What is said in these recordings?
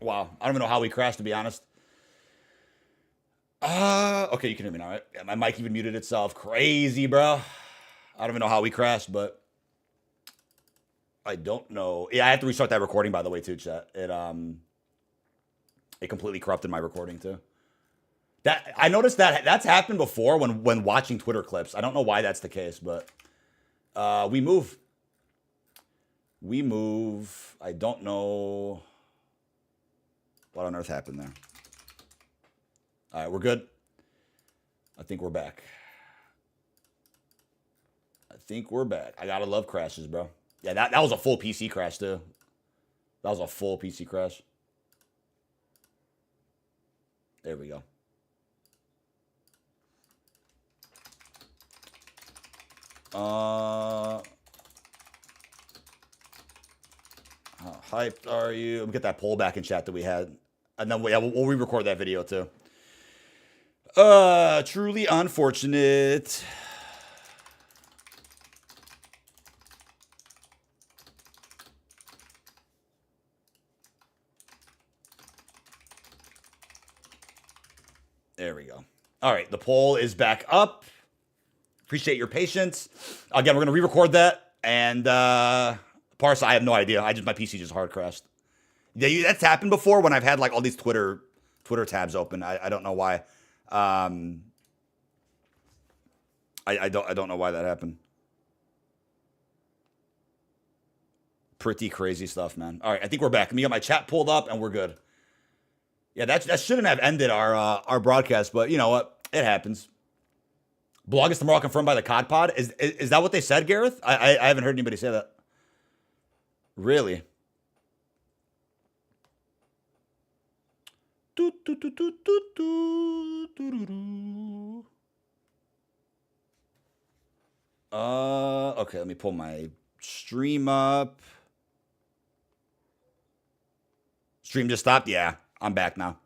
Wow. I don't even know how we crashed, to be honest. Okay, you can hear me now, right? Yeah, my mic even muted itself. Crazy, bro. I don't even know how we crashed, but I don't know. Yeah, I have to restart that recording, by the way, too, chat. It completely corrupted my recording too. That I noticed that that's happened before when watching Twitter clips. I don't know why that's the case, but we move. We move. I don't know what on earth happened there. All right, we're good. I think we're back. I think we're back. I gotta love crashes, bro. Yeah, that was a full PC crash too. That was a full PC crash. There we go. How hyped are you? Let me get that poll back in chat that we had. And then we'll re-record that video too. Truly unfortunate. There we go. All right, the poll is back up. Appreciate your patience. Again, we're gonna re-record that, and Parsa, I have no idea. My PC just hard crashed. Yeah, that's happened before when I've had like all these Twitter tabs open. I don't know why. I don't know why that happened. Pretty crazy stuff, man. All right, I think we're back. Let me get my chat pulled up, and we're good. Yeah, that shouldn't have ended our broadcast, but you know what? It happens. Blog is tomorrow confirmed by the COD pod. Is that what they said, Gareth? I haven't heard anybody say that. Really? Okay, let me pull my stream up. Stream just stopped? Yeah, I'm back now.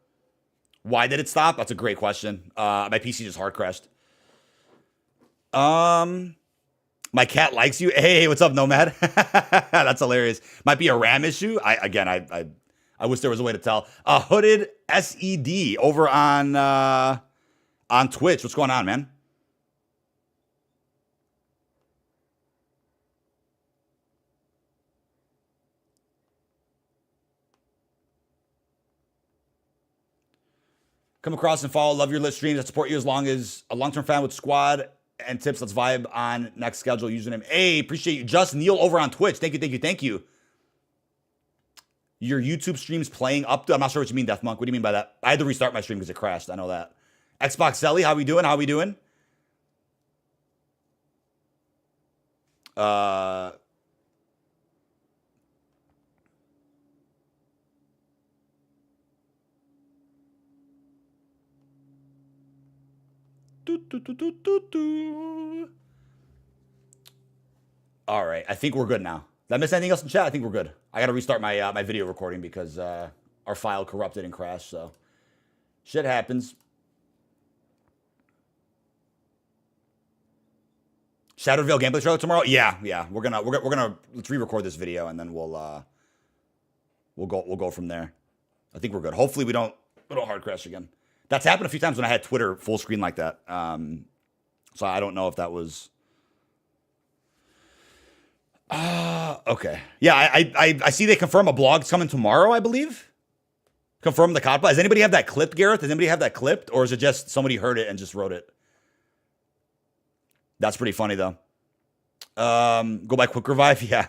Why did it stop? That's a great question. My PC just hard crashed. My cat likes you. Hey, what's up, Nomad? That's hilarious. Might be a RAM issue. I wish there was a way to tell. Hooded SED over on Twitch. What's going on, man? Come across and follow. Love your lit streams. I support you as long as a long-term fan with squad and tips. Let's vibe on next schedule username. Hey, appreciate you. Just Neil over on Twitch. Thank you. Your YouTube stream's playing up to. I'm not sure what you mean, Death Monk. What do you mean by that? I had to restart my stream because it crashed. I know that. Xbox Selly, how we doing? All right, I think we're good now. Did I miss anything else in chat? I think we're good. I got to restart my my video recording because our file corrupted and crashed. So shit happens. Shadowville gameplay trailer tomorrow. Yeah. We're gonna let's re-record this video and then we'll go from there. I think we're good. Hopefully we don't hard crash again. That's happened a few times when I had Twitter full screen like that. So I don't know if that was. Okay. Yeah, I see they confirm a blog's coming tomorrow, I believe. Confirm the COD pod. Does anybody have that clipped, Gareth? Does anybody have that clipped? Or is it just somebody heard it and just wrote it? That's pretty funny, though. Go by Quick Revive? Yeah.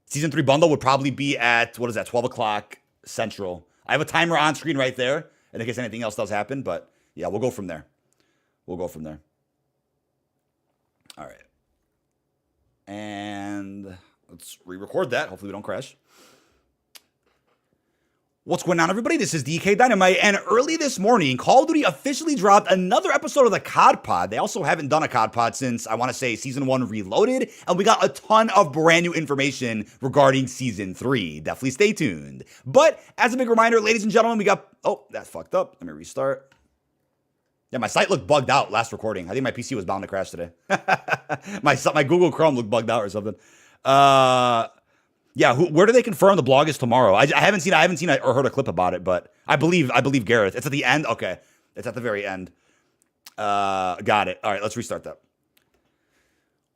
Season 3 bundle would probably be at, what is that, 12 o'clock Central. I have a timer on screen right there, in case anything else does happen. But, yeah, we'll go from there. All right. And let's re-record that. Hopefully we don't crash. What's going on, everybody? This is dkdynamite, and early this morning, Call of Duty officially dropped another episode of the COD pod. They also haven't done a COD pod since, I want to say, Season 1 Reloaded, and we got a ton of brand new information regarding Season 3. Definitely stay tuned. But, as a big reminder, ladies and gentlemen, we got... Oh, that fucked up. Let me restart. Yeah, my site looked bugged out last recording. I think my PC was bound to crash today. my Google Chrome looked bugged out or something. Yeah, where do they confirm the blog is tomorrow? I haven't seen or heard a clip about it, but I believe Gareth. It's at the end. Okay, it's at the very end. Got it. All right, let's restart that.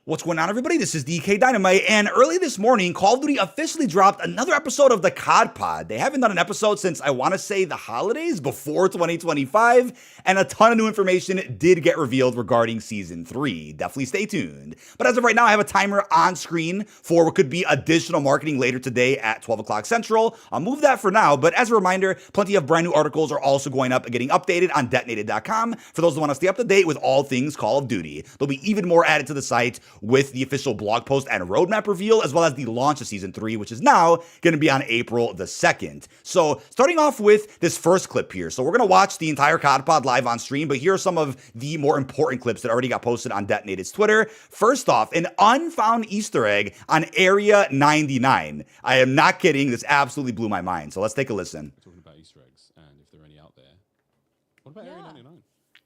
What's going on, everybody? This is dkdynamite, and early this morning, Call of Duty officially dropped another episode of the COD Pod. They haven't done an episode since, I want to say, the holidays before 2025, and a ton of new information did get revealed regarding Season 3. Definitely stay tuned. But as of right now, I have a timer on screen for what could be additional marketing later today at 12 o'clock Central. I'll move that for now, but as a reminder, plenty of brand new articles are also going up and getting updated on detonated.com for those who want to stay up to date with all things Call of Duty. There'll be even more added to the site with the official blog post and roadmap reveal, as well as the launch of Season 3, which is now going to be on April the 2nd. So starting off with this first clip here. So we're going to watch the entire COD Pod live on stream, but here are some of the more important clips that already got posted on Detonated's Twitter. First off, an unfound Easter egg on Area 99. I am not kidding. This absolutely blew my mind. So let's take a listen. We're talking about Easter eggs and if there are any out there. What about Area 99?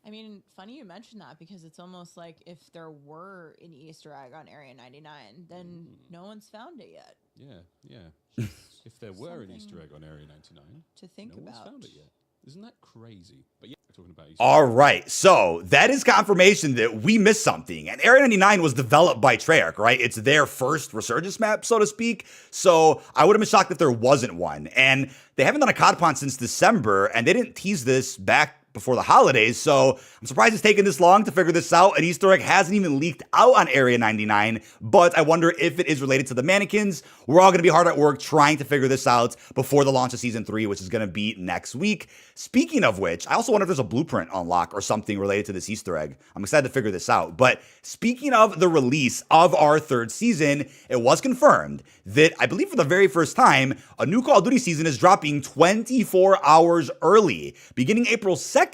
I mean, funny you mentioned that because it's almost like if there were an Easter egg on Area 99, then no one's found it yet. Yeah. If there were an Easter egg on Area 99, to think no about. one's found it yet. Isn't that crazy? But yeah, we're talking about Easter All right, so that is confirmation that we missed something. And Area 99 was developed by Treyarch, right? It's their first Resurgence map, so to speak. So I would have been shocked if there wasn't one. And they haven't done a COD Pod since December, and they didn't tease this back before the holidays, so I'm surprised it's taken this long to figure this out. An Easter egg hasn't even leaked out on Area 99, but I wonder if it is related to the mannequins. We're all going to be hard at work trying to figure this out before the launch of Season 3, which is going to be next week. Speaking of which, I also wonder if there's a blueprint unlock or something related to this Easter egg. I'm excited to figure this out. But speaking of the release of our third season, it was confirmed that, I believe for the very first time, a new Call of Duty season is dropping 24 hours early. Beginning April 2nd,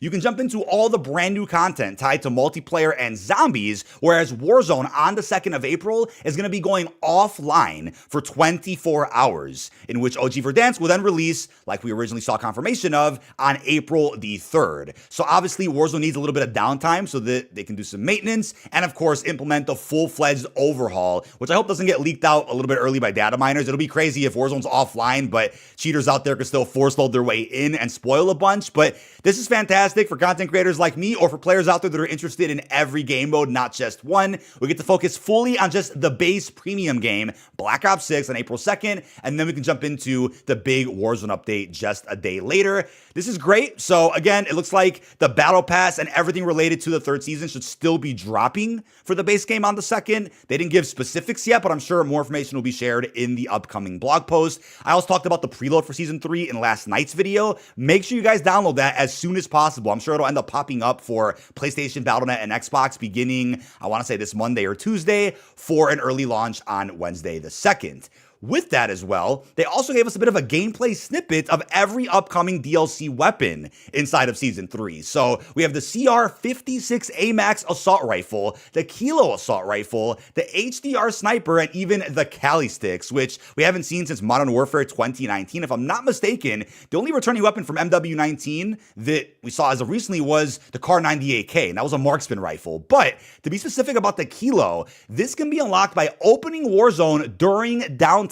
you can jump into all the brand new content tied to multiplayer and zombies, whereas Warzone on the 2nd of April is going to be going offline for 24 hours, in which OG Verdansk will then release, like we originally saw confirmation of, on April the 3rd. So obviously Warzone needs a little bit of downtime so that they can do some maintenance and of course implement the full-fledged overhaul, which I hope doesn't get leaked out a little bit early by data miners. It'll be crazy if Warzone's offline, but cheaters out there can still force load their way in and spoil a bunch. But this is fantastic for content creators like me or for players out there that are interested in every game mode, not just one. We get to focus fully on just the base premium game, Black Ops 6 on April 2nd, and then we can jump into the big Warzone update just a day later. This is great. So again, it looks like the Battle Pass and everything related to the third season should still be dropping for the base game on the 2nd. They didn't give specifics yet, but I'm sure more information will be shared in the upcoming blog post. I also talked about the preload for Season 3 in last night's video. Make sure you guys download that as soon as possible. I'm sure it'll end up popping up for PlayStation, Battle.net, and Xbox beginning, I want to say this Monday or Tuesday, for an early launch on Wednesday the 2nd. With that as well, they also gave us a bit of a gameplay snippet of every upcoming DLC weapon inside of Season 3. So we have the CR56 AMAX Assault Rifle, the Kilo Assault Rifle, the HDR Sniper, and even the Cali Sticks, which we haven't seen since Modern Warfare 2019. If I'm not mistaken, the only returning weapon from MW19 that we saw as of recently was the Car 98K, and that was a marksman rifle. But to be specific about the Kilo, this can be unlocked by opening Warzone during downtime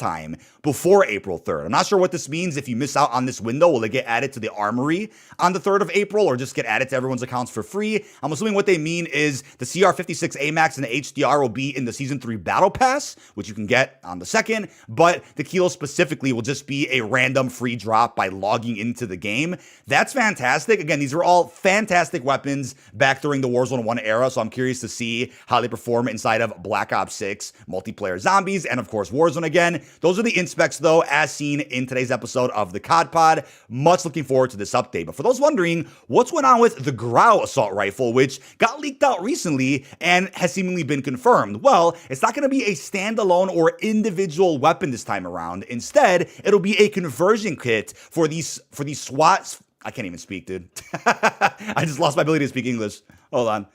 before April 3rd. I'm not sure what this means. If you miss out on this window, will it get added to the armory on the 3rd of April or just get added to everyone's accounts for free? I'm assuming what they mean is the CR56 AMAX and the HDR will be in the Season 3 Battle Pass, which you can get on the 2nd, but the Kilo specifically will just be a random free drop by logging into the game. That's fantastic. Again, these are all fantastic weapons back during the Warzone 1 era, so I'm curious to see how they perform inside of Black Ops 6 multiplayer zombies and of course Warzone again. Those are the inspects, though, as seen in today's episode of the COD Pod. Much looking forward to this update. But for those wondering, what's going on with the Grau assault rifle, which got leaked out recently and has seemingly been confirmed? Well, it's not going to be a standalone or individual weapon this time around. Instead, it'll be a conversion kit for these SWAT. I can't even speak, dude. I just lost my ability to speak English. Hold on.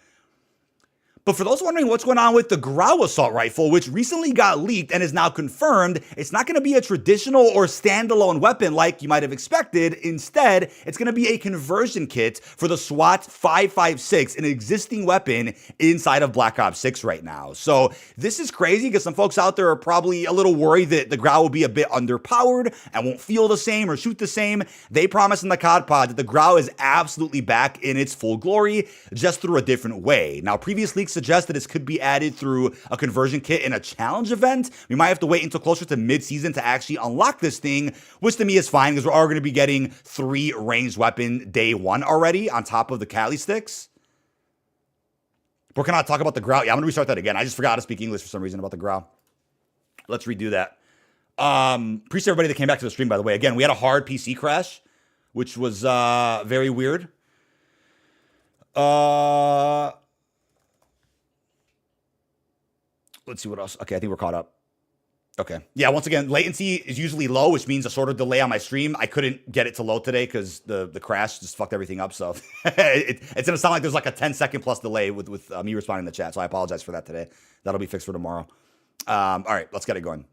But for those wondering what's going on with the Grau assault rifle, which recently got leaked and is now confirmed, it's not going to be a traditional or standalone weapon like you might have expected. Instead, it's going to be a conversion kit for the SWAT 556, an existing weapon inside of Black Ops 6 right now. So this is crazy because some folks out there are probably a little worried that the Grau will be a bit underpowered and won't feel the same or shoot the same. They promise in the COD pod that the Grau is absolutely back in its full glory, just through a different way. Now, previous leaks suggest that this could be added through a conversion kit in a challenge event. We might have to wait until closer to mid-season to actually unlock this thing, which to me is fine because we're already going to be getting 3 ranged weapon day 1 already on top of the Cali sticks. But can I talk about the Grau? Yeah, I'm going to restart that again. I just forgot to speak English for some reason about the Grau. Let's redo that. Appreciate everybody that came back to the stream, by the way. Again, we had a hard PC crash, which was very weird. Let's see what else. Okay, I think we're caught up. Okay. Yeah, once again, latency is usually low, which means a shorter delay on my stream. I couldn't get it to load today because the crash just fucked everything up. So it's going to sound like there's like a 10-second plus delay with me responding to the chat. So I apologize for that today. That'll be fixed for tomorrow. All right, let's get it going.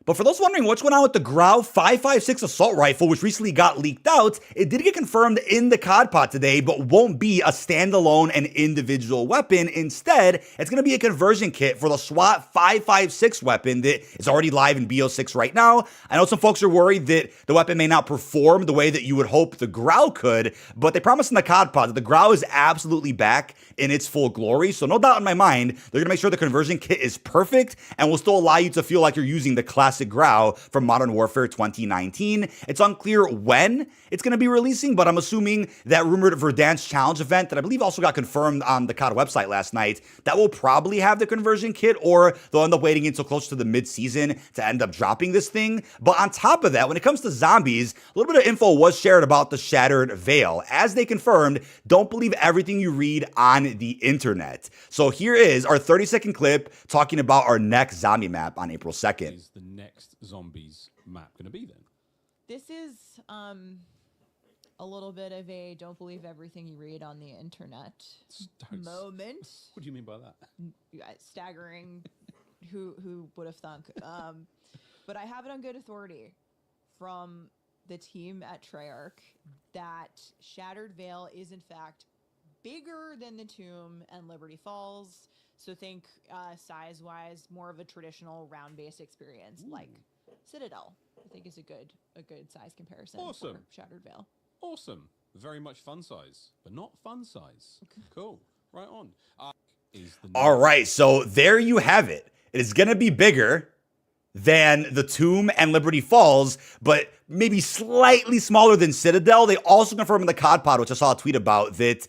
But for those wondering what's going on with the Grau 556 assault rifle, which recently got leaked out, it did get confirmed in the COD pod today, but won't be a standalone and individual weapon. Instead, it's going to be a conversion kit for the SWAT 556 weapon that is already live in BO6 right now. I know some folks are worried that the weapon may not perform the way that you would hope the Grau could, but they promised in the COD pod that the Grau is absolutely back in its full glory. So no doubt in my mind, they're going to make sure the conversion kit is perfect and will still allow you to feel like you're using the classic Grau from Modern Warfare 2019. It's unclear when it's going to be releasing, but I'm assuming that rumored Verdansk challenge event that I believe also got confirmed on the COD website last night, that will probably have the conversion kit, or they'll end up waiting until close to the mid-season to end up dropping this thing. But on top of that, when it comes to zombies, a little bit of info was shared about the Shattered Veil. As they confirmed, don't believe everything you read on the internet. So here is our 30-second clip talking about our next zombie map on April 2nd. Is the next zombies map going to be then? This is a little bit of a don't believe everything you read on the internet moment. What do you mean by that? Staggering. Who would have thunk? But I have it on good authority from the team at Treyarch that Shattered Veil is in fact bigger than the Tomb and Liberty Falls. So think size-wise, more of a traditional round-based experience. Ooh. Like Citadel, I think is a good size comparison. Awesome. For Shattered Veil. Awesome. Very much fun size, but not fun size. Cool. Right on. All right, so there you have it. It is going to be bigger than the Tomb and Liberty Falls, but maybe slightly smaller than Citadel. They also confirmed in the COD pod, which I saw a tweet about, that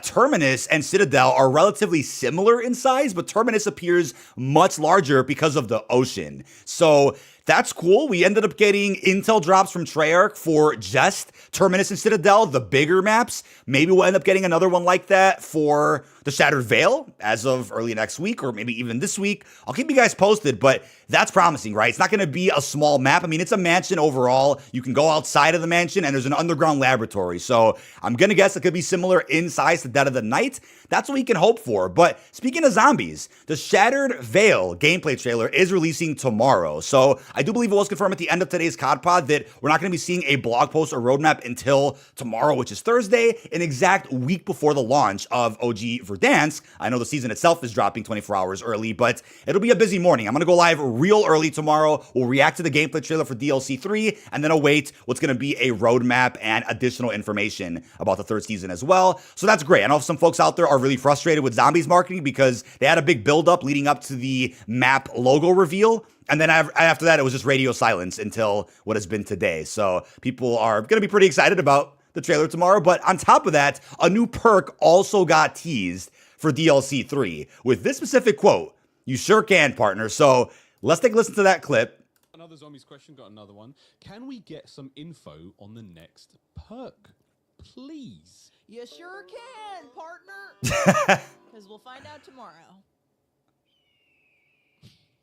Terminus and Citadel are relatively similar in size, but Terminus appears much larger because of the ocean. So that's cool. We ended up getting intel drops from Treyarch for just Terminus and Citadel, the bigger maps. Maybe we'll end up getting another one like that for the Shattered Veil as of early next week, or maybe even this week. I'll keep you guys posted, but that's promising, right? It's not going to be a small map. I mean, it's a mansion overall. You can go outside of the mansion, and there's an underground laboratory. So I'm going to guess it could be similar in size to Dead of the Night. That's what we can hope for. But speaking of zombies, the Shattered Veil gameplay trailer is releasing tomorrow. So I do believe it was confirmed at the end of today's COD pod that we're not going to be seeing a blog post or roadmap until tomorrow, which is Thursday, an exact week before the launch of OG Verdansk. I know the season itself is dropping 24 hours early, but it'll be a busy morning. I'm going to go live real early tomorrow. We'll react to the gameplay trailer for DLC 3, and then await what's going to be a roadmap and additional information about the third season as well. So that's great. I know some folks out there are really frustrated with zombies marketing because they had a big build-up leading up to the map logo reveal, and then after that, it was just radio silence until what has been today. So people are going to be pretty excited about the trailer tomorrow. But on top of that, a new perk also got teased for DLC 3 with this specific quote: "You sure can, partner." So let's take a listen to that clip. Another zombies question, got another one. Can we get some info on the next perk, please? You sure can, partner. Because we'll find out tomorrow.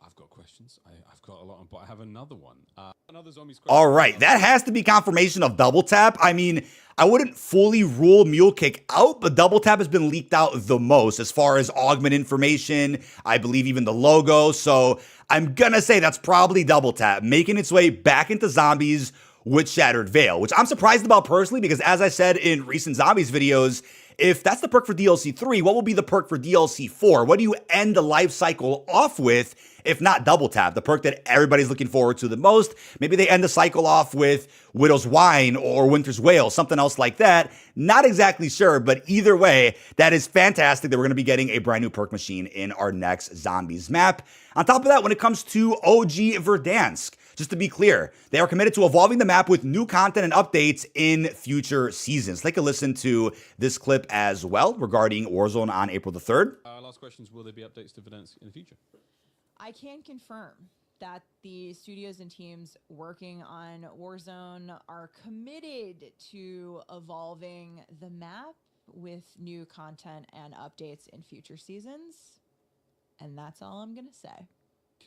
I've got questions. I've got a lot, but I have another one. Another zombies question. All right, that has to be confirmation of double tap. I mean, I wouldn't fully rule Mule Kick out, but Double Tap has been leaked out the most as far as augment information. I believe even the logo. So I'm going to say that's probably Double Tap making its way back into Zombies with Shattered Veil, which I'm surprised about personally, because as I said in recent Zombies videos, if that's the perk for DLC 3, what will be the perk for DLC 4? What do you end the life cycle off with, if not Double Tap, the perk that everybody's looking forward to the most? Maybe they end the cycle off with Widow's Wine or Winter's Wail, something else like that. Not exactly sure, but either way, that is fantastic that we're going to be getting a brand new perk machine in our next Zombies map. On top of that, when it comes to OG Verdansk, just to be clear, they are committed to evolving the map with new content and updates in future seasons. Take a listen to this clip as well regarding Warzone on April the 3rd. Last question is, will there be updates to Verdansk in the future? I can confirm that the studios and teams working on Warzone are committed to evolving the map with new content and updates in future seasons. And that's all I'm going to say.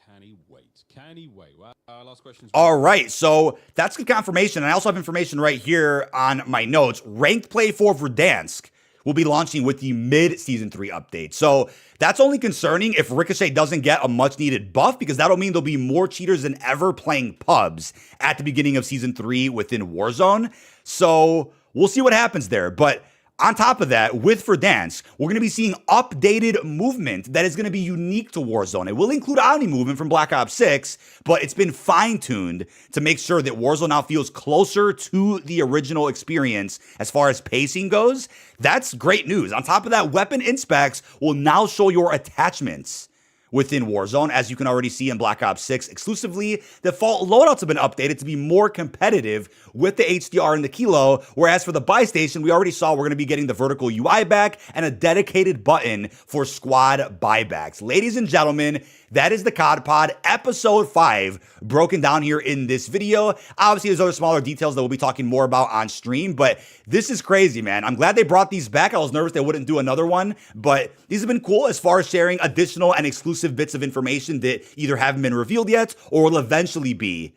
Can he wait? Can he wait? Well, last question. All right, so that's good confirmation. And I also have information right here on my notes. Ranked play for Verdansk will be launching with the mid-Season 3 update. So that's only concerning if Ricochet doesn't get a much-needed buff, because that'll mean there'll be more cheaters than ever playing pubs at the beginning of Season 3 within Warzone. So we'll see what happens there. But on top of that, with Verdansk, we're going to be seeing updated movement that is going to be unique to Warzone. It will include Omni movement from Black Ops 6, but it's been fine-tuned to make sure that Warzone now feels closer to the original experience as far as pacing goes. That's great news. On top of that, weapon inspects will now show your attachments within Warzone, as you can already see in Black Ops 6 exclusively. Default loadouts have been updated to be more competitive with the HDR and the Kilo, whereas for the buy station, we already saw we're going to be getting the vertical UI back and a dedicated button for squad buybacks. Ladies and gentlemen, that is the COD Pod, episode 5, broken down here in this video. Obviously, there's other smaller details that we'll be talking more about on stream, but this is crazy, man. I'm glad they brought these back. I was nervous they wouldn't do another one, but these have been cool as far as sharing additional and exclusive bits of information that either haven't been revealed yet or will eventually be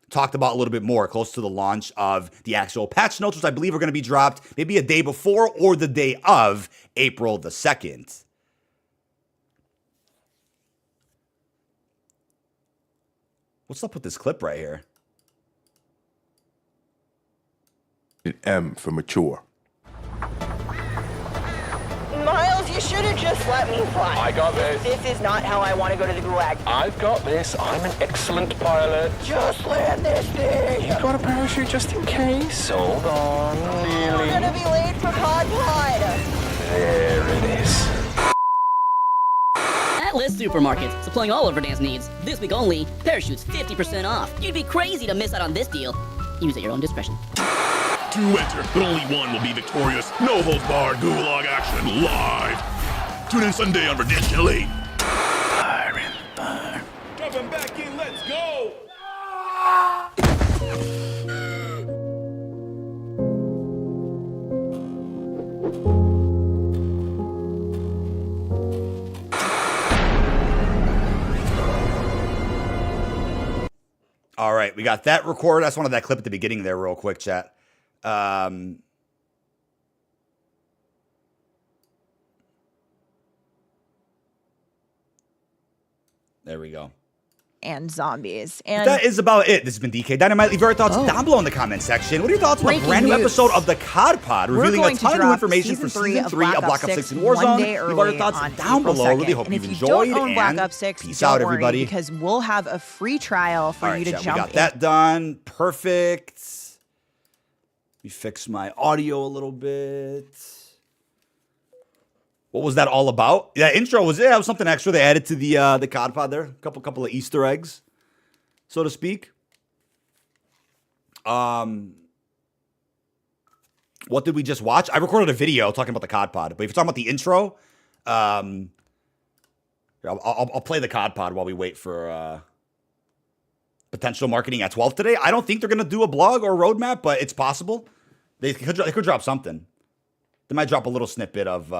talked about a little bit more close to the launch of the actual patch notes, which I believe are going to be dropped maybe a day before or the day of April the 2nd. What's up with this clip right here? M for mature. Miles, you should have just let me fly. I got this. This is not how I want to go to the gulag. I've got this. I'm an excellent pilot. Just land this thing. You got a parachute just in case? Hold on. We're Nearly. gonna be late for COD Pod. There it is. Atlas Supermarkets, supplying all of Verdansk's needs. This week only, parachutes 50% off. You'd be crazy to miss out on this deal. Use at your own discretion. To enter, but only one will be victorious. No holds barred gulag action live. Tune in Sunday on Verdansk LA. Fire and fire. Jumping back in, let's go! All right, we got that recorded. I just wanted that clip at the beginning there real quick, chat. There we go. And zombies. And That is about it. This has been dkdynamite. Leave your thoughts down below in the comment section. What are your thoughts on a Breaking brand new news. episode of the COD Pod, revealing a going to ton of new drop information for season Season 3 of Black Ops 6 in one Warzone. day Leave all early your thoughts on down April below. Really 2nd. hope And you've if enjoyed. you don't own Black And Ops 6, peace don't out, worry, everybody. because we'll have a free trial for All right, you to chat, jump we got in. that done. Perfect. Let me fix my audio a little bit. What was that all about? That intro was that was something extra they added to the COD Pod there. Couple of Easter eggs, so to speak. What did we just watch? I recorded a video talking about the COD Pod, but if you're talking about the intro, I'll play the COD Pod while we wait for potential marketing at 12 today. I don't think they're gonna do a blog or a roadmap, but it's possible. They could drop something. They might drop a little snippet of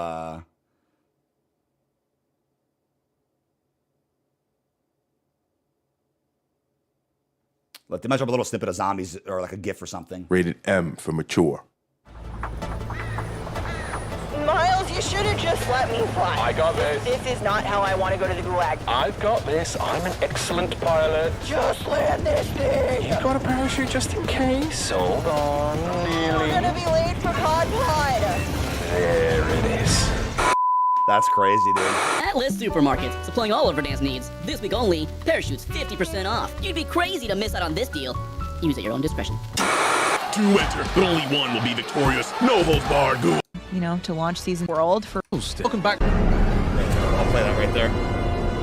they might drop a little snippet of zombies or like a GIF or something. Rated M for mature. you should have just let me fly. I got this. This is not how I want to go to the gulag. I've got this. I'm an excellent pilot. Just land this thing. You got a parachute just in case? Hold on. We're Really? gonna be late for COD POD. There it is. That's crazy, dude. Atlas Supermarkets, supplying all of Verdansk needs. This week only, parachutes 50% off. You'd be crazy to miss out on this deal. Use at your own discretion. 2 enter, but only one will be victorious. No holds barred, ghoul. You know, to launch season world for Welcome back. I'll play that right there.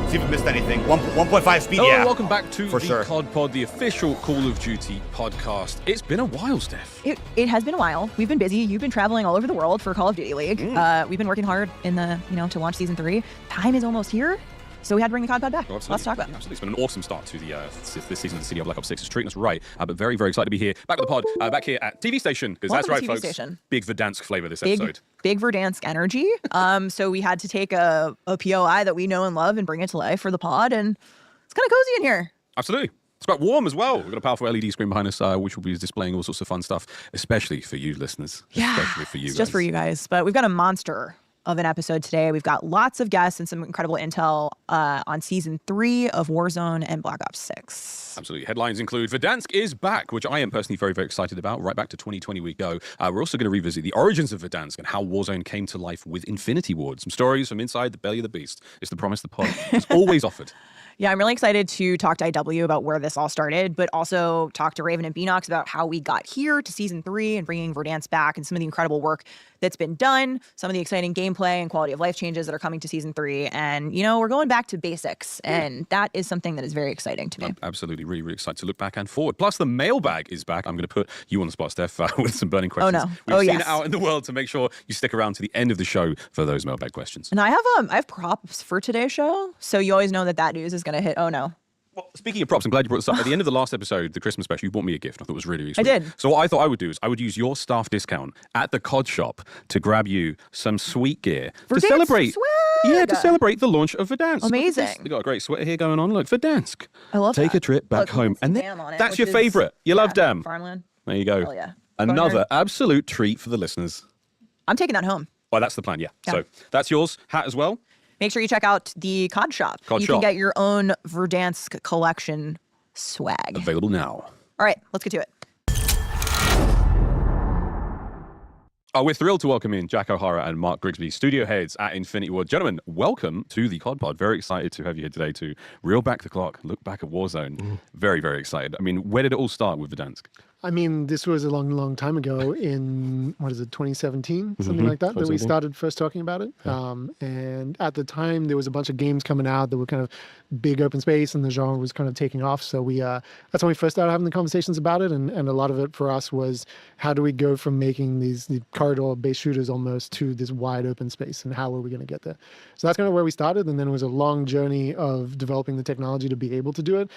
See if we missed anything. 1.5 speed, Hello, yeah. welcome back to For the sure. COD Pod, the official Call of Duty podcast. It's been a while, Steph. it has been a while. We've been busy. You've been traveling all over the world for Call of Duty League. We've been working hard in the, to launch season 3. Time is almost here. So we had to bring the COD Pod back. Absolutely. Lots to talk about. Yeah, absolutely. It's been an awesome start to the this season of the City of Black Ops 6. It's treating us right, but very, very excited to be here. Back with the pod, back here at TV Station, because that's Welcome right, to TV folks. Station. Big Verdansk flavor this episode. Big Verdansk energy. So we had to take a POI that we know and love and bring it to life for the pod, and it's kind of cozy in here. Absolutely. It's quite warm as well. We've got a powerful LED screen behind us, which will be displaying all sorts of fun stuff, especially for you listeners. Yeah, Especially for you it's guys. just for you guys. But we've got a monster of an episode today. We've got lots of guests and some incredible intel on season 3 of Warzone and Black Ops 6. Absolutely. Headlines include Verdansk is back, which I am personally very, very excited about. Right back to 2020 we go. We're also going to revisit the origins of Verdansk and how Warzone came to life with Infinity Ward. Some stories from inside the belly of the beast. It's the promise the pod has always offered. Yeah, I'm really excited to talk to IW about where this all started, but also talk to Raven and Beanox about how we got here to season 3 and bringing Verdansk back and some of the incredible work that's been done, some of the exciting gameplay and quality of life changes that are coming to season 3. And, we're going back to basics, and that is something that is very exciting to me. Absolutely. Really, really excited to look back and forward. Plus, the mailbag is back. I'm going to put you on the spot, Steph, with some burning questions. no. We've Oh, seen yes. it out in the world, to make sure you stick around to the end of the show for those mailbag questions. And I have props for today's show, so you always know that news is going to hit. Oh, no. Well, speaking of props, I'm glad you brought this up. At the end of the last episode, the Christmas special, you bought me a gift. I thought it was really, really sweet. I did. So what I thought I would do is I would use your staff discount at the COD shop to grab you some sweet gear to Verdansk celebrate. swag! Yeah, to celebrate the launch of Verdansk. Look at this. Amazing. They got a great sweater here going on. Look, Verdansk. I love Take that. a trip back Look, home. it's And Dam on it, that's which your is- favorite. You love Dam. Farmland. There you go. Hell yeah. Another Gardener. absolute treat for the listeners. I'm taking that home. Well, that's the plan, yeah. Yeah. So that's yours. Hat as well. Make sure you check out the COD shop. COD you shop. can get your own Verdansk collection swag. Available now. All right, let's get to it. We're thrilled to welcome in Jack O'Hara and Mark Grigsby, studio heads at Infinity Ward. Gentlemen, welcome to the COD Pod. Very excited to have you here today to reel back the clock, look back at Warzone. Very, very excited. I mean, where did it all start with Verdansk? I mean, this was a long, long time ago in, 2017, something like that we 2017. started first talking about it. And at the time, there was a bunch of games coming out that were kind of big open space, and the genre was kind of taking off. So that's when we first started having the conversations about it. And a lot of it for us was, how do we go from making the corridor-based shooters almost to this wide open space, and how are we going to get there? So that's kind of where we started. And then it was a long journey of developing the technology to be able to do it,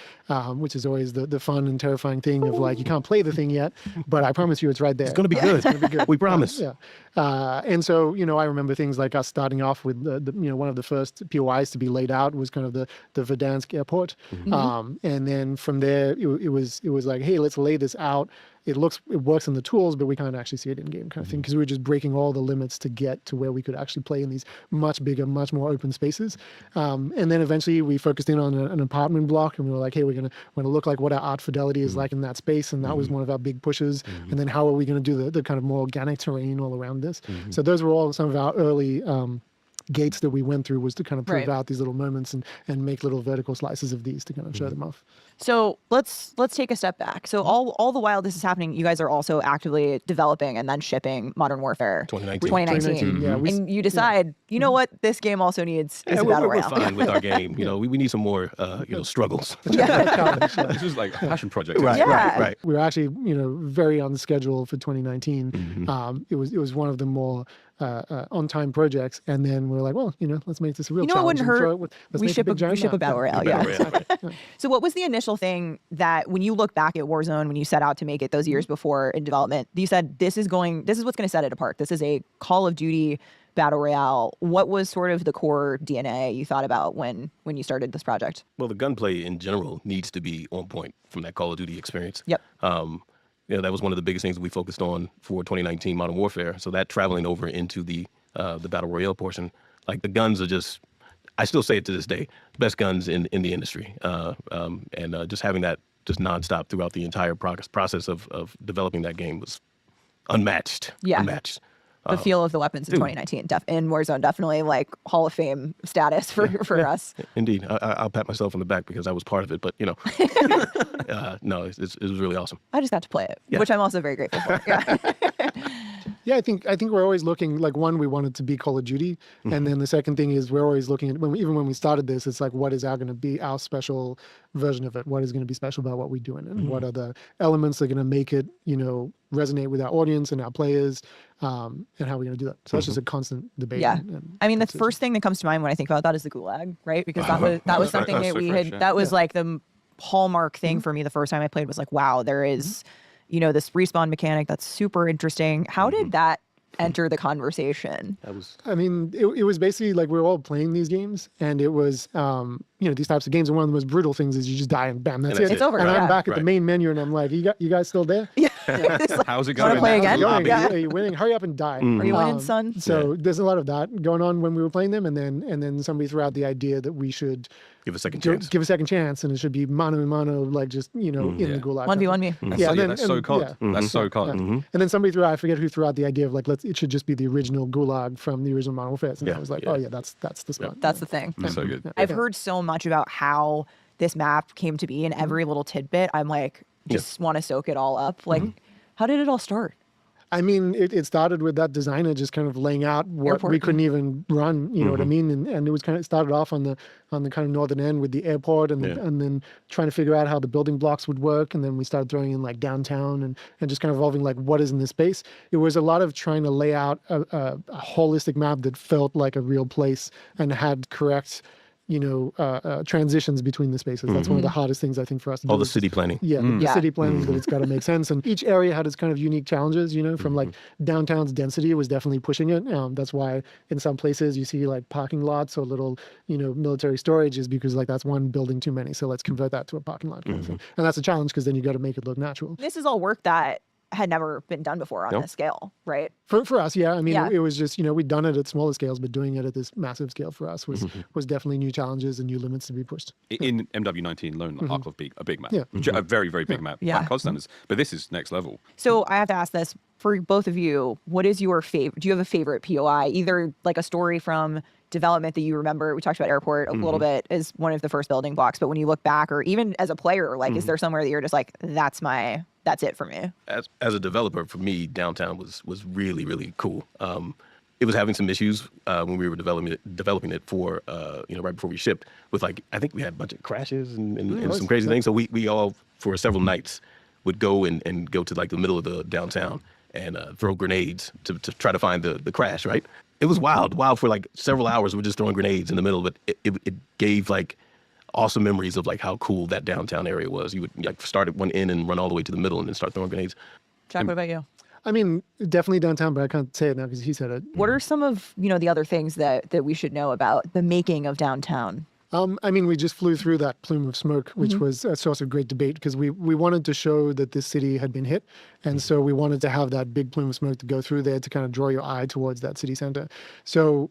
which is always the fun and terrifying thing of like, you can't play the thing yet, but I promise you it's right there. It's going to be good. It's going to be good. We promise. Yeah. And so, I remember things like us starting off with, one of the first POIs to be laid out was kind of the Verdansk airport. And then from there, it was like, hey, let's lay this out. It works in the tools, but we can't actually see it in game kind of thing, because we were just breaking all the limits to get to where we could actually play in these much bigger, much more open spaces. And then eventually we focused in on an apartment block, and we were like, hey, we're going to look like what our art fidelity is like in that space. And that was one of our big pushes. And then how are we going to do the kind of more organic terrain all around this? So those were all some of our early gates that we went through, was to kind of prove Right. out these little moments and make little vertical slices of these to kind of show them off. So let's take a step back. So all the while this is happening, you guys are also actively developing and then shipping Modern Warfare 2019. Yeah, and you decide, you know what, this game also needs is a we're battle we're royale. fine with our game. We need some more, struggles. This is like a passion project. Right, Yeah. right. We were actually, very on schedule for 2019. It was one of the more on-time projects, and then we were like, well, let's make this a real You know what challenge. wouldn't and throw hurt? it with- let's We make ship big giant map. battle royale. Battle Yeah. royale. So what was the initial thing that when you look back at Warzone, when you set out to make it those years before in development, you said this is what's going to set it apart. This is a Call of Duty battle royale. What was sort of the core DNA you thought about when you started this project? Well, the gunplay in general needs to be on point from that Call of Duty experience. Yep. That was one of the biggest things that we focused on for 2019 Modern Warfare. So that traveling over into the the battle royale portion. Like the guns are just, I still say it to this day, best guns in the industry. And just having that just nonstop throughout the entire process of developing that game was unmatched. Yeah. Unmatched. The feel of the weapons in 2019 in Warzone, definitely like Hall of Fame status for us. Indeed. I'll pat myself on the back because I was part of it, but no, it was really awesome. I just got to play it, which I'm also very grateful for. Yeah. Yeah, I think we're always looking, like, one, we want it to be Call of Duty, and then the second thing is we're always looking at, even when we started this, it's like, what is going to be our special version of it? What is going to be special about what we do in it? And what are the elements that are going to make it, resonate with our audience and our players, and how we're going to do that? So that's just a constant debate. Yeah. I mean, the first thing that comes to mind when I think about that is the Gulag, right? Because that was something that we had, that was like the hallmark thing for me the first time I played was like, wow, there is... this respawn mechanic that's super interesting. How did that enter the conversation? It was basically like we were all playing these games, and it was, these types of games. And one of the most brutal things is you just die and bam, that's it. It's over. And I'm back at the main menu, and I'm like, you guys still there? Yeah. How's it Want going? to play again? Are you winning? Hurry up and die. Are you winning, son? So there's a lot of that going on when we were playing them, and then somebody threw out the idea that we should give a second chance. Give a second chance, and it should be mano a mano, like just in the Gulag. 1v1 me. That's so COD. That's so COD. And then somebody threw out, I forget who threw out the idea of like, it should just be the original Gulag from the original Modern Warfare. And I was like, oh yeah, that's the spot. That's the thing. That's so good. I've heard so much about how this map came to be, and every little tidbit, I'm like, just want to soak it all up. Like, how did it all start? I mean, it started with that designer just kind of laying out what Airport. we couldn't even run, you know what I mean? And it was kind of started off on the kind of northern end with the airport and then trying to figure out how the building blocks would work. And then we started throwing in like downtown and just kind of evolving like what is in this space. It was a lot of trying to lay out a holistic map that felt like a real place and had correct transitions between the spaces. That's one of the hardest things I think for us to do. All the city planning. Yeah, the city planning, that it's got to make sense. And each area had its kind of unique challenges, from like downtown's density was definitely pushing it. That's why in some places you see like parking lots or little, military storage is because like that's one building too many. So let's convert that to a parking lot kind of thing. And that's a challenge because then you got to make it look natural. This is all work that had never been done before on this scale, right? For us, yeah. I mean, it was just, we'd done it at smaller scales, but doing it at this massive scale for us was definitely new challenges and new limits to be pushed. In MW19 alone, Arklov a big map. Yeah. A very, very big map. Yeah. By COD standards. But this is next level. So I have to ask this for both of you. What is your favorite? Do you have a favorite POI? Either like a story from development that you remember? We talked about airport a little bit as one of the first building blocks, but when you look back, or even as a player, like, is there somewhere that you're just like, that's it for me? As a developer, for me, downtown was really, really cool. It was having some issues when we were developing it for right before we shipped. With like, I think we had a bunch of crashes and some crazy things. So we all for several nights would go and go to like the middle of the downtown and throw grenades to try to find the crash. Right? It was wild for like several hours. We're just throwing grenades in the middle, but it gave like awesome memories of like how cool that downtown area was. You would like start at one end and run all the way to the middle and then start throwing grenades. Jack, what about you? I mean, definitely downtown, but I can't say it now because he said it. What are some of, the other things that we should know about the making of downtown? I mean, we just flew through that plume of smoke, which was a source of great debate because we wanted to show that this city had been hit. And so we wanted to have that big plume of smoke to go through there to kind of draw your eye towards that city center. So,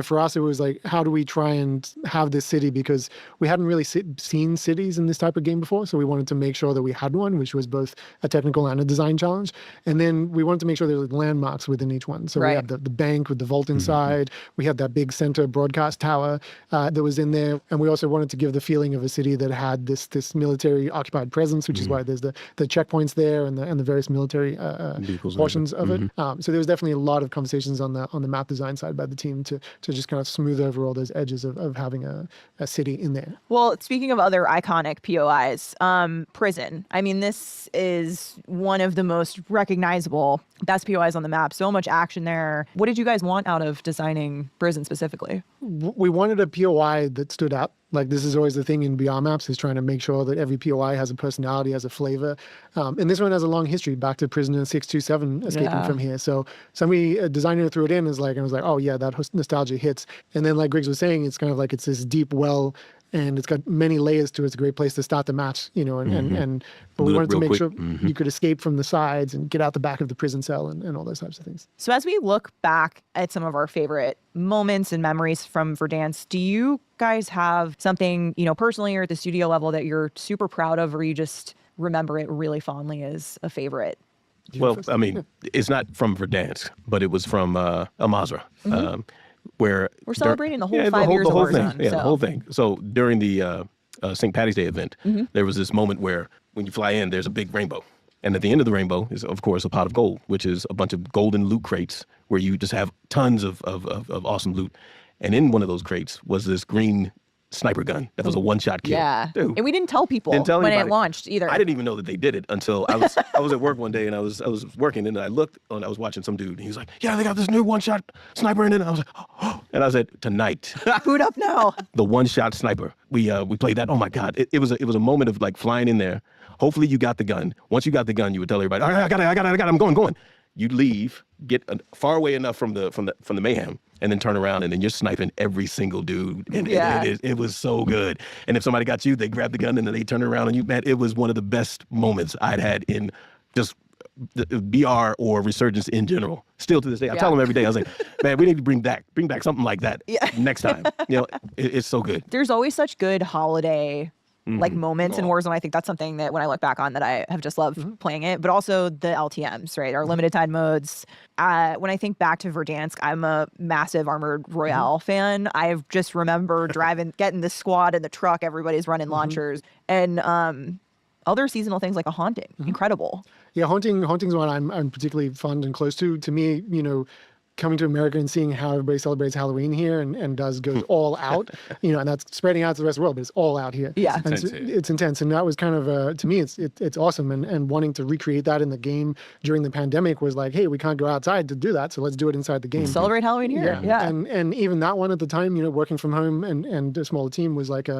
for us, it was like, how do we try and have this city? Because we hadn't really seen cities in this type of game before. So we wanted to make sure that we had one, which was both a technical and a design challenge. And then we wanted to make sure there was landmarks within each one. So we had the bank with the vault inside. We had that big center broadcast tower that was in there. And we also wanted to give the feeling of a city that had this military occupied presence, which is why there's the checkpoints there and the various military portions of it. So there was definitely a lot of conversations on the map design side by the team to just kind of smooth over all those edges of having a city in there. Well, speaking of other iconic POIs, Prison. I mean, this is one of the most recognizable best POIs on the map. So much action there. What did you guys want out of designing Prison specifically? We wanted a POI that stood out. Like, this is always the thing in BR maps, is trying to make sure that every POI has a personality, has a flavor. And this one has a long history, back to Prisoner 627 escaping from here. So somebody, a designer threw it in, and I was like, oh yeah, that nostalgia hits. And then like Griggs was saying, it's kind of like it's this deep well and it's got many layers to it. It's a great place to start the match, you know, but we Loot wanted up to real make quick. sure you could escape from the sides and get out the back of the prison cell and all those types of things. So as we look back at some of our favorite moments and memories from Verdansk, do you guys have something, you know, personally or at the studio level that you're super proud of, or you just remember it really fondly as a favorite? Well, I mean, it's not from Verdansk, but it was from El Mazrah, where We're celebrating the whole yeah, 5 years the of whole Warzone. thing. Yeah, so. the whole thing. So during the St. Patty's Day event, there was this moment where when you fly in, there's a big rainbow. And at the end of the rainbow is, of course, a pot of gold, which is a bunch of golden loot crates where you just have tons of awesome loot. And in one of those crates was this green sniper gun that was a one-shot kill. Yeah. Dude. And we didn't tell people Didn't tell when it anybody. launched either. I didn't even know that they did it until I was at work one day and I was working and I looked and I was watching some dude and he was like, yeah, they got this new one-shot sniper in it. And I was like, oh. And I said, tonight, Boot up now. the one-shot sniper. We played that. Oh my God. It was a moment of like flying in there. Hopefully you got the gun. Once you got the gun, you would tell everybody, all right, I got it, I'm going. You'd leave, get far away enough from the mayhem, and then turn around, and then you're sniping every single dude. And it was so good. And if somebody got you, they grab the gun, and then they turn around on you. Man, it was one of the best moments I'd had in just the BR or Resurgence in general. Still to this day, I tell them every day, I was like, man, we need to bring back something like that next time. You know, it's so good. There's always such good holiday like moments in Warzone. I think that's something that when I look back on that I have just loved playing it, but also the LTMs, right? Our limited time modes. When I think back to Verdansk, I'm a massive Armored Royale fan. I just remember getting the squad in the truck, everybody's running launchers, and other seasonal things like a haunting. Incredible. Yeah, haunting's one I'm particularly fond and close to. To me, you know, coming to America and seeing how everybody celebrates Halloween here and goes all out, you know, and that's spreading out to the rest of the world, but it's all out here. Yeah. It's intense. And that was kind of, to me, it's awesome. And wanting to recreate that in the game during the pandemic was like, hey, we can't go outside to do that, so let's do it inside the game. Celebrate Halloween here. Yeah. And even that one at the time, you know, working from home and a smaller team was like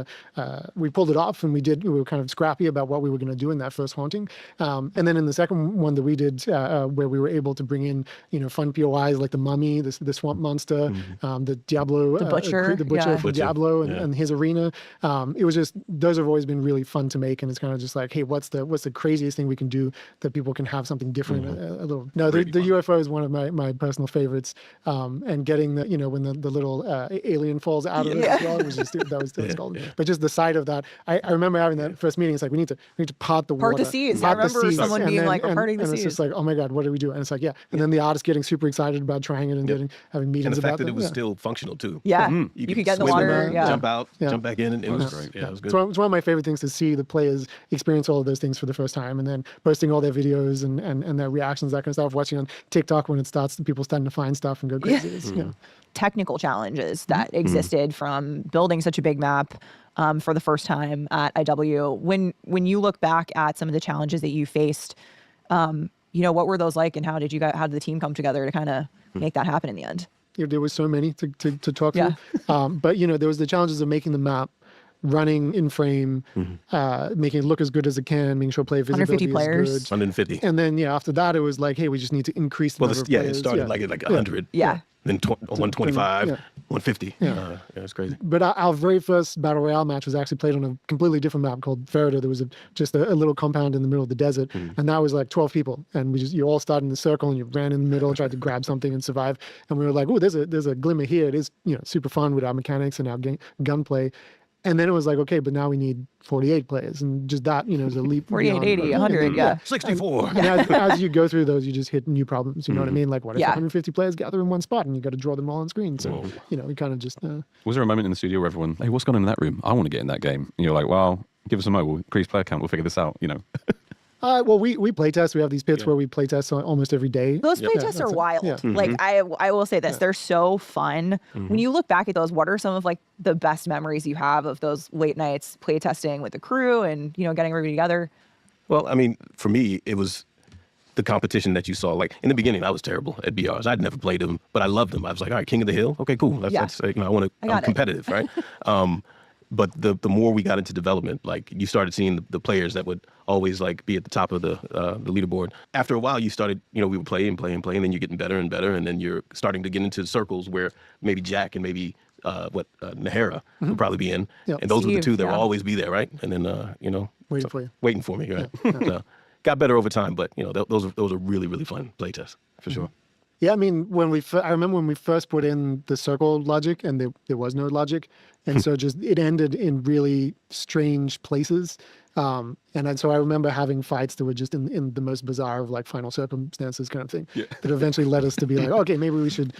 we pulled it off and we were kind of scrappy about what we were going to do in that first haunting. And then in the second one that we did, where we were able to bring in, you know, fun POIs like the Mummy, the Swamp Monster, the Diablo, The Butcher, from Diablo and his arena. It was just, those have always been really fun to make, and it's kind of just like, hey, what's the craziest thing we can do that people can have something different a little. No, the UFO is one of my personal favorites, and getting the, you know, when the little alien falls out of it as well, it was just that was golden. But just the sight of that, I remember having that first meeting. It's like we need to part the water, Part the seas. I remember someone being like, we're parting the seas. It's just like, oh my God, what do we do? And it's like, and then the artist getting super excited about trying it and having meetings And the about fact that it was still functional too. Yeah. You could get in the swim water. jump out, jump back in, and it was great. Yeah, it was good. It's one of my favorite things to see the players experience all of those things for the first time, and then posting all their videos and their reactions, that kind of stuff. Watching on TikTok when it starts, people starting to find stuff and go crazy. It's, technical challenges that existed from building such a big map for the first time at IW. When you look back at some of the challenges that you faced, you know, what were those like, and how did the team come together to kind of make that happen in the end? There was so many to talk through. But, you know, there was the challenges of making the map, running in frame, making it look as good as it can, making sure player visibility 150 players. is good. 150. And then, after that, it was like, hey, we just need to increase the number of players. It started like 100. Yeah. Then 125, 150. Yeah, it's crazy. But our very first Battle Royale match was actually played on a completely different map called Verdansk. There was just a little compound in the middle of the desert, and that was like 12 people. And you all started in a circle, and you ran in the middle, tried to grab something and survive. And we were like, oh, there's a glimmer here. It is, you know, super fun with our mechanics and our gunplay. And then it was like, okay, but now we need 48 players. And just that, you know, is a leap. 48, 80, 100, yeah. 64. And as you go through those, you just hit new problems. You know what I mean? Like, what if 150 players gather in one spot and you got to draw them all on screen? So, you know, we kind of just... Was there a moment in the studio where everyone, hey, what's going on in that room? I want to get in that game. And you're like, well, give us a mo. We'll increase player count. We'll figure this out, you know. Well, we play test. We have these pits where we play test almost every day. Those play tests are wild. Like I will say this, they're so fun. When you look back at those, what are some of like the best memories you have of those late nights play testing with the crew and, you know, getting everybody together? Well, I mean, for me, it was the competition that you saw. Like in the beginning, I was terrible at BRs. I'd never played them, but I loved them. I was like, all right, King of the Hill. Okay, cool. That's you know, I'm competitive, right? But the more we got into development, like you started seeing the players that would always like be at the top of the leaderboard. After a while, you started, you know, we would play, and then you're getting better and better, and then you're starting to get into circles where maybe Jack and maybe Nahara would probably be in, Yep. and those were the Steve, two that yeah. will always be there, right? And then Waiting for you. waiting for me, right? So, got better over time, but those are really really fun play tests for sure. Yeah, I mean, I remember when we first put in the circle logic, and there was no logic, and so it ended in really strange places. And then, so I remember having fights that were just in the most bizarre of like final circumstances kind of thing. Yeah. That eventually led us to be like, okay, maybe we should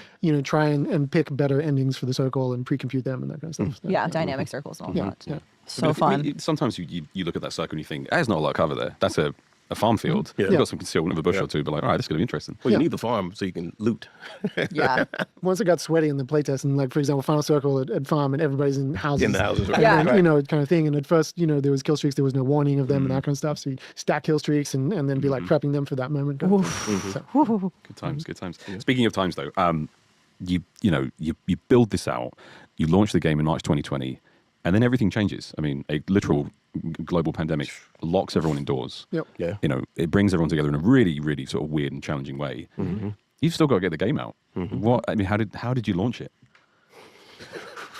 try and pick better endings for the circle and pre-compute them and that kind of stuff. So, Yeah, dynamic circles and all Yeah, that. yeah. So But fun. sometimes you look at that circle and you think, there's not a lot of cover there. That's a farm field. Yeah. You've got some concealment of a bush Yeah. or two, but like, all right, this is going to be interesting. Well, Yeah. you need the farm so you can loot. Yeah. Once it got sweaty in the playtest, and like for example, final circle at farm, and everybody's in houses, In the houses, right? Yeah. and Right. then, kind of thing. And at first, there was kill streaks, there was no warning of them and that kind of stuff. So you stack kill streaks and then be like prepping them for that moment. Kind of thing. So, Good times, good times. Speaking of times, though, you build this out, you launch the game in March 2020, and then everything changes. I mean, a literal global pandemic locks everyone indoors. Yep. Yeah. It brings everyone together in a really, really sort of weird and challenging way. You've still got to get the game out. How did you launch it?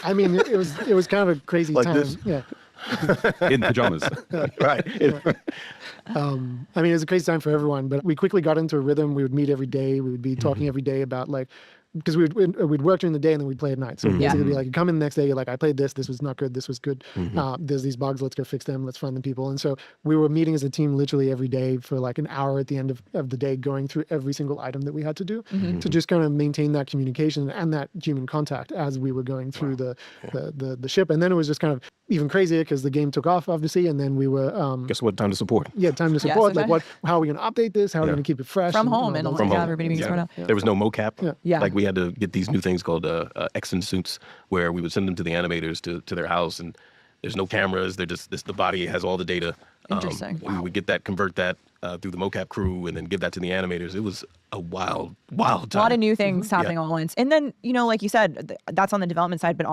I mean, it was kind of a crazy Like time. this? Yeah. In pajamas. Right. I mean, it was a crazy time for everyone, but we quickly got into a rhythm. We would meet every day. We would be talking every day about like, because we'd work during the day and then we'd play at night. So it'd basically be like, you come in the next day, you're like, I played this was not good, this was good. There's these bugs, let's go fix them, let's find the people. And so we were meeting as a team literally every day for like an hour at the end of the day, going through every single item that we had to do to just kind of maintain that communication and that human contact as we were going through the ship. And then it was just kind of even crazier because the game took off, obviously, and then we were Guess what? Time to support. time to Yeah, support. so Like how are we going to update this? How are we Yeah. going to keep it fresh From home all and those like, From things. home. everybody being Yeah. spread out. There was no mocap. Yeah. Like we had to get these new things called Exon suits, where we would send them to the animators to their house, and there's no cameras. They're just the body has all the data. Interesting. We would get that, convert that through the mocap crew, and then give that to the animators. It was a wild time. A lot of new things happening all at once. And then, like you said, that's on the development side, but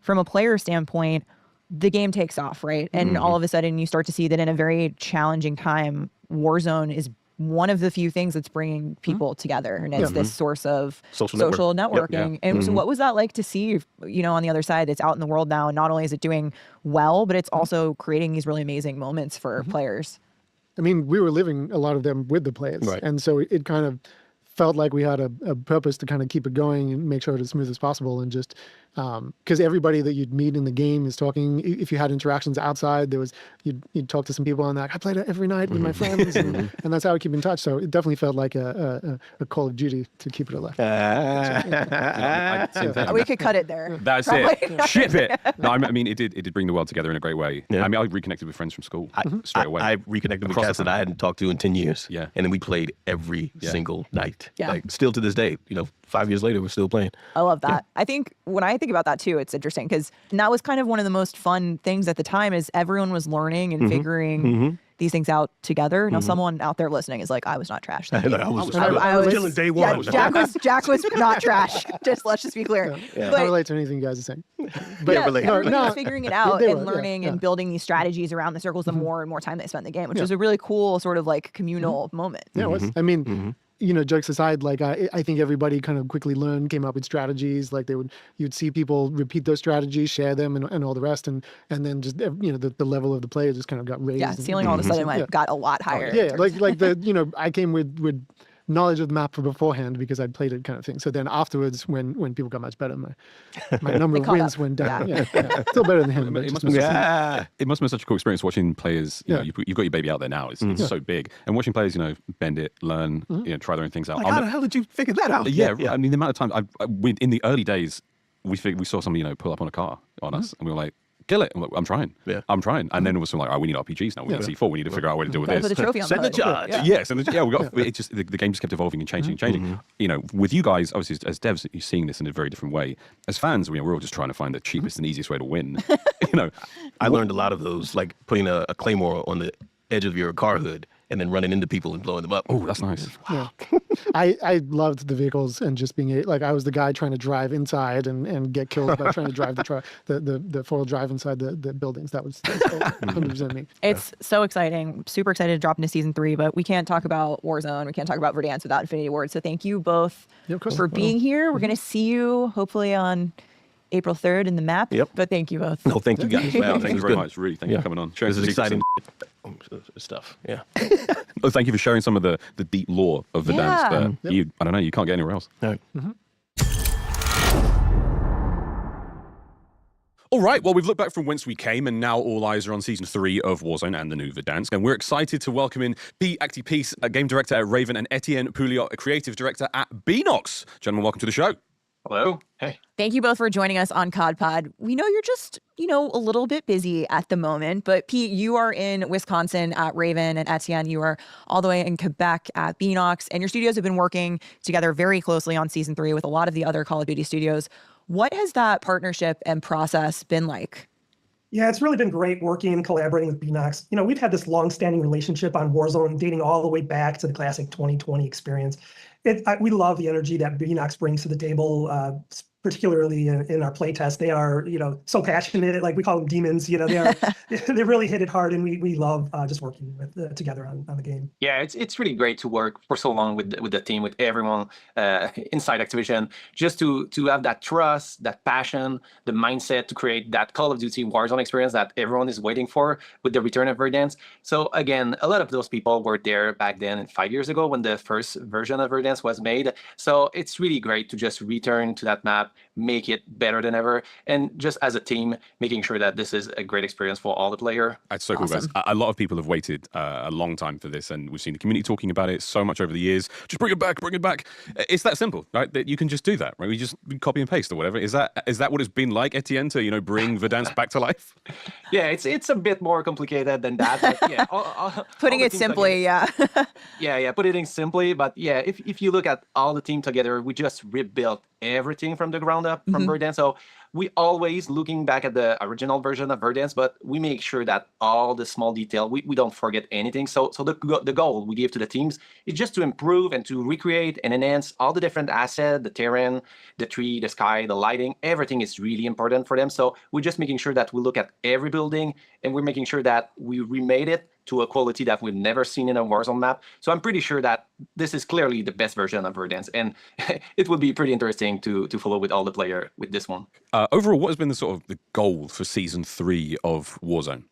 from a player standpoint, the game takes off, right? And all of a sudden you start to see that in a very challenging time, Warzone is one of the few things that's bringing people together. And it's this source of Social networking. Yep. And so what was that like to see, on the other side that's out in the world now? And not only is it doing well, but it's also creating these really amazing moments for players. I mean, we were living a lot of them with the players. Right. And so it kind of felt like we had a purpose to kind of keep it going and make sure it's as smooth as possible. And just because everybody that you'd meet in the game is talking, if you had interactions outside, you'd talk to some people and like, I played it every night with my friends. And that's how we keep in touch. So it definitely felt like a Call of Duty to keep it alive. Same thing. We could cut it there. That's it. Ship it. No, I mean, it did bring the world together in a great way. Yeah. I mean, I reconnected with friends from school straight away. I reconnected with Across the cats that I hadn't talked to in 10 years. Yeah. And then we played every single night. Yeah. Like still to this day, 5 years later, we're still playing. I love that. I think when I think about that too, it's interesting because that was kind of one of the most fun things at the time is everyone was learning and figuring these things out together. Now, someone out there listening is like, I was not trash. I was I killing day one. Yeah, Jack was not trash. Let's just be clear. I But relate to anything you guys are saying. Yeah, relate. everyone was figuring it out they and were, learning and building these strategies around the circles the more and more time they spent in the game, which Yeah. was a really cool sort of like communal moment. Yeah, it was. I mean, jokes aside, like I think everybody kind of quickly came up with strategies. Like you'd see people repeat those strategies, share them, and all the rest, and then just the level of the player just kind of got raised. Yeah, ceiling all of a sudden got a lot higher. Yeah, like I came with knowledge of the map beforehand because I'd played it kind of thing. So then afterwards, when people got much better, my number of caught wins up. went down. Yeah. Still better than him. But It just must have been such a cool experience watching players. Yeah. You've got your baby out there now. It's so big, and watching players, bend it, learn, try their own things out. Like, how the hell did you figure that out? Yeah, I mean, the amount of time in the early days, we saw somebody pull up on a car on us, and we were like, kill it. I'm trying. Yeah. I'm trying. And then it was like, we need RPGs now. We need C4. We need to figure out a way to deal with Gotta this. put the trophy on Send the the hood. charge. Yes, and we got it. Just the game just kept evolving and changing, with you guys, obviously as devs, you're seeing this in a very different way. As fans, we're all just trying to find the cheapest and easiest way to win. I learned a lot of those, like putting a claymore on the edge of your car hood and then running into people and blowing them up. Oh, that's nice. Yeah. I loved the vehicles and just being like I was the guy trying to drive inside and get killed by trying to drive the four-wheel drive inside the buildings. That's 100% me. It's so exciting. Super excited to drop into season 3, but we can't talk about Warzone. We can't talk about Verdansk without Infinity Ward. So thank you both Yeah, of course. for being here. We're going to see you hopefully on April 3rd in the map. Yep. But thank you both. No, thank you guys. Wow, It thank you was very good. much. Really, thank you Yeah. for coming on. This is Sharing exciting some- stuff. Yeah. Oh, thank you for sharing some of the deep lore of Verdansk. Yeah. I don't know, you can't get anywhere else. All right. All right, well, we've looked back from whence we came, and now all eyes are on Season 3 of Warzone and the new Verdansk. And we're excited to welcome in Pete Acti-Peace, a game director at Raven, and Etienne Pouliot, a creative director at Beanox. Gentlemen, welcome to the show. Hello. Hey. Thank you both for joining us on COD Pod. We know you're just, a little bit busy at the moment, but Pete, you are in Wisconsin at Raven, and Etienne, you are all the way in Quebec at Beanox, and your studios have been working together very closely on Season 3 with a lot of the other Call of Duty studios. What has that partnership and process been like? Yeah, it's really been great working and collaborating with Beanox. We've had this long-standing relationship on Warzone dating all the way back to the classic 2020 experience. We love the energy that Beanox brings to the table, particularly in our playtest. They are, so passionate, like we call them demons. They really hit it hard, and we love just working with together on the game. Yeah, it's really great to work for so long with the team, with everyone inside Activision, just to have that trust, that passion, the mindset to create that Call of Duty Warzone experience that everyone is waiting for with the return of Verdansk. So again, a lot of those people were there back then and 5 years ago when the first version of Verdansk was made. So it's really great to just return to that map, make it better than ever, and just as a team, making sure that this is a great experience for all the player. That's so cool, guys. A lot of people have waited a long time for this, and we've seen the community talking about it so much over the years. Just bring it back, bring it back. It's that simple, right? That you can just do that, right? We just copy and paste or whatever. Is that what it's been like, Etienne, to bring Verdansk back to life? Yeah, it's a bit more complicated than that. But yeah, Putting it simply, yeah. Yeah, put it in simply. But yeah, if you look at all the team together, we just rebuilt everything from the ground up from Verdansk. So we always looking back at the original version of Verdansk, but we make sure that all the small detail, we don't forget anything. So the goal we give to the teams is just to improve and to recreate and enhance all the different assets, the terrain, the tree, the sky, the lighting. Everything is really important for them. So we're just making sure that we look at every building, and we're making sure that we remade it to a quality that we've never seen in a Warzone map. So I'm pretty sure that this is clearly the best version of Verdansk, and it would be pretty interesting to follow with all the player with this one. Overall, what has been the goal for Season 3 of Warzone?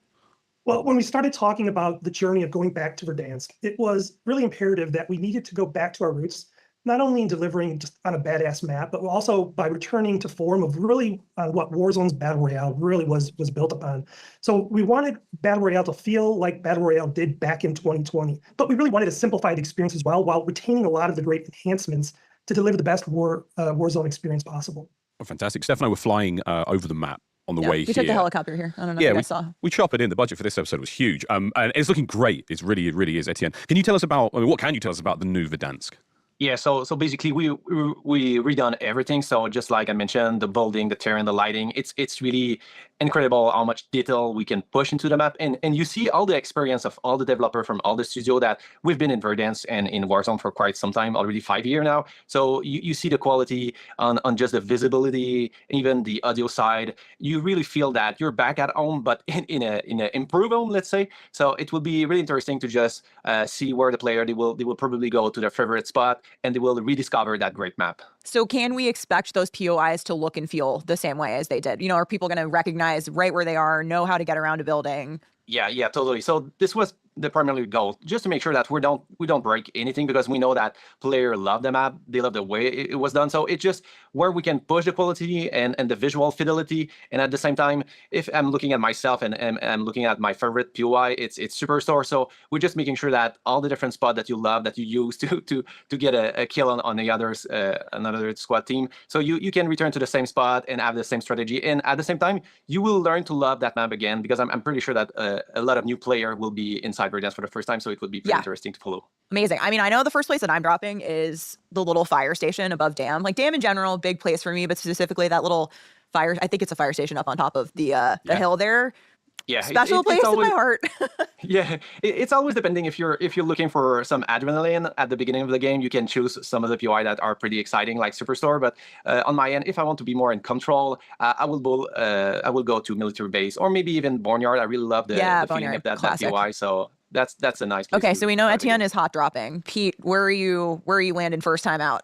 Well, when we started talking about the journey of going back to Verdansk, it was really imperative that we needed to go back to our roots, not only in delivering just on a badass map, but also by returning to form of really what Warzone's Battle Royale really was built upon. So we wanted Battle Royale to feel like Battle Royale did back in 2020, but we really wanted a simplified experience as well, while retaining a lot of the great enhancements to deliver the best Warzone experience possible. Oh, fantastic. Steph and I were flying over the map on the way here. We took the helicopter here. I don't know if you guys saw. We chop it in. The budget for this episode was huge. And it's looking great. It really is, Etienne. Can you tell us about, what can you tell us about the new Verdansk? Yeah, so basically we redone everything. So just like I mentioned, the building, the terrain, the lighting, it's really incredible how much detail we can push into the map. And you see all the experience of all the developers from all the studio that we've been in Verdansk and in Warzone for quite some time, already 5 years now. So you see the quality on just the visibility, even the audio side. You really feel that you're back at home, but in a improved home, let's say. So it will be really interesting to just see where the player, they will probably go to their favorite spot, and they will rediscover that great map. So can we expect those POIs to look and feel the same way as they did? Are people going to recognize right where they are, know how to get around a building? Yeah, totally. So this was the primary goal, just to make sure that we don't break anything, because we know that players love the map, they love the way it was done. So it's just where we can push the quality and the visual fidelity, and at the same time, if I'm looking at myself and I'm looking at my favorite POI, it's Superstore. So we're just making sure that all the different spots that you love, that you use to get a kill on the others, another squad team. So you can return to the same spot and have the same strategy, and at the same time, you will learn to love that map again, because I'm pretty sure that a lot of new players will be inside Verdansk for the first time, so it would be pretty interesting to follow. Amazing. I mean, I know the first place that I'm dropping is the little fire station above Dam. Like Dam in general, big place for me, but specifically that little fire, I think it's a fire station up on top of the hill there. Yeah, special place in my heart. Yeah, it's always depending. If you're looking for some adrenaline at the beginning of the game, you can choose some of the POI that are pretty exciting, like Superstore. But on my end, if I want to be more in control, I will go to military base, or maybe even Boneyard. I really love the feeling of that POI. So that's a nice place. Okay, so we know Etienne is hot dropping. Pete, where are you landing first time out?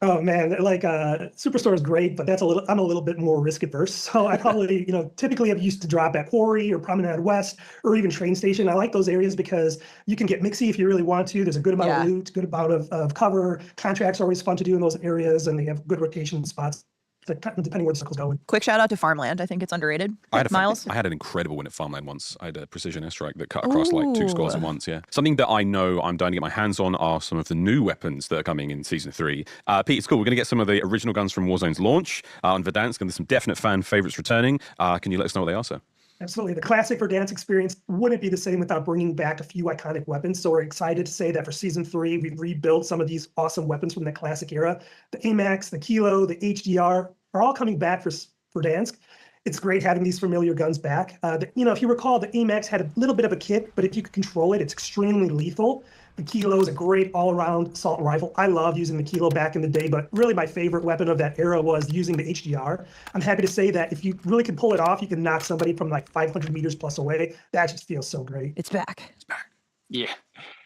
Oh man, like Superstore is great, but I'm a little bit more risk adverse. So I probably, typically I'm used to drop at Quarry or Promenade West or even train station. I like those areas because you can get mixy if you really want to. There's a good amount of loot, good amount of cover. Contracts are always fun to do in those areas, and they have good rotation spots, depending where the circle's going. Quick shout out to Farmland. I think it's underrated. Miles. I had an incredible win at Farmland once. I had a precision airstrike that cut across like 2 scores at once. Yeah. Something that I know I'm dying to get my hands on are some of the new weapons that are coming in Season 3. Pete, it's cool. We're going to get some of the original guns from Warzone's launch on Verdansk, and there's some definite fan favorites returning. Can you let us know what they are, sir? Absolutely. The classic Verdansk experience wouldn't be the same without bringing back a few iconic weapons. So we're excited to say that for Season 3, we've rebuilt some of these awesome weapons from the classic era. The AMAX, the Kilo, the HDR are all coming back for Verdansk. It's great having these familiar guns back. If you recall, the AMAX had a little bit of a kick, but if you could control it, it's extremely lethal. The Kilo is a great all-around assault rifle. I loved using the Kilo back in the day, but really my favorite weapon of that era was using the HDR. I'm happy to say that if you really can pull it off, you can knock somebody from like 500 meters plus away. That just feels so great. It's back. It's back. Yeah.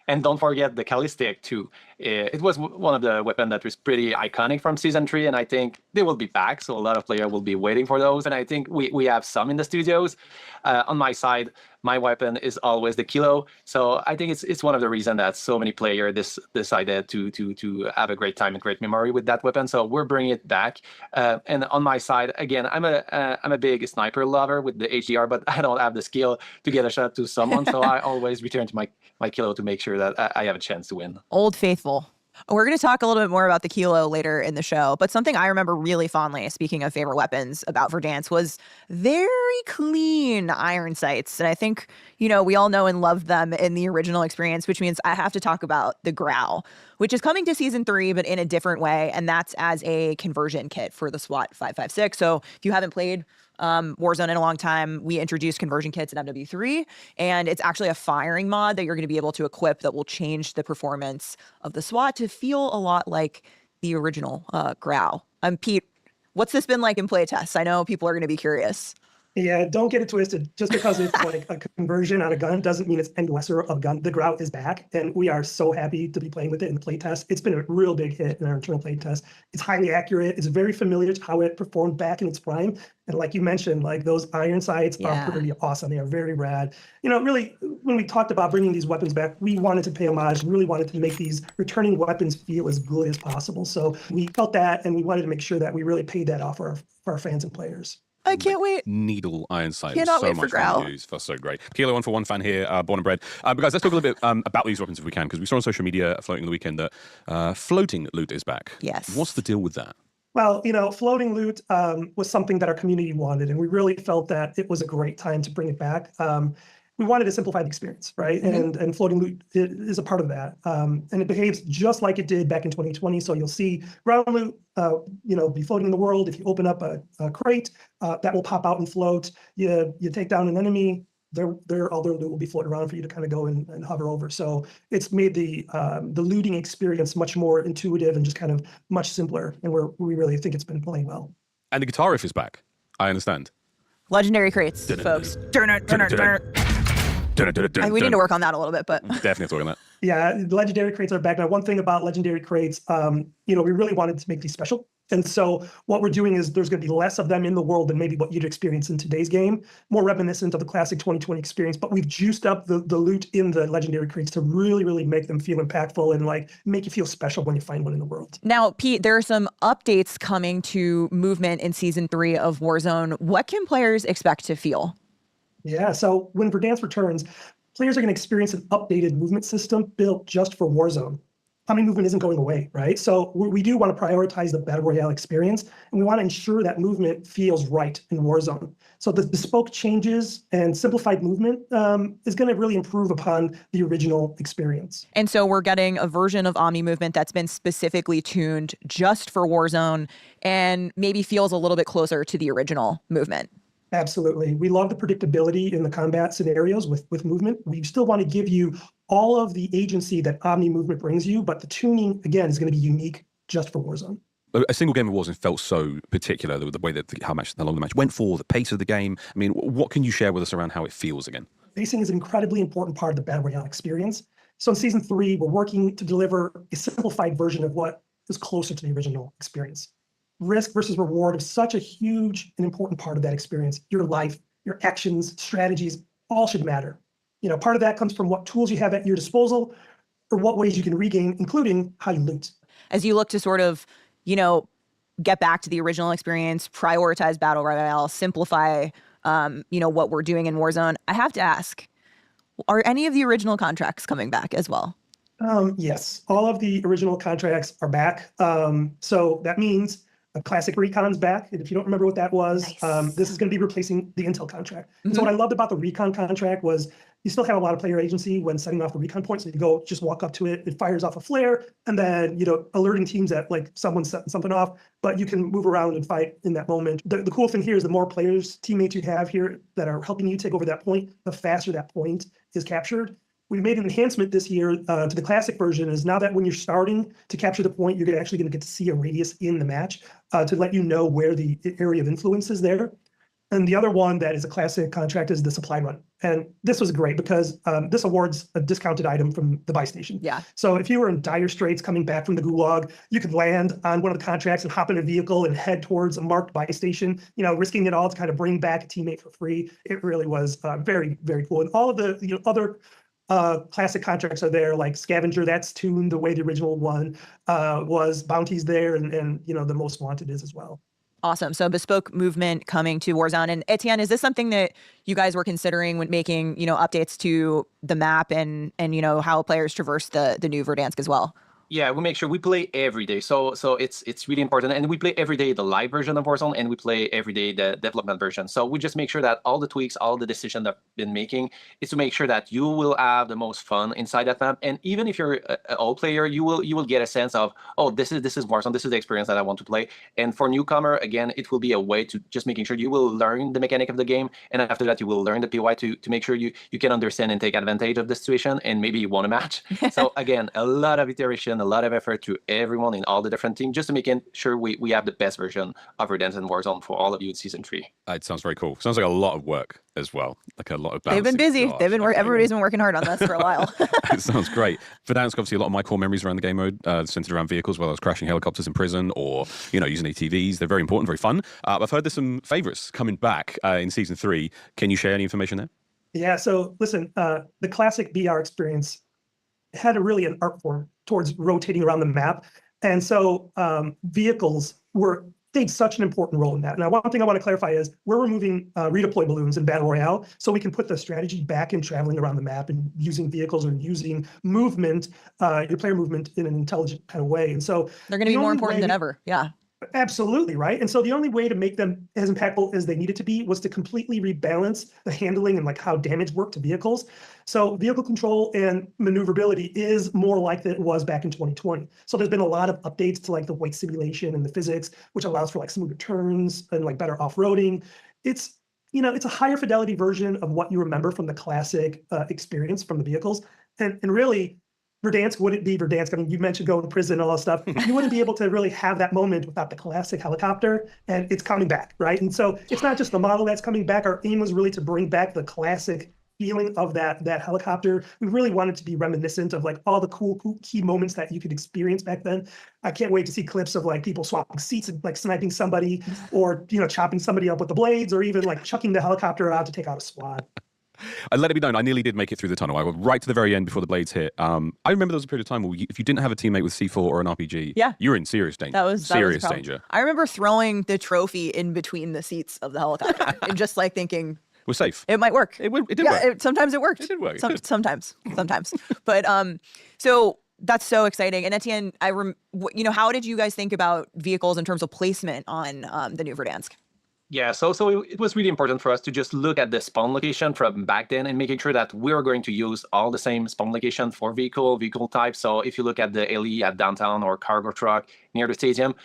And don't forget the Kali stick too. It was one of the weapons that was pretty iconic from Season 3, and I think they will be back. So a lot of players will be waiting for those. And I think we have some in the studios. On my side, my weapon is always the Kilo. So I think it's one of the reasons that so many players decided to have a great time and great memory with that weapon. So we're bringing it back. And on my side, again, I'm a big sniper lover with the HDR, but I don't have the skill to get a shot to someone. So I always return to my Kilo to make sure that I have a chance to win. Old Faithful. We're going to talk a little bit more about the Kilo later in the show, but something I remember really fondly, speaking of favorite weapons about Verdansk, was very clean iron sights. And I think, we all know and love them in the original experience, which means I have to talk about the Grau, which is coming to Season 3, but in a different way. And that's as a conversion kit for the SWAT 556. So if you haven't played Warzone in a long time, we introduced conversion kits in MW3, and it's actually a firing mod that you're going to be able to equip that will change the performance of the SWAT to feel a lot like the original Grau. Pete, what's this been like in playtests? I know people are going to be curious. Yeah, don't get it twisted. Just because it's like a conversion on a gun doesn't mean it's any lesser of a gun. The Grau is back, and we are so happy to be playing with it in the playtest. It's been a real big hit in our internal playtest. It's highly accurate. It's very familiar to how it performed back in its prime. And like you mentioned, like those iron sights are pretty awesome. They are very rad. Really, when we talked about bringing these weapons back, we wanted to pay homage, really wanted to make these returning weapons feel as good as possible. So we felt that, and we wanted to make sure that we really paid that off for our fans and players. I can't wait. Needle iron sight. Cannot so wait for much fun Grau. to use. Feels so great. Kilo 1 fan here, born and bred. But guys, let's talk a little bit about these weapons if we can, because we saw on social media floating on the weekend that floating loot is back. Yes. What's the deal with that? Well, floating loot was something that our community wanted, and we really felt that it was a great time to bring it back. We wanted to simplify the experience, right? Mm-hmm. And floating loot is a part of that. And it behaves just like it did back in 2020. So you'll see ground loot, be floating in the world. If you open up a crate, that will pop out and float. You take down an enemy, their other loot will be floating around for you to kind of go and hover over. So it's made the looting experience much more intuitive and just kind of much simpler. And we really think it's been playing well. And the guitar riff is back. I understand. Legendary crates, folks. We need to work on that a little bit, but Definitely talking that. Yeah, the legendary crates are back. Now, one thing about legendary crates, we really wanted to make these special. And so what we're doing is there's going to be less of them in the world than maybe what you'd experience in today's game, more reminiscent of the classic 2020 experience. But we've juiced up the loot in the legendary crates to really, really make them feel impactful and like make you feel special when you find one in the world. Now, Pete, there are some updates coming to movement in Season 3 of Warzone. What can players expect to feel? Yeah, so when Verdansk returns, players are going to experience an updated movement system built just for Warzone. Omni movement isn't going away, right? So we do want to prioritize the Battle Royale experience, and we want to ensure that movement feels right in Warzone. So the bespoke changes and simplified movement is going to really improve upon the original experience. And so we're getting a version of Omni movement that's been specifically tuned just for Warzone and maybe feels a little bit closer to the original movement. Absolutely. We love the predictability in the combat scenarios with movement. We still want to give you all of the agency that Omni movement brings you, but the tuning, again, is going to be unique just for Warzone. A single game of Warzone felt so particular, the way that how long the match went for, the pace of the game. I mean, what can you share with us around how it feels again? Pacing is an incredibly important part of the Battle Royale experience. So in Season 3, we're working to deliver a simplified version of what is closer to the original experience. Risk versus reward is such a huge and important part of that experience. Your life, your actions, strategies, all should matter. Part of that comes from what tools you have at your disposal or what ways you can regain, including how you loot. As you look to sort of, get back to the original experience, prioritize Battle Royale, simplify, what we're doing in Warzone, I have to ask, are any of the original contracts coming back as well? Yes, all of the original contracts are back. So that means a classic Recon's back. And if you don't remember what that was, Nice. this is going to be replacing the Intel contract. And so what I loved about the Recon contract was you still have a lot of player agency when setting off the Recon point. So you go just walk up to it, it fires off a flare, and then, alerting teams that like someone's setting something off, but you can move around and fight in that moment. The cool thing here is the more players, teammates you have here that are helping you take over that point, the faster that point is captured. We made an enhancement this year to the classic version is now that when you're starting to capture the point, you're actually going to get to see a radius in the match to let you know where the area of influence is there. And the other one that is a classic contract is the supply run. And this was great because this awards a discounted item from the buy station. Yeah. So if you were in dire straits coming back from the gulag, you could land on one of the contracts and hop in a vehicle and head towards a marked buy station, risking it all to kind of bring back a teammate for free. It really was very, very cool. And all of the other classic contracts are there, like Scavenger, that's tuned the way the original one was. Bounty's there, and the Most Wanted is as well. Awesome. So bespoke movement coming to Warzone. And Etienne, is this something that you guys were considering when making, updates to the map and how players traverse the new Verdansk as well? Yeah, we make sure we play every day. So it's really important. And we play every day the live version of Warzone, and we play every day the development version. So we just make sure that all the tweaks, all the decisions that we've been making is to make sure that you will have the most fun inside that map. And even if you're an old player, you will get a sense of, oh, this is Warzone, this is the experience that I want to play. And for newcomer, again, it will be a way to just making sure you will learn the mechanic of the game. And after that, you will learn the PY to make sure you can understand and take advantage of the situation, and maybe you won a match. So again, a lot of iteration, a lot of effort to everyone in all the different teams, just to make sure we have the best version of Verdansk and Warzone for all of you in Season 3. It sounds very cool. Sounds like a lot of work as well, like a lot of They've been busy. balancing. They've been everybody's been working hard on this for a while. It sounds great. Verdansk, obviously, a lot of my core memories around the game mode centered around vehicles, whether I was crashing helicopters in prison or using ATVs. They're very important, very fun. I've heard there's some favorites coming back in Season 3. Can you share any information there? Yeah, so listen, the classic BR experience had an art form towards rotating around the map. And so vehicles played such an important role in that. Now, one thing I want to clarify is we're removing redeploy balloons in Battle Royale so we can put the strategy back in traveling around the map and using vehicles or using movement, your player movement in an intelligent kind of way. And so they're going to be more important than ever. Yeah. Absolutely, right? And so the only way to make them as impactful as they needed to be was to completely rebalance the handling and like how damage worked to vehicles. So vehicle control and maneuverability is more like it was back in 2020. So there's been a lot of updates to like the weight simulation and the physics, which allows for like smoother turns and like better off-roading. It's a higher fidelity version of what you remember from the classic experience from the vehicles. And really, Verdansk wouldn't be Verdansk. I mean, you mentioned going to prison and all that stuff. You wouldn't be able to really have that moment without the classic helicopter, and it's coming back, right? And so it's not just the model that's coming back. Our aim was really to bring back the classic feeling of that helicopter. We really wanted to be reminiscent of like all the cool key moments that you could experience back then. I can't wait to see clips of like people swapping seats and like sniping somebody, or chopping somebody up with the blades, or even like chucking the helicopter out to take out a squad. And let it be known, I nearly did make it through the tunnel. I went right to the very end before the blades hit. I remember there was a period of time where if you didn't have a teammate with C4 or an RPG, you were in serious danger. That was serious danger. I remember throwing the trophy in between the seats of the helicopter and just like thinking, we're safe. It might work. It did work. Sometimes it worked. It did work. Sometimes. But so that's so exciting. And Etienne, how did you guys think about vehicles in terms of placement on the new Verdansk? Yeah, so it was really important for us to just look at the spawn location from back then and making sure that we're going to use all the same spawn location for vehicle type. So if you look at the LE at downtown or cargo truck near the stadium,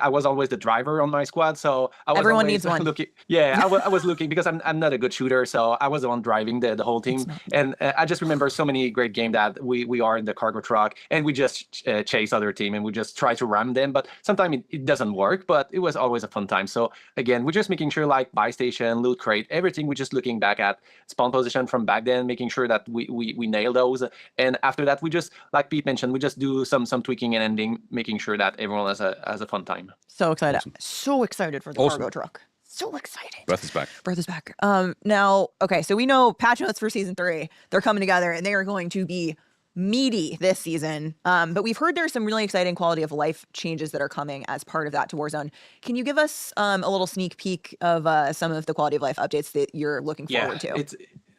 I was always the driver on my squad. So I was everyone needs one. I was looking because I'm not a good shooter, so I was the one driving the whole team. And I just remember so many great games that we are in the cargo truck and we just chase other team and we just try to ram them. But sometimes it doesn't work, but it was always a fun time. So again, we just just making sure like buy station, loot crate, everything. We're just looking back at spawn position from back then, making sure that we nail those. And after that, we just, like Pete mentioned, we just do some tweaking and ending, making sure that everyone has a fun time. So excited. Awesome. So excited for the Awesome. cargo truck. So excited. Breath is back. Breath is back. Now, okay, so we know patch notes for season 3. They're coming together and they are going to be meaty this season. But we've heard there's some really exciting quality of life changes that are coming as part of that to Warzone. Can you give us a little sneak peek of some of the quality of life updates that you're looking forward to?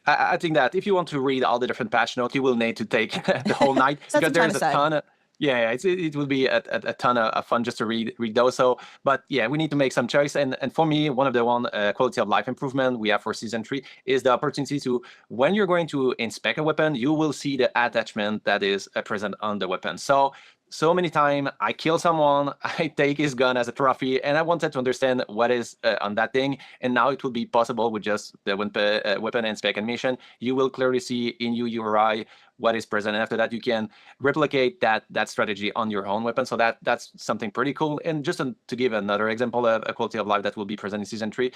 I think that if you want to read all the different patch notes, you will need to take the whole night because there's a ton of. Yeah, it will be a ton of fun just to read those. So, but yeah, we need to make some choice. And for me, one of the quality of life improvement we have for season 3 is the opportunity to, when you're going to inspect a weapon, you will see the attachment that is present on the weapon. So many times I kill someone, I take his gun as a trophy, and I wanted to understand what is on that thing. And now it will be possible with just the weapon inspect animation. You will clearly see in URI what is present, and after that you can replicate that strategy on your own weapon. So that's something pretty cool. And just to give another example of a quality of life that will be present in season 3,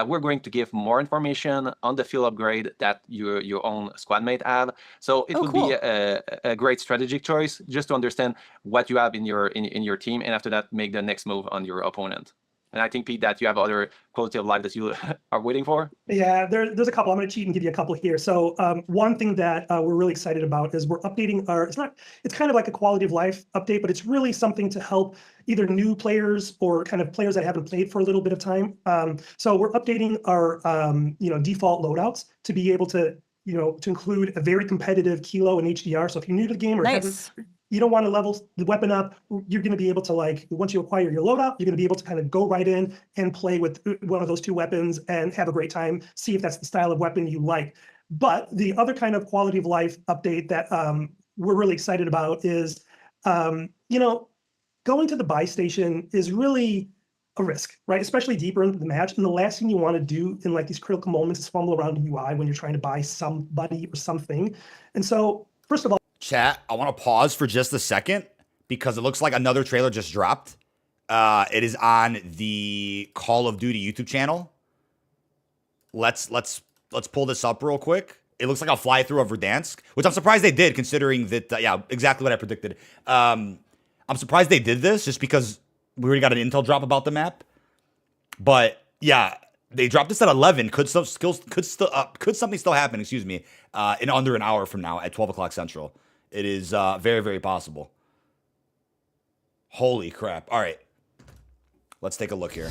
we're going to give more information on the field upgrade that your own squad mate have. So it will be a great strategic choice just to understand what you have in your team, and after that make the next move on your opponent. And I think, Pete, that you have other quality of life that you are waiting for. Yeah, there's a couple. I'm going to cheat and give you a couple here. So one thing that we're really excited about is we're updating our, it's kind of like a quality of life update, but it's really something to help either new players or kind of players that haven't played for a little bit of time. So we're updating our, default loadouts to be able to, to include a very competitive kilo and HDR. So if you're new to the game or you don't want to level the weapon up, you're going to be able to, once you acquire your loadout, you're going to be able to kind of go right in and play with one of those 2 weapons and have a great time, see if that's the style of weapon you like. But the other kind of quality of life update that we're really excited about is, going to the buy station is really a risk, right? Especially deeper into the match. And the last thing you want to do in these critical moments is fumble around the UI when you're trying to buy somebody or something. And so, first of all, chat, I want to pause for just a second because it looks like another trailer just dropped. It is on the Call of Duty YouTube channel. Let's pull this up real quick. It looks like a fly through of Verdansk, which I'm surprised they did, considering that exactly what I predicted. I'm surprised they did this just because we already got an intel drop about the map. But yeah, they dropped this at 11. Could something still happen? Excuse me. In under an hour from now at 12 o'clock Central. It is very, very possible. Holy crap. All right. Let's take a look here.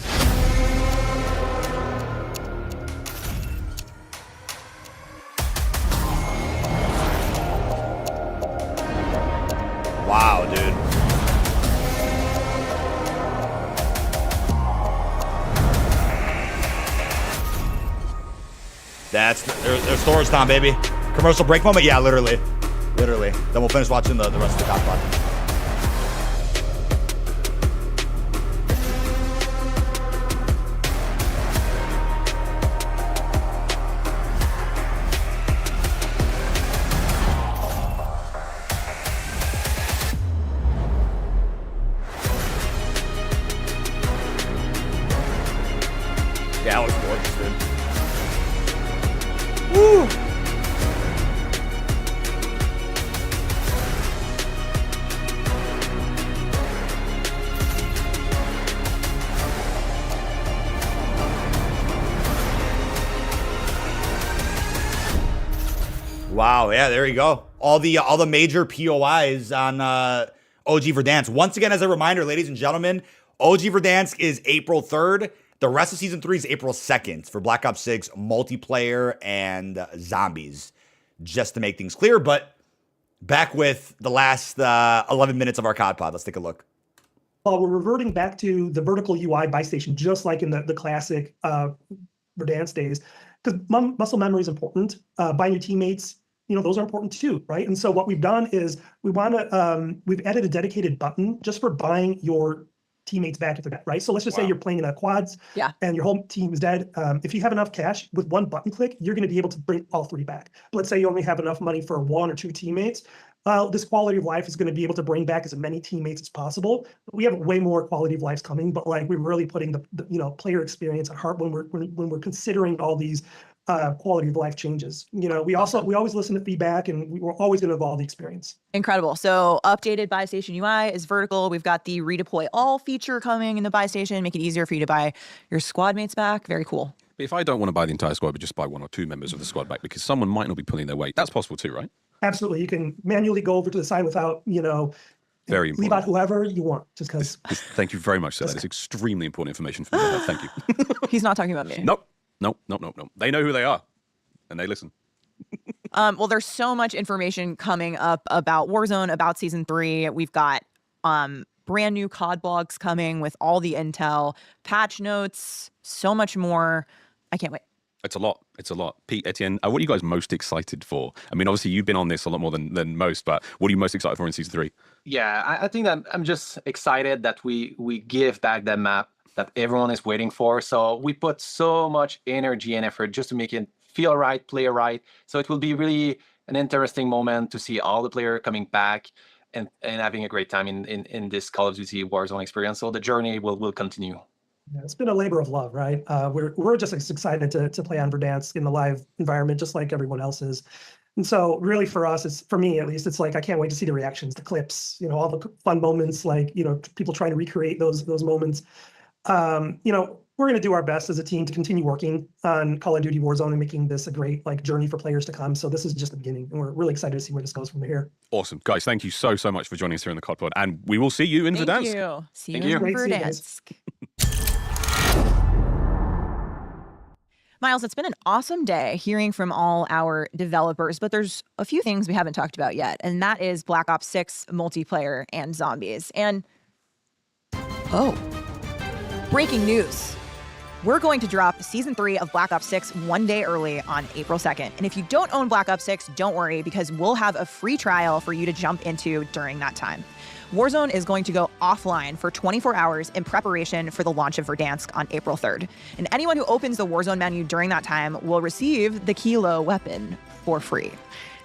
Wow, dude. That's their storage time, baby. Commercial break moment? Yeah, literally. Literally. Then we'll finish watching the rest of the COD pod. Yeah, that was gorgeous, dude. Woo! Wow, yeah, there you go. All the major POIs on OG Verdansk. Once again, as a reminder, ladies and gentlemen, OG Verdansk is April 3rd. The rest of Season 3 is April 2nd for Black Ops 6 multiplayer and zombies, just to make things clear. But back with the last 11 minutes of our COD pod. Let's take a look. We're reverting back to the vertical UI buy station, just like in the classic Verdansk days, because muscle memory is important. Buying your teammates, those are important too, right? And so what we've done is we've added a dedicated button just for buying your teammates back to the right. So let's just say you're playing in a quads, and your whole team is dead. If you have enough cash with one button click, you're going to be able to bring all 3 back. But let's say you only have enough money for 1 or 2 teammates. this quality of life is going to be able to bring back as many teammates as possible. We have way more quality of lives coming, but like we're really putting the player experience at heart when we're considering all these quality of life changes. We always listen to feedback, and we're always going to evolve the experience. Incredible. So updated buy station UI is vertical. We've got the redeploy all feature coming in the buy station, make it easier for you to buy your squad mates back. Very cool. If I don't want to buy the entire squad, but just buy one or two members of the squad back because someone might not be pulling their weight, that's possible too, right? Absolutely. You can manually go over to the side without, Very important. leave out whoever you want, just because. Thank you very much, sir. That's extremely important information for me. Thank you. He's not talking about me. Nope. They know who they are, and they listen. Well, there's so much information coming up about Warzone, about Season 3. We've got brand new COD blogs coming with all the intel, patch notes, so much more. I can't wait. It's a lot. Pete, Etienne, what are you guys most excited for? I mean, obviously, you've been on this a lot more than most, but what are you most excited for in Season 3? Yeah, I think that I'm just excited that we give back that map that everyone is waiting for. So we put so much energy and effort just to make it feel right, play right. So it will be really an interesting moment to see all the players coming back and having a great time in this Call of Duty Warzone experience. So the journey will continue. Yeah, it's been a labor of love, right? We're just as excited to play on Verdansk in the live environment, just like everyone else is. And so really for us, for me at least, it's like I can't wait to see the reactions, the clips, all the fun moments, like, people trying to recreate those moments. We're going to do our best as a team to continue working on Call of Duty Warzone and making this a great journey for players to come. So this is just the beginning, and we're really excited to see where this goes from here. Awesome. Guys, thank you so much for joining us here in the COD Pod, and we will see you in Verdansk. Thank you. See Thank you you. in Great seeing you guys. Verdansk. Miles, it's been an awesome day hearing from all our developers, but there's a few things we haven't talked about yet, and that is Black Ops 6 multiplayer and zombies. And breaking news. We're going to drop Season 3 of Black Ops 6 one day early on April 2nd. And if you don't own Black Ops 6, don't worry, because we'll have a free trial for you to jump into during that time. Warzone is going to go offline for 24 hours in preparation for the launch of Verdansk on April 3rd. And anyone who opens the Warzone menu during that time will receive the Kilo weapon for free.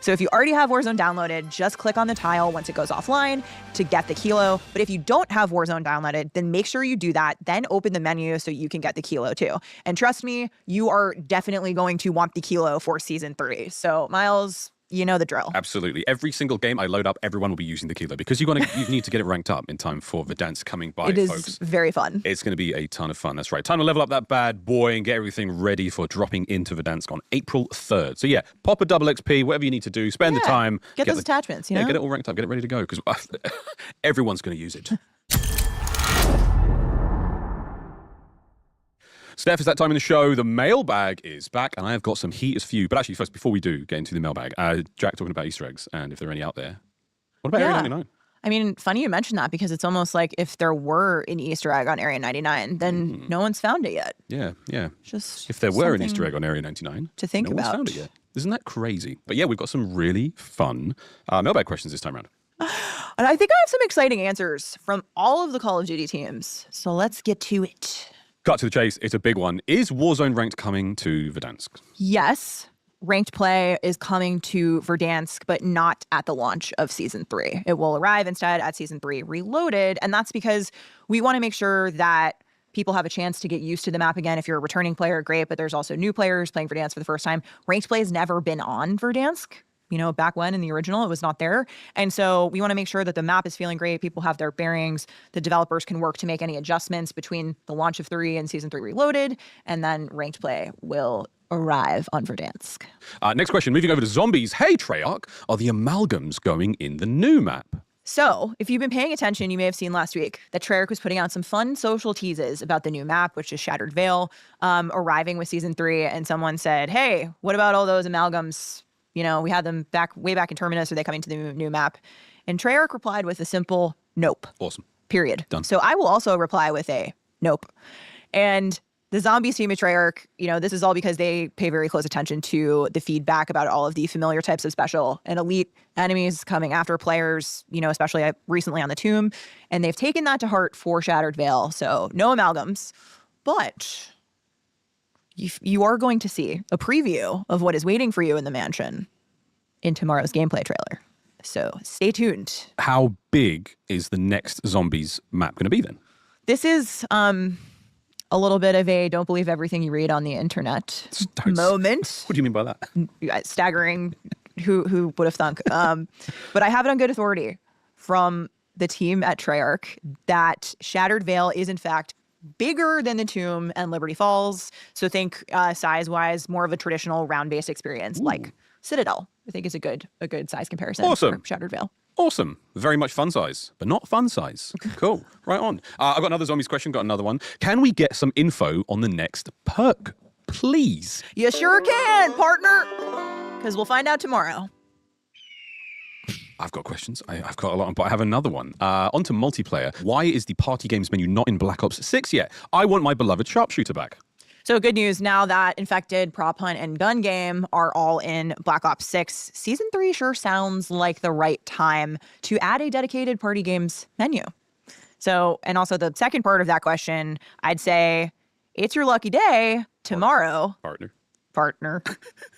So if you already have Warzone downloaded, just click on the tile once it goes offline to get the Kilo. But if you don't have Warzone downloaded, then make sure you do that. Then open the menu so you can get the Kilo too. And trust me, you are definitely going to want the Kilo for Season 3. So Miles, you know the drill. Absolutely. Every single game I load up, everyone will be using the Kilo because you need to get it ranked up in time for Verdansk coming by, It is folks. very fun. It's going to be a ton of fun. That's right. Time to level up that bad boy and get everything ready for dropping into Verdansk on April 3rd. So yeah, pop a double XP, whatever you need to do, spend the time. Get those attachments, Yeah, get it all ranked up, get it ready to go because everyone's going to use it. Steph, it's that time in the show. The mailbag is back, and I have got some heaters for you. But actually, first, before we do get into the mailbag, Jack talking about Easter eggs and if there are any out there. What about Area 99? I mean, funny you mentioned that because it's almost like if there were an Easter egg on Area 99, then no one's found it yet. Yeah. Just if there were an Easter egg on Area 99, to think no about. one's found it yet. Isn't that crazy? But yeah, we've got some really fun mailbag questions this time around. And I think I have some exciting answers from all of the Call of Duty teams. So let's get to it. Cut to the chase. It's a big one. Is Warzone ranked coming to Verdansk? Yes. Ranked play is coming to Verdansk, but not at the launch of Season 3. It will arrive instead at Season 3 Reloaded, and that's because we want to make sure that people have a chance to get used to the map again. If you're a returning player, great, but there's also new players playing Verdansk for the first time. Ranked play has never been on Verdansk. Back when in the original, it was not there. And so we want to make sure that the map is feeling great. People have their bearings. The developers can work to make any adjustments between the launch of 3 and Season 3 Reloaded. And then ranked play will arrive on Verdansk. Next question, moving over to zombies. Hey, Treyarch, are the amalgams going in the new map? So, if you've been paying attention, you may have seen last week that Treyarch was putting out some fun social teases about the new map, which is Shattered Veil, arriving with Season 3. And someone said, hey, what about all those amalgams? We had them way back in Terminus. Are they coming to the new map? And Treyarch replied with a simple nope. Awesome. Period. Done. So I will also reply with a nope. And the zombies team at Treyarch, this is all because they pay very close attention to the feedback about all of the familiar types of special and elite enemies coming after players, especially recently on the Tomb. And they've taken that to heart for Shattered Veil. So no amalgams. But you are going to see a preview of what is waiting for you in the mansion in tomorrow's gameplay trailer. So stay tuned. How big is the next zombies map going to be then? This is a little bit of a don't believe everything you read on the internet moment. What do you mean by that? Staggering. Who would have thunk? But I have it on good authority from the team at Treyarch that Shattered Veil is in fact bigger than the Tomb and Liberty Falls. So think size-wise, more of a traditional round-based experience like Citadel. I think is a good size comparison. Awesome. For Shattered Veil. Awesome. Very much fun size, but not fun size. Cool. Right on. I've got another zombies question. Got another one. Can we get some info on the next perk, please? You sure can, partner. Because we'll find out tomorrow. I've got questions. I've got a lot, but I have another one. On to multiplayer. Why is the party games menu not in Black Ops 6 yet? I want my beloved sharpshooter back. So good news, now that Infected, Prop Hunt, and Gun Game are all in Black Ops 6, Season 3 sure sounds like the right time to add a dedicated party games menu. So, and also the second part of that question, I'd say it's your lucky day tomorrow. Partner.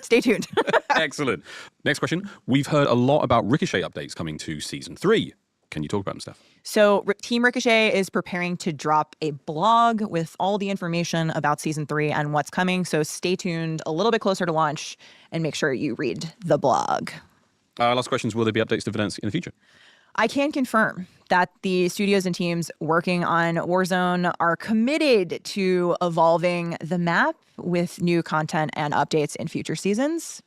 Stay tuned. Excellent. Next question. We've heard a lot about Ricochet updates coming to Season 3. Can you talk about them, Steph? So Team Ricochet is preparing to drop a blog with all the information about Season 3 and what's coming. So stay tuned a little bit closer to launch and make sure you read the blog. Last questions. Will there be updates to Verdansk in the future? I can confirm that the studios and teams working on Warzone are committed to evolving the map with new content and updates in future seasons.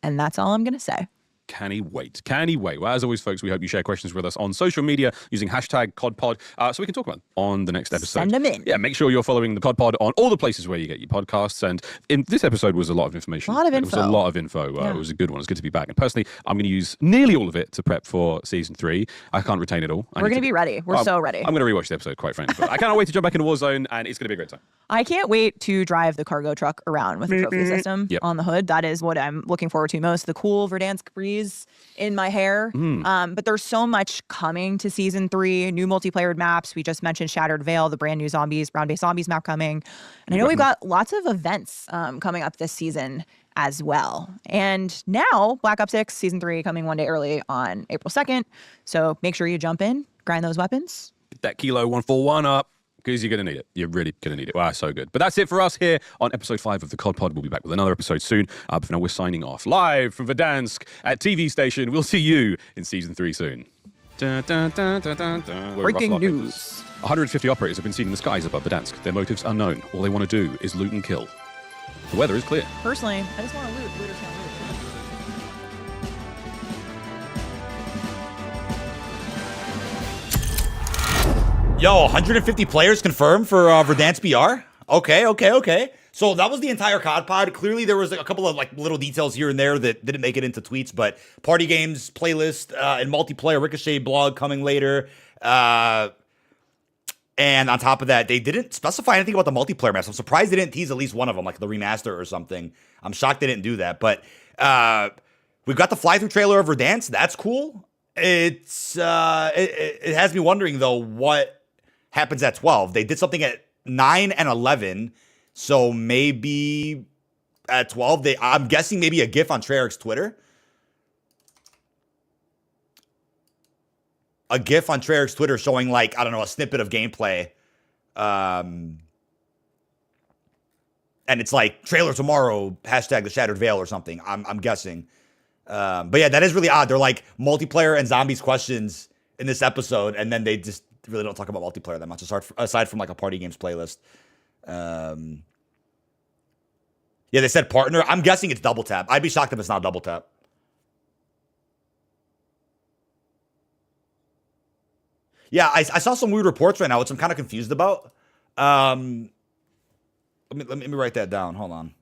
And that's all I'm going to say. Can he wait? Can he wait? Well, as always, folks, we hope you share questions with us on social media using hashtag COD POD so we can talk about them on the next episode. Send them in. Yeah, make sure you're following the COD POD on all the places where you get your podcasts. And in this episode was a lot of information. A lot of info. It was a lot of info. It was a good one. It's good to be back. And personally, I'm going to use nearly all of it to prep for Season 3. I can't retain it all. We're going to be ready. We're so ready. I'm going to rewatch the episode, quite frankly. But I cannot wait to jump back into Warzone, and it's going to be a great time. I can't wait to drive the cargo truck around with the trophy system on the hood. That is what I'm looking forward to most. The cool Verdansk breeze in my hair. But there's so much coming to Season 3. New multiplayer maps. We just mentioned Shattered Veil, the brand new round-based zombies map coming. And I know we've got lots of events coming up this season as well. And now Black Ops 6 Season 3 coming one day early on April 2nd. So make sure you jump in, grind those weapons. Get that Kilo 141 up. Because you're going to need it. You're really going to need it. Wow, so good. But that's it for us here on episode 5 of the COD Pod. We'll be back with another episode soon. But for now, we're signing off live from Verdansk at TV Station. We'll see you in Season 3 soon. Breaking news. 150 operators have been seen in the skies above Verdansk. Their motives unknown. All they want to do is loot and kill. The weather is clear. Personally, I just want to loot. Looters can't loot. Yo, 150 players confirmed for Verdansk BR? Okay. So that was the entire COD pod. Clearly, there was a couple of little details here and there that didn't make it into tweets, but party games, playlist, and multiplayer Ricochet blog coming later. And on top of that, they didn't specify anything about the multiplayer maps. I'm surprised they didn't tease at least one of them, like the remaster or something. I'm shocked they didn't do that. But we've got the fly-through trailer of Verdansk. That's cool. It has me wondering, though, what happens at 12. They did something at 9 and 11, so maybe at 12, I'm guessing maybe a GIF on Treyarch's Twitter. A GIF on Treyarch's Twitter showing, I don't know, a snippet of gameplay. And it's trailer tomorrow, hashtag the Shattered Veil or something, I'm guessing. But yeah, that is really odd. They're multiplayer and zombies questions in this episode, and then they just really don't talk about multiplayer that much, aside from a party games playlist. Yeah, they said partner. I'm guessing it's double tap. I'd be shocked if it's not double tap. Yeah, I saw some weird reports right now, which I'm kind of confused about. Let me write that down. Hold on.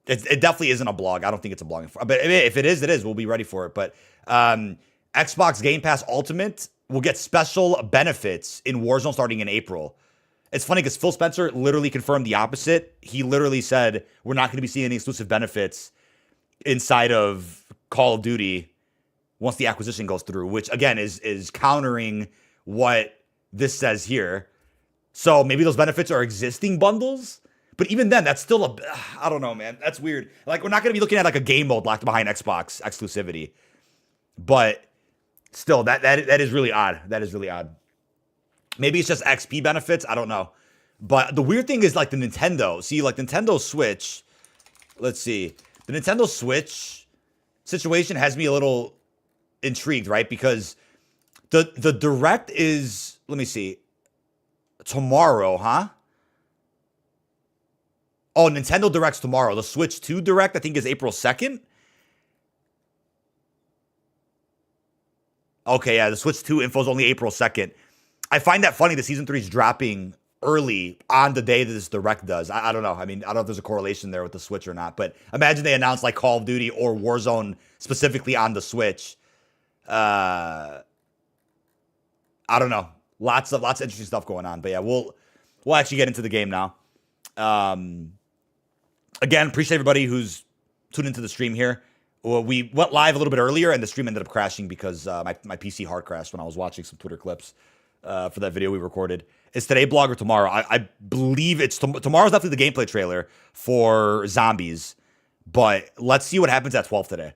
It definitely isn't a blog. I don't think it's a blog. But if it is, it is. We'll be ready for it. But Xbox Game Pass Ultimate will get special benefits in Warzone starting in April. It's funny because Phil Spencer literally confirmed the opposite. He literally said, we're not going to be seeing any exclusive benefits inside of Call of Duty once the acquisition goes through, which, again, is countering what this says here. So maybe those benefits are existing bundles, But even then, that's still I don't know, man. That's weird. Like, we're not going to be looking at like a game mode locked behind Xbox exclusivity. But still, that is really odd. That is really odd. Maybe it's just XP benefits. I don't know. But the weird thing is like the Nintendo. See, like Nintendo Switch. Let's see. The Nintendo Switch situation has me a little intrigued, right? Because the Direct is, let me see, tomorrow, huh? Oh, Nintendo Direct's tomorrow. The Switch 2 Direct, I think, is April 2nd. Okay, yeah, the Switch 2 info is only April 2nd. I find that funny. The Season 3 is dropping early on the day that this Direct does. I don't know. I mean, I don't know if there's a correlation there with the Switch or not. But imagine they announce like Call of Duty or Warzone specifically on the Switch. I don't know. Lots of interesting stuff going on. But yeah, we'll actually get into the game now. Again, appreciate everybody who's tuned into the stream here. We went live a little bit earlier, and the stream ended up crashing because my PC hard crashed when I was watching some Twitter clips for that video we recorded. Is today blog or tomorrow? I believe it's tomorrow's definitely the gameplay trailer for Zombies, but let's see what happens at 12 today.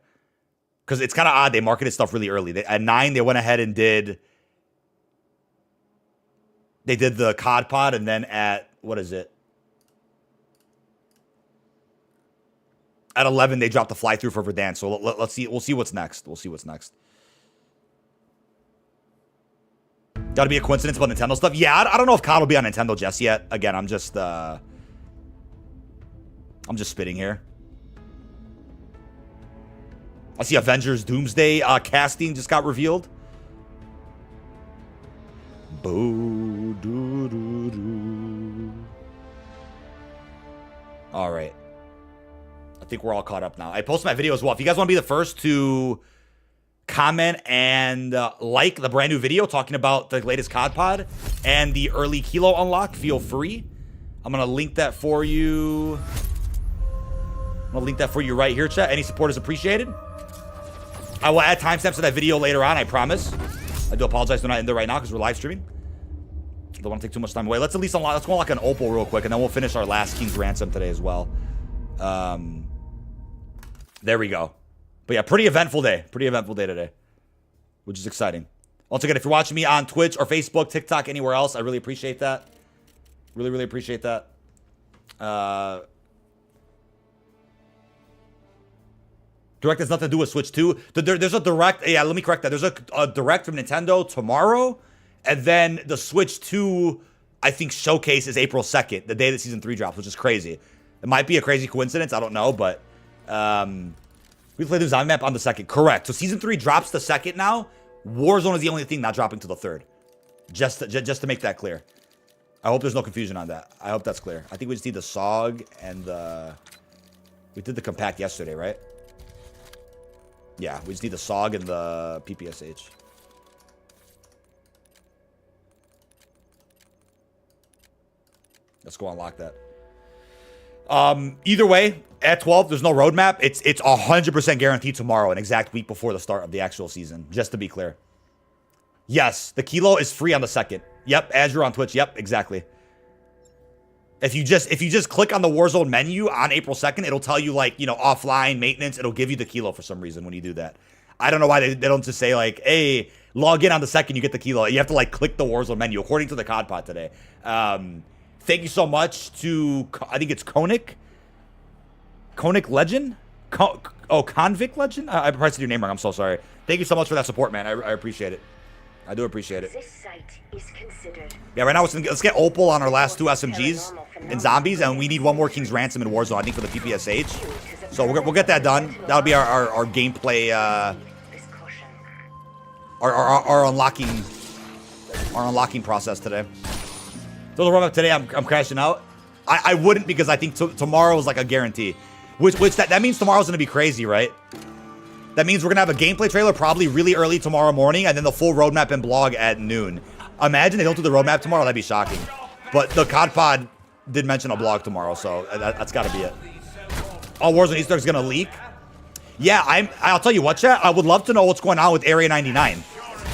Because it's kind of odd. They marketed stuff really early. At 9, they went ahead and did the COD pod, and then at, what is it? At 11, they dropped the fly-through for Verdansk. So let's see. We'll see what's next. We'll see what's next. Gotta be a coincidence about Nintendo stuff. Yeah, I don't know if COD will be on Nintendo just yet. Again, I'm just spitting here. I see Avengers Doomsday casting just got revealed. Boo doo doo doo. All right. I think we're all caught up now. I posted my video as well. If you guys want to be the first to comment and like the brand new video talking about the latest COD pod and the early Kilo unlock, feel free. I'm going to link that for you. I'm going to link that for you right here, chat. Any support is appreciated. I will add timestamps to that video later on, I promise. I do apologize they're not in there right now because we're live streaming. Don't want to take too much time away. Let's at least unlock, let's go unlock an Opal real quick, and then we'll finish our last King's Ransom today as well. There we go. But yeah, pretty eventful day. Pretty eventful day today, which is exciting. Once again, if you're watching me on Twitch or Facebook, TikTok, anywhere else, I really appreciate that. Really, really appreciate that. Direct has nothing to do with Switch 2. There's a Direct. Yeah, let me correct that. There's a Direct from Nintendo tomorrow. And then the Switch 2, I think, showcase is April 2nd, the day that Season 3 drops, which is crazy. It might be a crazy coincidence. I don't know, but we play the zombie map on the 2nd. Correct. So Season 3 drops the 2nd now. Warzone is the only thing not dropping till the 3rd. Just to make that clear. I hope there's no confusion on that. I hope that's clear. I think we just need the SOG and the... We did the compact yesterday, right? Yeah, we just need the SOG and the PPSH. Let's go unlock that. Either way, at 12, there's no roadmap. It's 100% guaranteed tomorrow, an exact week before the start of the actual season, just to be clear. Yes, the Kilo is free on the 2nd. Yep, Azure on Twitch. Yep, exactly. If you just click on the Warzone menu on April 2nd, it'll tell you, like, you know, offline maintenance. It'll give you the Kilo for some reason when you do that. I don't know why they don't just say, like, hey, log in on the 2nd, you get the Kilo. You have to, like, click the Warzone menu according to the COD pod today. Thank you so much to, I think it's Konik Legend? Convict Legend? I pronounced your name wrong. I'm so sorry. Thank you so much for that support, man. I appreciate it. I do appreciate it. This site is considered. Yeah, right now let's get Opal on our last 2 SMGs and Zombies, and we need 1 more King's Ransom in Warzone, I think, for the PPSH. So we'll get that done. That'll be our gameplay, our unlocking process today. So the roadmap today, I'm crashing out. I wouldn't, because I think tomorrow is like a guarantee. Which that means tomorrow's gonna be crazy, right? That means we're gonna have a gameplay trailer probably really early tomorrow morning, and then the full roadmap and blog at noon. Imagine they don't do the roadmap tomorrow. That'd be shocking. But the COD pod did mention a blog tomorrow, so that's got to be it. Oh, Warzone Easter egg's gonna leak. Yeah, I'll tell you what, chat. I would love to know what's going on with Area 99.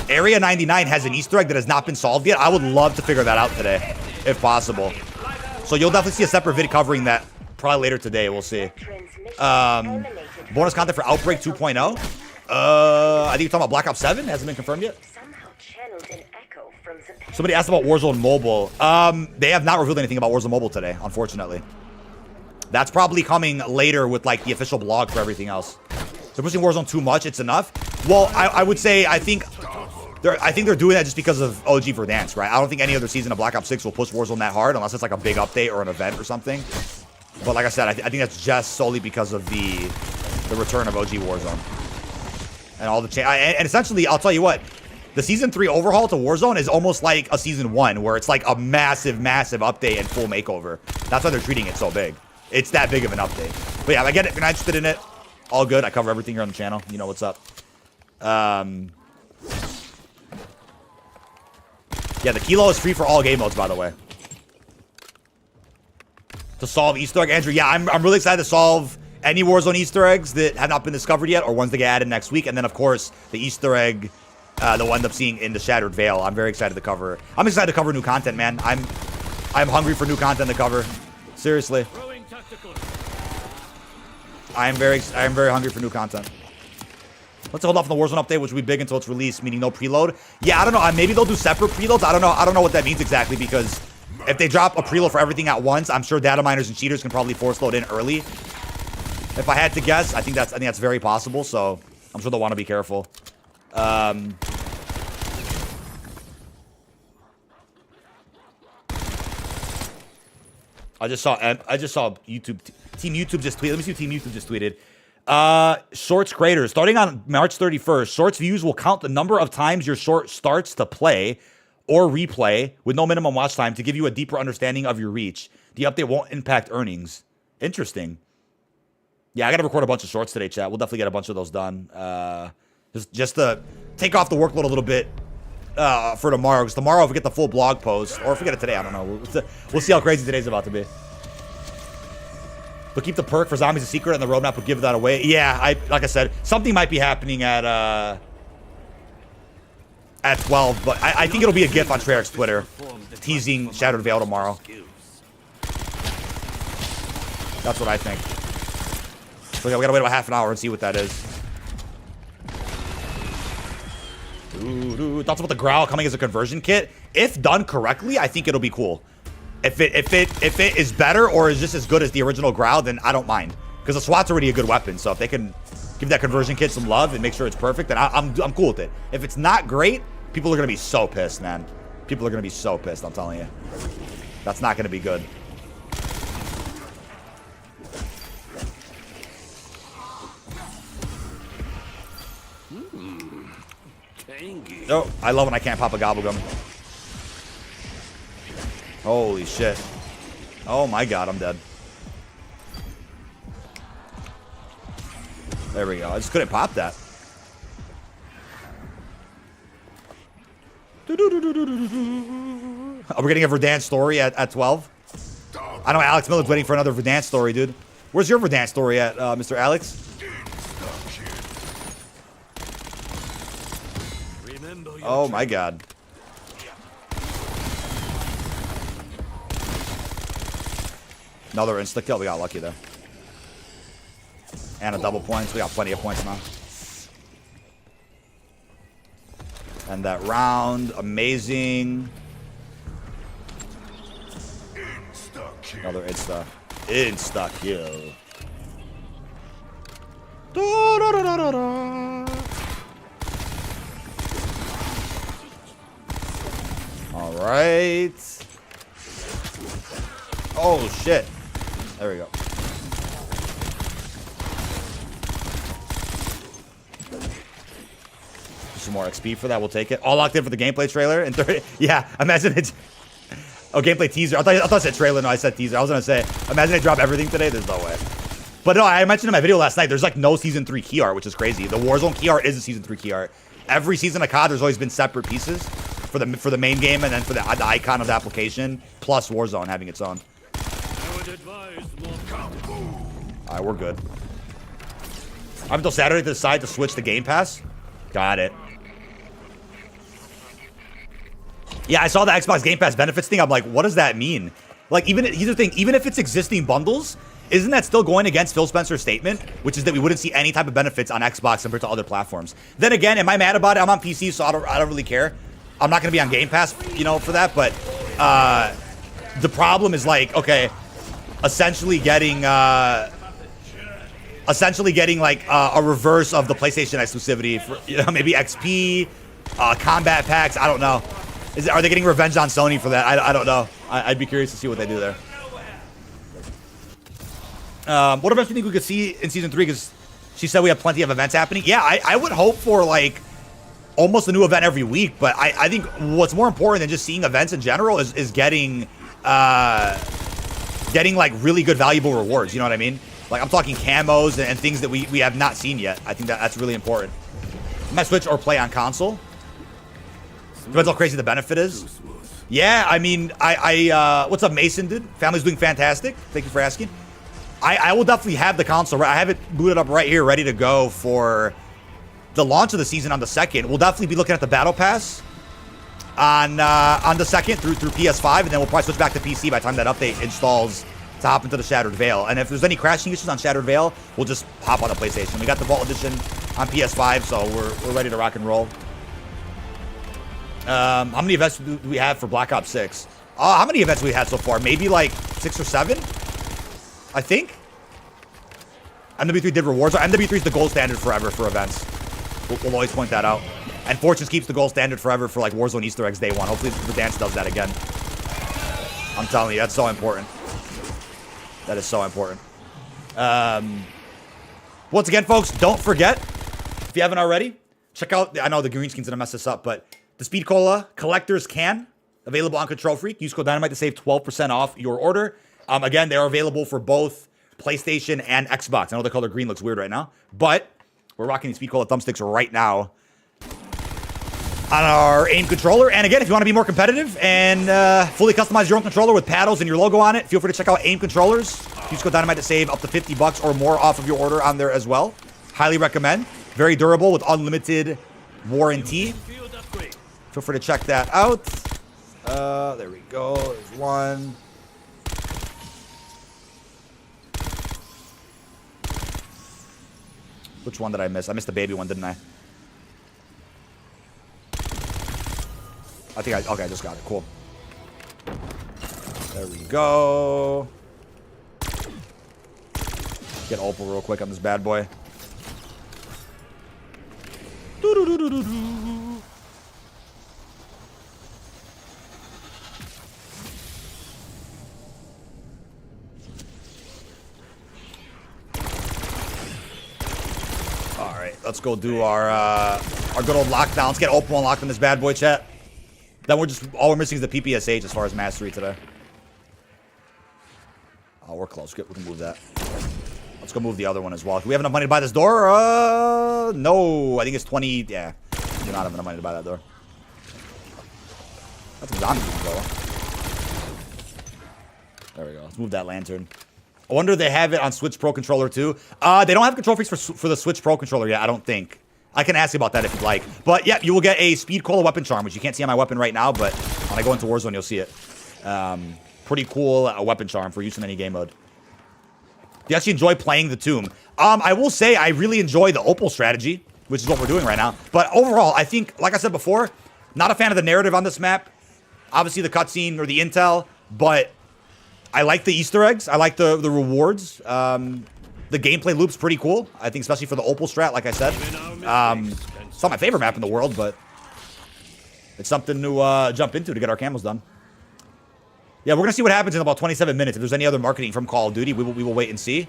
Area 99 has an Easter egg that has not been solved yet. I would love to figure that out today, if possible. So you'll definitely see a separate vid covering that probably later today. We'll see. Bonus content for Outbreak 2.0. I think you're talking about Black Ops 7. Hasn't been confirmed yet. Somebody asked about Warzone Mobile. They have not revealed anything about Warzone Mobile today, unfortunately. That's probably coming later with like the official blog for everything else. They're pushing Warzone too much. It's enough. Well, I would say I think they're doing that just because of OG Verdansk, right? I don't think any other season of Black Ops 6 will push Warzone that hard unless it's like a big update or an event or something. But like I said, I think that's just solely because of the return of OG Warzone and all the and essentially, I'll tell you what, the season 3 overhaul to Warzone is almost like a season 1 where it's like a massive, massive update and full makeover. That's why they're treating it so big. It's that big of an update. But yeah, I get it. If you're not interested in it, all good. I cover everything here on the channel. You know what's up. Yeah, the Kilo is free for all game modes, by the way. To solve Easter egg, Andrew. Yeah, I'm really excited to solve any Warzone Easter eggs that have not been discovered yet, or ones that get added next week. And then, of course, the Easter egg that we'll end up seeing in the Shattered Veil. I'm very excited to cover. I'm excited to cover new content, man. I'm hungry for new content to cover. Seriously. I am very hungry for new content. Let's hold off on the Warzone update, which will be big until it's released, meaning no preload. Yeah, I don't know. Maybe they'll do separate preloads. I don't know what that means exactly, because if they drop a preload for everything at once, I'm sure data miners and cheaters can probably force load in early. If I had to guess, I think that's very possible. So I'm sure they'll want to be careful. I just saw YouTube. Team YouTube just tweeted. Let me see what Team YouTube just tweeted. Shorts creators, starting on March 31st, Shorts views will count the number of times your short starts to play or replay with no minimum watch time to give you a deeper understanding of your reach. The update won't impact earnings. Interesting. Yeah, I got to record a bunch of shorts today, chat. We'll definitely get a bunch of those done. Just to take off the workload a little bit for tomorrow. Because tomorrow, if we get the full blog post, or if we get it today, I don't know. We'll see how crazy today's about to be. But keep the perk for zombies a secret, and the roadmap will give that away. Yeah, like I said, something might be happening at 12, but I think it'll be a GIF on Treyarch's Twitter teasing Shattered Veil tomorrow. That's what I think. So yeah, we gotta wait about half an hour and see what that is. Thoughts about the Grau coming as a conversion kit? If done correctly, I think it'll be cool. If it is better or is just as good as the original Grau, then I don't mind, because the SWAT's already a good weapon. So if they can give that conversion kit some love and make sure it's perfect, then I'm cool with it. If it's not great, people are gonna be so pissed, man. People are gonna be so pissed. I'm telling you, that's not gonna be good. Oh, I love when I can't pop a gobble gum. Holy shit. Oh my god, I'm dead. There we go. I just couldn't pop that. Are we getting a Verdansk story at 12? I know Alex Miller's waiting for another Verdansk story, dude. Where's your Verdansk story at, Mr. Alex? Oh my god. Another insta kill. We got lucky there. And a double points. We got plenty of points now. And that round. Amazing. Another insta. Insta kill. All right. Oh, shit. There we go. Some more XP for that. We'll take it. All locked in for the gameplay trailer. And 30. Yeah, imagine it's... Oh, gameplay teaser. I thought I said trailer. No, I said teaser. I was going to say, imagine they drop everything today. There's no way. But no, I mentioned in my video last night, there's like no Season 3 key art, which is crazy. The Warzone key art is a Season 3 key art. Every season of COD, there's always been separate pieces for the main game, and then for the icon of the application, plus Warzone having its own. Alright, we're good. I'm until Saturday to decide to switch the Game Pass. Got it. Yeah, I saw the Xbox Game Pass benefits thing. I'm like, what does that mean? Like, even here's the thing, even if it's existing bundles, isn't that still going against Phil Spencer's statement, which is that we wouldn't see any type of benefits on Xbox compared to other platforms? Then again, am I mad about it? I'm on PC, so I don't really care. I'm not going to be on Game Pass, you know, for that. But the problem is, like, okay, essentially getting like a reverse of the PlayStation exclusivity for, you know, maybe XP, combat packs. I don't know. Are they getting revenge on Sony for that? I don't know. I'd be curious to see what they do there. What events do you think we could see in Season 3? Because she said we have plenty of events happening. Yeah, I would hope for, like, almost a new event every week. But I think what's more important than just seeing events in general is getting, like, really good, valuable rewards. You know what I mean? Like, I'm talking camos and things that we have not seen yet. I think that's really important. I might switch or play on console. Depends how crazy the benefit is. Yeah, I mean, what's up, Mason, dude? Family's doing fantastic. Thank you for asking. I will definitely have the console. I have it booted up right here, ready to go for the launch of the season on the 2nd. We'll definitely be looking at the Battle Pass on the 2nd through PS5, and then we'll probably switch back to PC by the time that update installs to hop into the Shattered Veil. And if there's any crashing issues on Shattered Veil, we'll just hop on the PlayStation. We got the Vault Edition on PS5, so we're ready to rock and roll. How many events do we have for Black Ops 6? How many events we had so far? Maybe like 6 or 7? I think. MW3 did rewards. MW3 is the gold standard forever for events. We'll always point that out. And Fortunes keeps the gold standard forever for, like, Warzone Easter eggs day one. Hopefully Verdansk does that again. I'm telling you, that's so important. That is so important. Once again, folks, don't forget, if you haven't already, check out, I know the green screen's gonna mess this up, but the Speed Cola Collector's Can, available on Control Freak. Use code Dynamite to save 12% off your order. Again, they are available for both PlayStation and Xbox. I know the color green looks weird right now, but we're rocking these Speed Cola thumbsticks right now on our aim controller. And again, if you want to be more competitive and fully customize your own controller with paddles and your logo on it, feel free to check out aim controllers. Use code Dynamite to save up to $50 or more off of your order on there as well. Highly recommend. Very durable with unlimited warranty. Feel free to check that out. There we go. There's one. Which one did I miss? I missed the baby one, didn't I? Okay, I just got it. Cool. There we go. Get Opal real quick on this bad boy. Doo-doo-doo-doo-doo. Let's go do our good old lockdown. Let's get Opal unlocked in this bad boy, chat. Then all we're missing is the PPSH as far as mastery today. Oh, we're close. We can move that. Let's go move the other one as well. Do we have enough money to buy this door? No. I think it's 20. Yeah. We do not have enough money to buy that door. That's a zombie though. There we go. Let's move that lantern. I wonder if they have it on Switch Pro Controller too. They don't have control freaks for the Switch Pro Controller yet, I don't think. I can ask you about that if you'd like. But yeah, you will get a Speed Cola weapon charm, which you can't see on my weapon right now, but when I go into Warzone, you'll see it. Pretty cool weapon charm for use in any game mode. Do you actually enjoy playing the Tomb? I will say I really enjoy the Opal strategy, which is what we're doing right now. But overall, I think, like I said before, not a fan of the narrative on this map. Obviously the cutscene or the intel, but I like the Easter eggs. I like the rewards. The gameplay loop's pretty cool. I think especially for the Opal strat, like I said. It's not my favorite map in the world, but it's something to jump into to get our camos done. Yeah, we're going to see what happens in about 27 minutes. If there's any other marketing from Call of Duty, we will wait and see.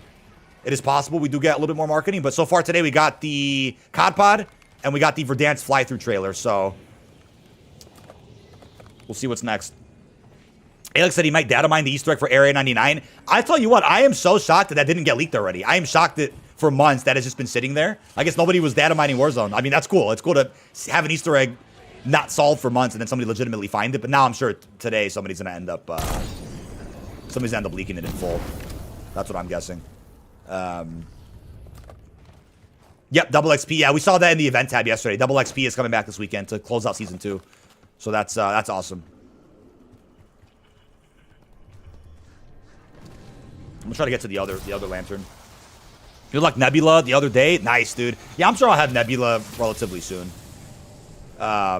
It is possible we do get a little bit more marketing, but so far today we got the COD pod and we got the Verdansk fly-through trailer, so we'll see what's next. Alex said he might data mine the Easter egg for Area 99. I tell you what, I am so shocked that didn't get leaked already. I am shocked that for months that has just been sitting there. I guess nobody was data mining Warzone. I mean, that's cool. It's cool to have an Easter egg not solved for months and then somebody legitimately find it. But now I'm sure today somebody's gonna end up leaking it in full. That's what I'm guessing. Yep, double XP. Yeah, we saw that in the event tab yesterday. Double XP is coming back this weekend to close out season 2. So that's awesome. gonna try to get to the other lantern. Good luck, Nebula, the other day. Nice, dude. Yeah, I'm sure I'll have Nebula relatively soon. Yeah,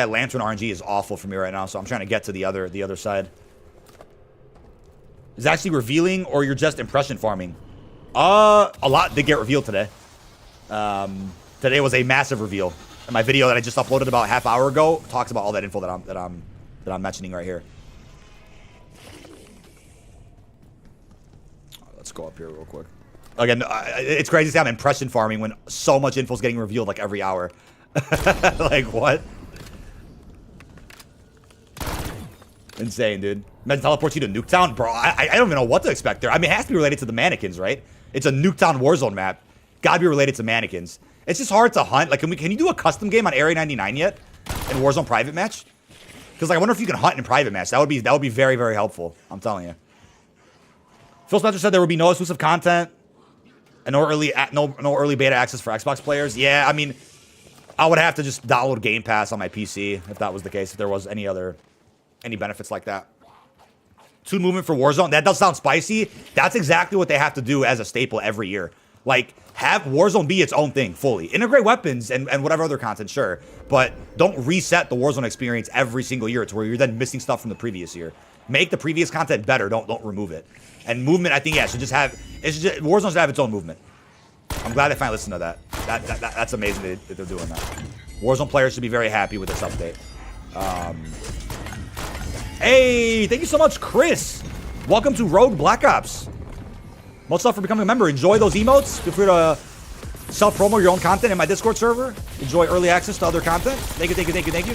lantern RNG is awful for me right now, so I'm trying to get to the other side. Is it actually revealing, or you're just impression farming? A lot did get revealed today. Today was a massive reveal. And my video that I just uploaded about a half hour ago talks about all that info that I'm mentioning right here. Let's go up here real quick. Again, it's crazy to see I'm impression farming when so much info is getting revealed like every hour. Like, what? Insane, dude. Meant to teleport you to Nuketown? Bro, I don't even know what to expect there. I mean, it has to be related to the mannequins, right? It's a Nuketown Warzone map. Gotta be related to mannequins. It's just hard to hunt. Like, can you do a custom game on Area 99 yet? In Warzone private match? Because, like, I wonder if you can hunt in private match. That would be very, very helpful. I'm telling you. Phil Spencer said there would be no exclusive content and no early beta access for Xbox players. Yeah, I mean, I would have to just download Game Pass on my PC if that was the case. If there was any benefits like that. Toon movement for Warzone. That does sound spicy. That's exactly what they have to do as a staple every year. Like, have Warzone be its own thing fully. Integrate weapons and whatever other content, sure. But don't reset the Warzone experience every single year to where you're then missing stuff from the previous year. Make the previous content better. Don't remove it. And movement, I think, yeah, should just have... Warzone should have its own movement. I'm glad they finally listened to that. That's amazing that they're doing that. Warzone players should be very happy with this update. Hey, thank you so much, Chris. Welcome to Rogue Black Ops. Much love for becoming a member. Enjoy those emotes. Feel free to self-promo your own content in my Discord server. Enjoy early access to other content. Thank you, thank you, thank you, thank you.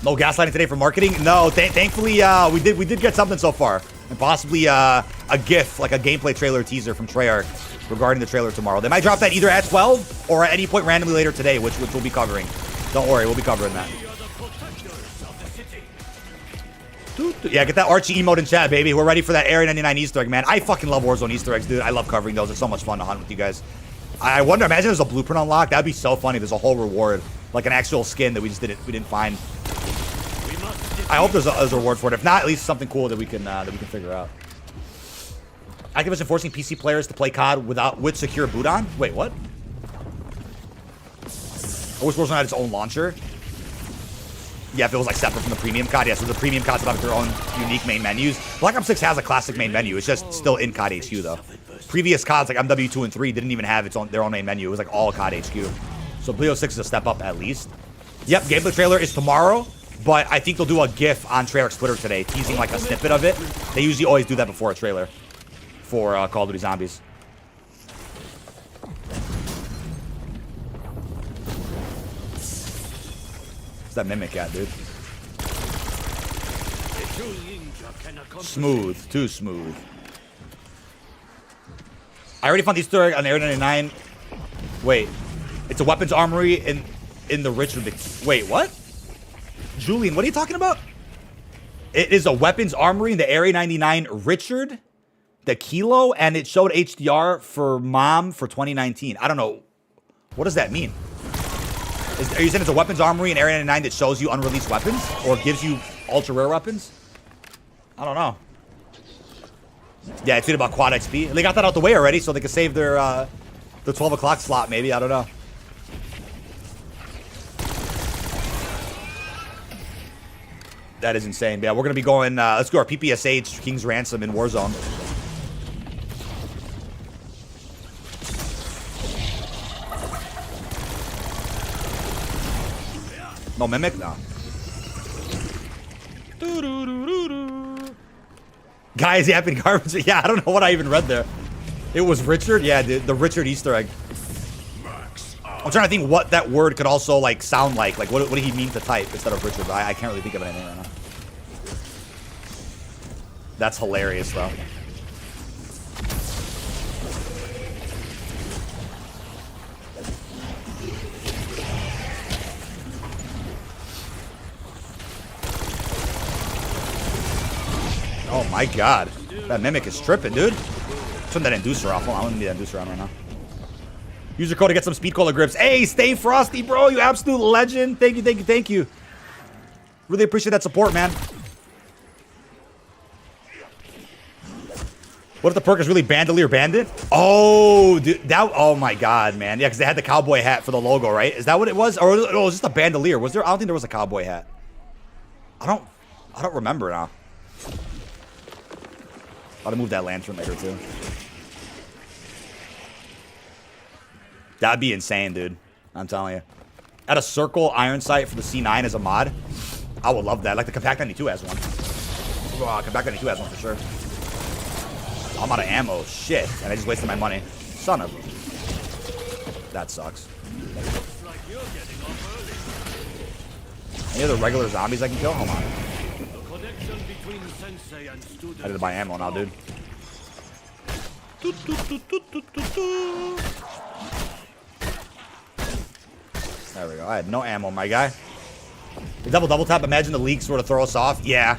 No gaslighting today for marketing? No, thankfully, we did get something so far. And possibly a GIF, like a gameplay trailer teaser from Treyarch regarding the trailer tomorrow. They might drop that either at 12 or at any point randomly later today, which we'll be covering. Don't worry, we'll be covering that. Yeah, get that Archie emote in chat, baby. We're ready for that Area 99 Easter egg, man. I fucking love Warzone Easter eggs, dude. I love covering those. It's so much fun to hunt with you guys. I wonder, imagine there's a blueprint unlock. That'd be so funny. There's a whole reward, like an actual skin that we didn't find. I hope there's a reward for it. If not, at least something cool that we can figure out. Activision forcing PC players to play COD with secure boot on. Wait, what? I wish Warzone had its own launcher. Yeah, if it was like separate from the premium COD. Yeah, so the premium CODs have their own unique main menus. Black Ops 6 has a classic main menu. It's just still in COD HQ though. Previous CODs like MW2 and 3 didn't even have their own main menu. It was like all COD HQ. So Bleo 6 is a step up at least. Yep, gameplay trailer is tomorrow. But I think they'll do a GIF on Treyarch's Twitter today, teasing like a snippet of it. They usually always do that before a trailer for Call of Duty Zombies. What's that mimic at, dude? Smooth, too smooth. I already found the Easter egg on Area 99. Wait, it's a weapons armory in the Richard. Wait, what? Julian, what are you talking about? It is a weapons armory in the Area 99 Richard, the Kilo, and it showed HDR for Mom for 2019. I don't know. What does that mean? Are you saying it's a weapons armory in Area 99 that shows you unreleased weapons? Or gives you ultra rare weapons? I don't know. Yeah, it's about Quad XP. They got that out the way already, so they can save their the 12 o'clock slot, maybe. I don't know. That is insane. But yeah, we're going to be going, let's go our PPSH, King's Ransom in Warzone. No Mimic? No. Guys yapping garbage. Yeah, I don't know what I even read there. It was Richard? Yeah, the Richard Easter egg. I'm trying to think what that word could also like sound like. Like what did he mean to type instead of Richard? But I can't really think of anything right now. That's hilarious though. Oh my god. That Mimic is tripping, dude. Turn that inducer off. Hold on, I want to be that inducer on right now. Use your code to get some speed cola grips. Hey, stay frosty, bro. You absolute legend. Thank you, thank you, thank you. Really appreciate that support, man. What if the perk is really Bandolier Bandit? Oh, dude, that. Oh my God, man. Yeah, because they had the cowboy hat for the logo, right? Is that what it was? Or oh, it was just a bandolier? Was there? I don't think there was a cowboy hat. I don't remember now. Gotta move that lantern later too. That'd be insane, dude. I'm telling you. Add a circle iron sight for the C9 as a mod. I would love that. Like the Compact 92 has one. Compact 92 has one for sure. I'm out of ammo. Shit. And I just wasted my money. Son of a... That sucks. Any other regular zombies I can kill? Hold on. I need to buy ammo now, dude. There we go. I had no ammo, my guy. The double tap. Imagine the leaks sort of throw us off. Yeah.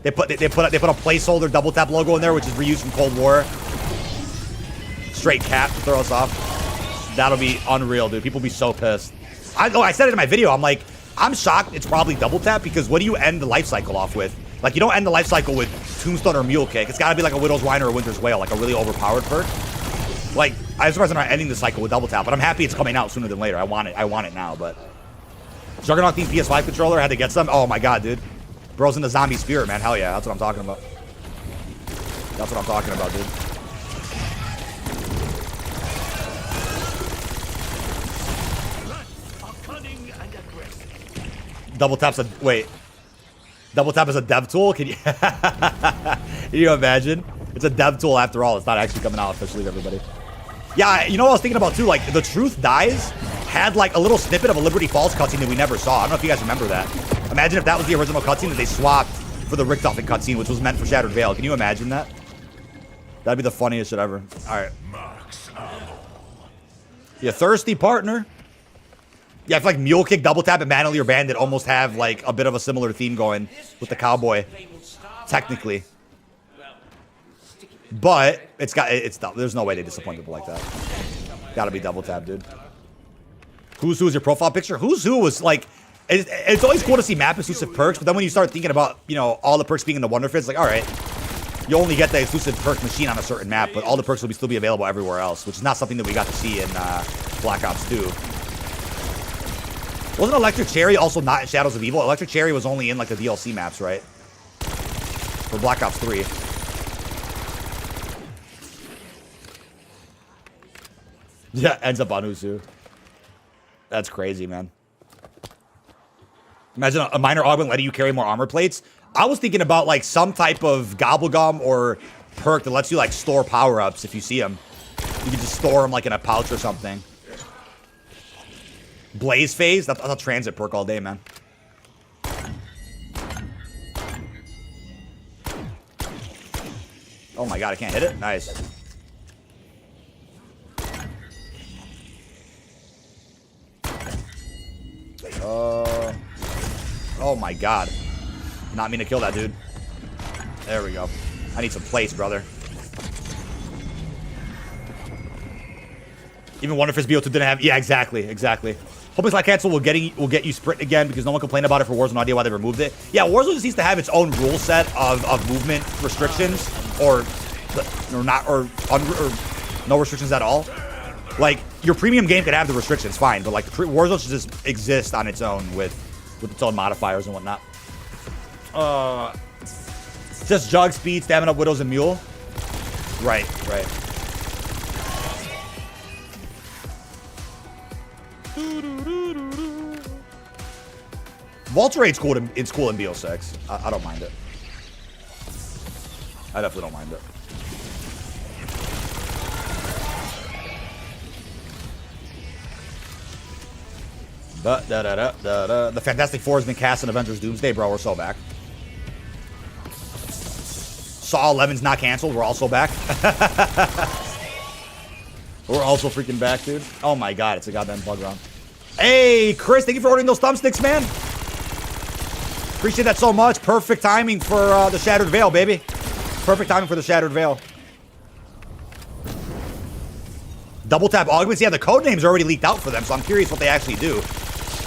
They put a placeholder double tap logo in there, which is reused from Cold War. Straight cap to throw us off. That'll be unreal, dude. People will be so pissed. I said it in my video. I'm like, I'm shocked it's probably double tap because what do you end the life cycle off with? Like, you don't end the life cycle with Tombstone or Mule Kick. It's got to be like a Widow's Whine or a Winter's Wail, like a really overpowered perk. Like, I'm surprised I'm not ending the cycle with double tap, but I'm happy it's coming out sooner than later. I want it now, but Juggernaut Team PS5 controller had to get some. Oh my God, dude. Bro's in the zombie spirit, man. Hell yeah, that's what I'm talking about. That's what I'm talking about, dude. Double tap's a wait. Double tap is a dev tool? Can you imagine? It's a dev tool after all. It's not actually coming out officially to everybody. Yeah, you know what I was thinking about too? Like, The Truth Dies had like a little snippet of a Liberty Falls cutscene that we never saw. I don't know if you guys remember that. Imagine if that was the original cutscene that they swapped for the Richtofen cutscene, which was meant for Shattered Veil. Can you imagine that? That'd be the funniest shit ever. All right. You thirsty, partner? Yeah, I feel like Mule Kick, Double Tap, and Bandolier Bandit almost have like a bit of a similar theme going with the cowboy, technically. But it's there's no way they disappoint people like that. Gotta be Double Tap, dude. Who's Who is your profile picture? Who's Who was like, it's always cool to see map exclusive perks, but then when you start thinking about, you know, all the perks being in the Wonder Fit, it's like, all right, you only get the exclusive perk machine on a certain map, but all the perks will still be available everywhere else, which is not something that we got to see in Black Ops 2. Wasn't Electric Cherry also not in Shadows of Evil? Electric Cherry was only in like the DLC maps, right? For Black Ops 3. Yeah, ends up on Usu. That's crazy, man. Imagine a minor augment letting you carry more armor plates. I was thinking about like some type of gobblegum or perk that lets you like store power-ups if you see them. You can just store them like in a pouch or something. Blaze Phase? That's a transit perk all day, man. Oh my God, I can't hit it? Nice. Oh my God. Not mean to kill that dude. There we go. I need some plates, brother. Even Wonder Fist BO2 didn't have. Yeah, exactly. Hoping Slide Cancel will get you sprint again because no one complained about it for Warzone. No idea why they removed it. Yeah, Warzone just needs to have its own rule set of movement restrictions or no restrictions at all. Like, your premium game could have the restrictions, fine, but like Warzone should just exist on its own with its own modifiers and whatnot. Just Jug, Speed, Stamina, Widows, and Mule. Right. Vulture Raid's cool in BO6. I don't mind it. I definitely don't mind it. The Fantastic Four has been cast in Avengers Doomsday, bro. We're so back. Saw 11's not canceled. We're also back. We're also freaking back, dude. Oh my God, it's a goddamn bug round. Hey, Chris, thank you for ordering those thumbsticks, man. Appreciate that so much. Perfect timing for the Shattered Veil, baby. Perfect timing for the Shattered Veil. Double tap augments. Yeah, the code names are already leaked out for them, so I'm curious what they actually do.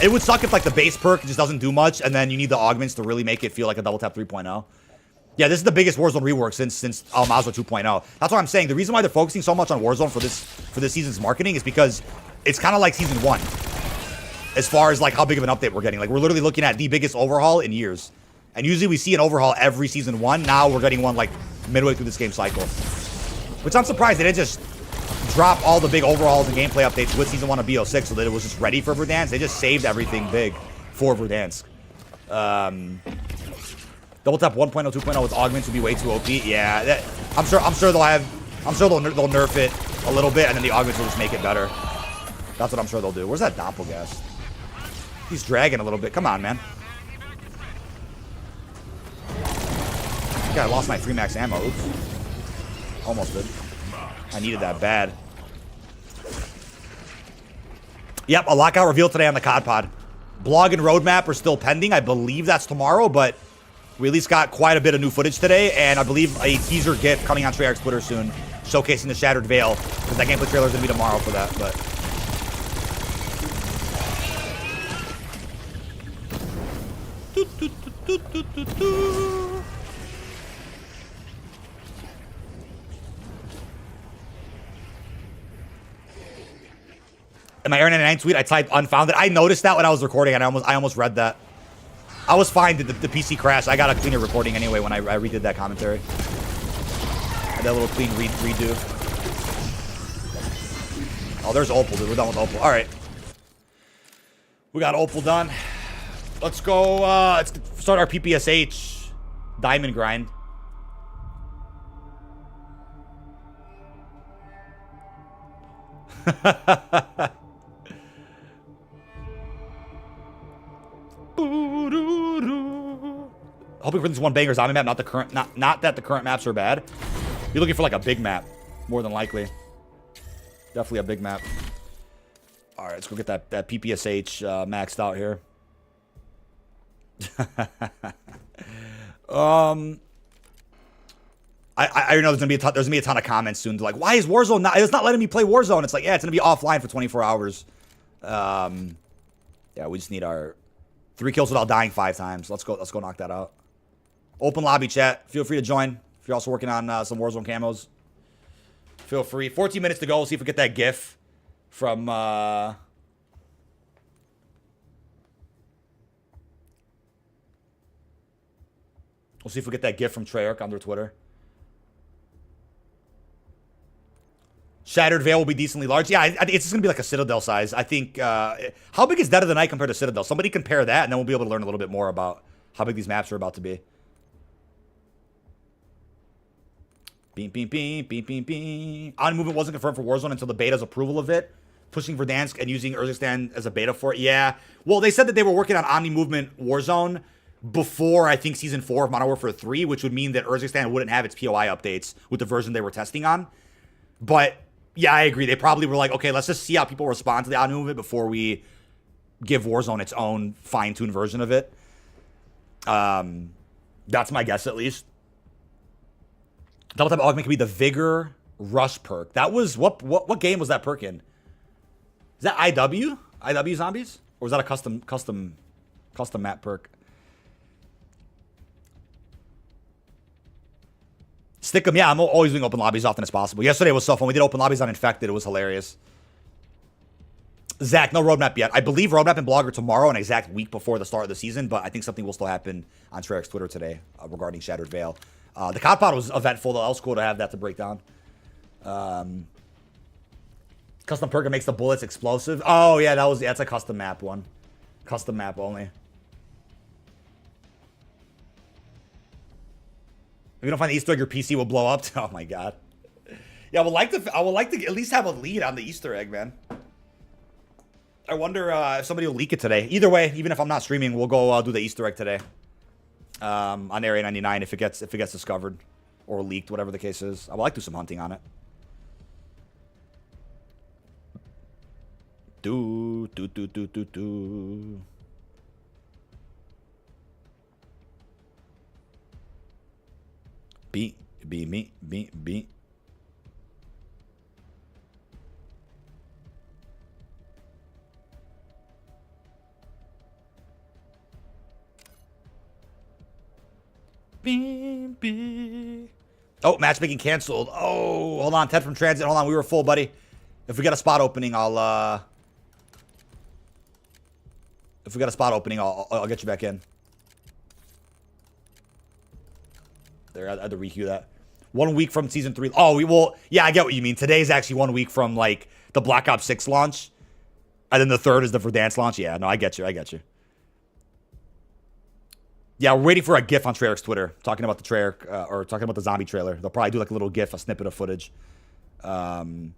It would suck if like the base perk just doesn't do much, and then you need the augments to really make it feel like a double tap 3.0. Yeah, this is the biggest Warzone rework since Al Mazrah 2.0. That's what I'm saying. The reason why they're focusing so much on Warzone for this season's marketing is because it's kind of like season 1. As far as like how big of an update we're getting. Like we're literally looking at the biggest overhaul in years. And usually we see an overhaul every season 1. Now we're getting one like midway through this game cycle. Which I'm surprised they didn't just drop all the big overhauls and gameplay updates with season 1 of BO6 so that it was just ready for Verdansk. They just saved everything big for Verdansk. Double tap 1.0, 2.0 with augments would be way too OP. Yeah, I'm sure they'll nerf it a little bit, and then the augments will just make it better. That's what I'm sure they'll do. Where's that Doppelgast? He's dragging a little bit. Come on, man. God, I lost my free max ammo. Oops. Almost did. I needed that bad. Yep, a lockout reveal today on the COD pod. Blog and roadmap are still pending. I believe that's tomorrow, but we at least got quite a bit of new footage today, and I believe a teaser GIF coming on Treyarch's Twitter soon, showcasing the Shattered Veil, because that gameplay trailer is going to be tomorrow for that, but... In my Air 99 tweet, I typed unfounded. I noticed that when I was recording, and I almost read that. I was fine. The PC crashed. I got a cleaner recording anyway when I redid that commentary. I did a little clean redo. Oh, there's Opal, dude. We're done with Opal. All right. We got Opal done. Let's go. Let's start our PPSH diamond grind. Hoping for this one banger zombie map, not the current, not that the current maps are bad. You're looking for like a big map, more than likely. Definitely a big map. All right, let's go get that PPSH maxed out here. I know there's gonna be a ton of comments soon. Like, why is Warzone not? It's not letting me play Warzone. It's like, yeah, it's gonna be offline for 24 hours. Yeah, we just need our 3 kills without dying 5 times. Let's go knock that out. Open lobby chat. Feel free to join if you're also working on some Warzone camos. Feel free. 14 minutes to go. We'll see if we get that GIF from. We'll see if we get that GIF from Treyarch on their Twitter. Shattered Veil will be decently large. Yeah, it's just going to be like a Citadel size. I think, how big is Dead of the Night compared to Citadel? Somebody compare that, and then we'll be able to learn a little bit more about how big these maps are about to be. Beep, beep, beep, beep, beep, beep. On movement wasn't confirmed for Warzone until the beta's approval of it. Pushing Verdansk and using Urzikstan as a beta for it. Yeah. Well, they said that they were working on Omni Movement Warzone before, I think, Season 4 of Modern Warfare 3, which would mean that Urzikstan wouldn't have its POI updates with the version they were testing on. But... yeah, I agree. They probably were like, okay, let's just see how people respond to the Omni Movement before we give Warzone its own fine-tuned version of it. That's my guess, at least. Double tap augment can be the Vigor Rush perk. That was what game was that perk in? Is that IW? IW Zombies? Or was that a custom map perk? Stick them. Yeah, I'm always doing open lobbies as often as possible. Yesterday was so fun. We did open lobbies on Infected. It was hilarious. Zach, no roadmap yet. I believe roadmap and blog are tomorrow, an exact week before the start of the season, but I think something will still happen on Treyarch's Twitter today regarding Shattered Veil. The COD pod was eventful, though. That was cool to have that to break down. Custom perk makes the bullets explosive. Oh, yeah, that's a custom map one. Custom map only. If you don't find the Easter egg, your PC will blow up. Oh my god. Yeah, I would like to at least have a lead on the Easter egg, man. I wonder if somebody will leak it today. Either way, even if I'm not streaming, we'll go do the Easter egg today. On Area 99 if it gets discovered or leaked, whatever the case is. I would like to do some hunting on it. Do. Beat. Oh, matchmaking canceled. Oh, hold on. Ted from Transit. Hold on. We were full, buddy. If we got a spot opening, I'll get you back in. There, I had to requeue that. 1 week from season 3. Oh, we will. Yeah, I get what you mean. Today is actually 1 week from like the Black Ops 6 launch, and then the 3rd is the Verdansk launch. Yeah, no, I get you. I get you. Yeah, we're waiting for a GIF on Treyarch's Twitter talking about the Treyarch or talking about the zombie trailer. They'll probably do like a little GIF, a snippet of footage. Verdansk.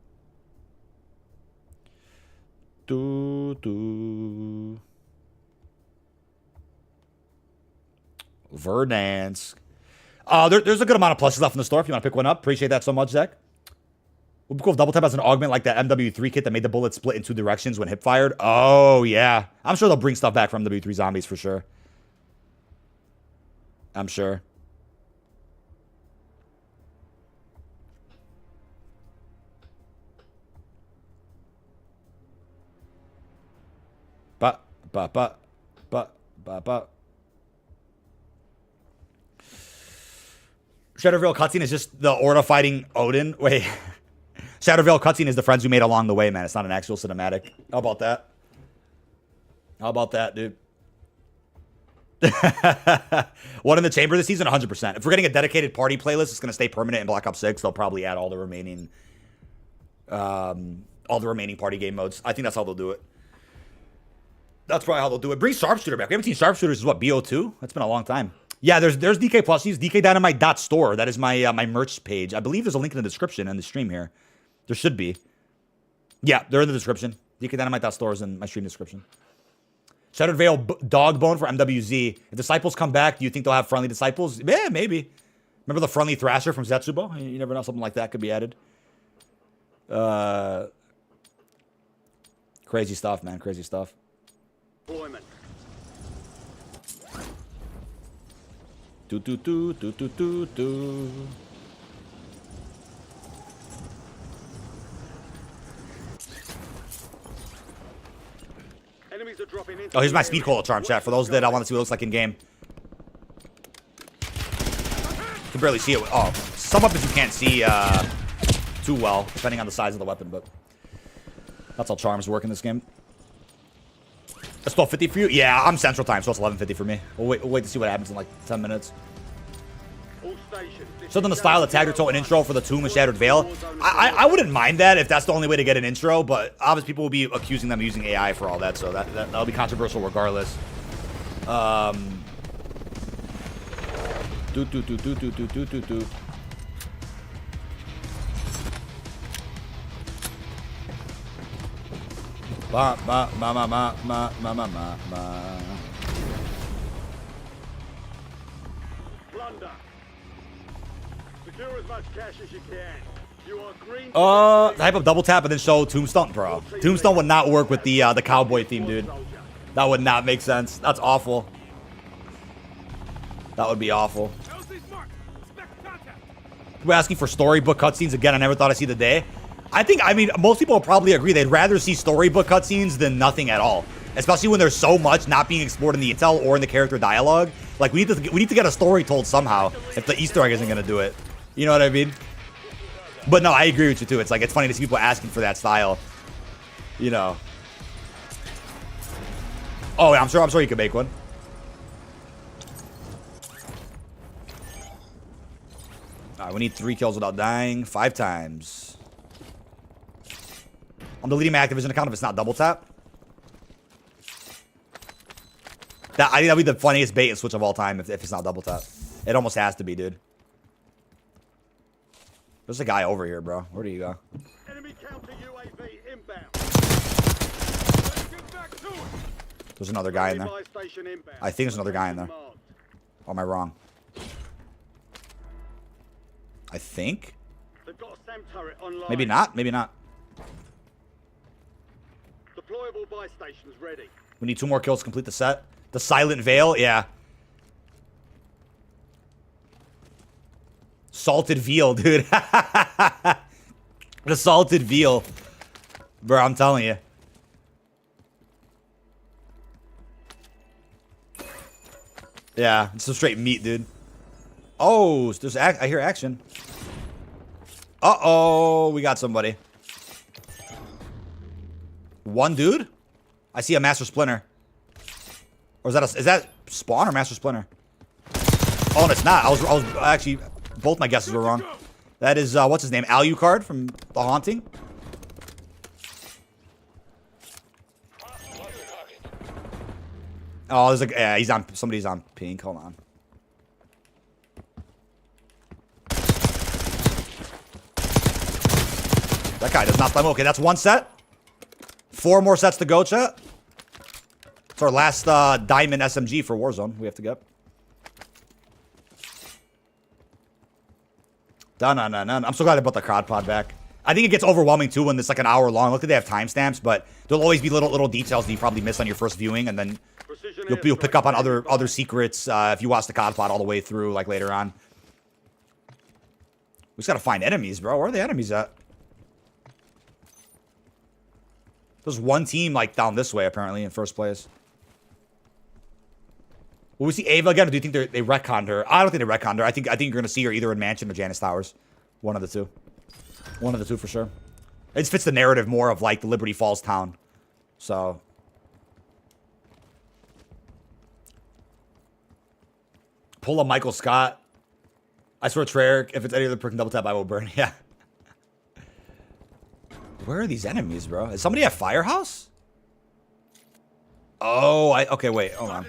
There's a good amount of pluses left in the store if you want to pick one up. Appreciate that so much, Zach. Would be cool if Double Tap has an augment like that MW3 kit that made the bullet split in 2 directions when hip fired. Oh, yeah. I'm sure they'll bring stuff back from MW3 zombies for sure. I'm sure. But. Shadowvale cutscene is just the Orda fighting Odin. Wait. Shadowvale cutscene is the friends we made along the way, man. It's not an actual cinematic. How about that? How about that, dude? One in the chamber this season, 100%. If we're getting a dedicated party playlist, it's going to stay permanent in Black Ops 6. They'll probably add all the remaining party game modes. I think that's how they'll do it. That's probably how they'll do it. Bring Sharpshooter back. We haven't seen Sharpshooters since what, BO2? That's been a long time. Yeah, there's DK plushies, dkdynamite.store. That is my my merch page. I believe there's a link in the description in the stream here. There should be. Yeah, they're in the description. dkdynamite.store is in my stream description. Shattered Veil dog bone for MWZ. If Disciples come back, do you think they'll have friendly Disciples? Yeah, maybe. Remember the friendly Thrasher from Zetsubo? You never know, something like that could be added. Crazy stuff, man. Crazy stuff. Deployment. Enemies are dropping in. Oh, here's my speed cola charm, chat. For those that I want to see what it looks like in game. You can barely see it. Oh, some weapons you can't see too well, depending on the size of the weapon, but that's how charms work in this game. It's 12:50 for you? Yeah, I'm Central Time, so it's 11:50 for me. We'll wait to see what happens in like 10 minutes. Something to style the Tagger Toe an intro for the Tomb and Shattered Veil. I wouldn't mind that if that's the only way to get an intro, but obviously people will be accusing them of using AI for all that, so that'll be controversial regardless. Plunder. Secure as much cash as you can. You are green. Type of double tap and then show Tombstone, bro. Tombstone would not work with the cowboy theme, dude. That would not make sense. That's awful. That would be awful. We're asking for storybook cutscenes again. I never thought I'd see the day. I mean, most people will probably agree they'd rather see storybook cutscenes than nothing at all. Especially when there's so much not being explored in the intel or in the character dialogue. Like, we need to get a story told somehow if the Easter egg isn't going to do it. You know what I mean? But no, I agree with you too. It's like, it's funny to see people asking for that style. You know. Oh, yeah, I'm sure you could make one. Alright, we need 3 kills without dying 5 times. I'm deleting my Activision account if it's not double tap. I think that'd be the funniest bait and switch of all time if it's not double tap. It almost has to be, dude. There's a guy over here, bro. Where do you go? Enemy counter UAV inbound. There's another guy in there. I think there's another guy in there. Or am I wrong? I think. They've got a SAM turret online. Maybe not. Maybe not. Deployable buy stations ready. We need 2 more kills to complete the set. The Silent Veil, yeah. Salted veal, dude. The salted veal. Bro, I'm telling you. Yeah, it's some straight meat, dude. Oh, there's I hear action. Uh-oh, we got somebody. One dude? I see a Master Splinter. Or is that Spawn or Master Splinter? Oh, and it's not. I was actually, both my guesses were wrong. That is, what's his name? Alucard from The Haunting. Oh, there's yeah, he's on, somebody's on pink. Hold on. That guy does not play. Okay, that's one set. 4 more sets to go, chat. It's our last diamond SMG for Warzone we have to get. Done. I'm so glad I brought the COD pod back. I think it gets overwhelming too when it's like an hour long. Look, they have timestamps, but there'll always be little details that you probably miss on your first viewing, and then you'll pick up on other secrets if you watch the COD pod all the way through, like later on. We just gotta find enemies, bro. Where are the enemies at? There's one team like down this way apparently in first place. Will we see Ava again, or do you think they retconned her? I don't think they retconned her. I think you're gonna see her either in Mansion or Janice Towers. One of the two. One of the two for sure. It just fits the narrative more of like the Liberty Falls town. So. Pull a Michael Scott. I swear, Treyarch, if it's any other perk double tap, I will burn. Yeah. Where are these enemies, bro? Is somebody at Firehouse? Oh, okay, wait, hold on.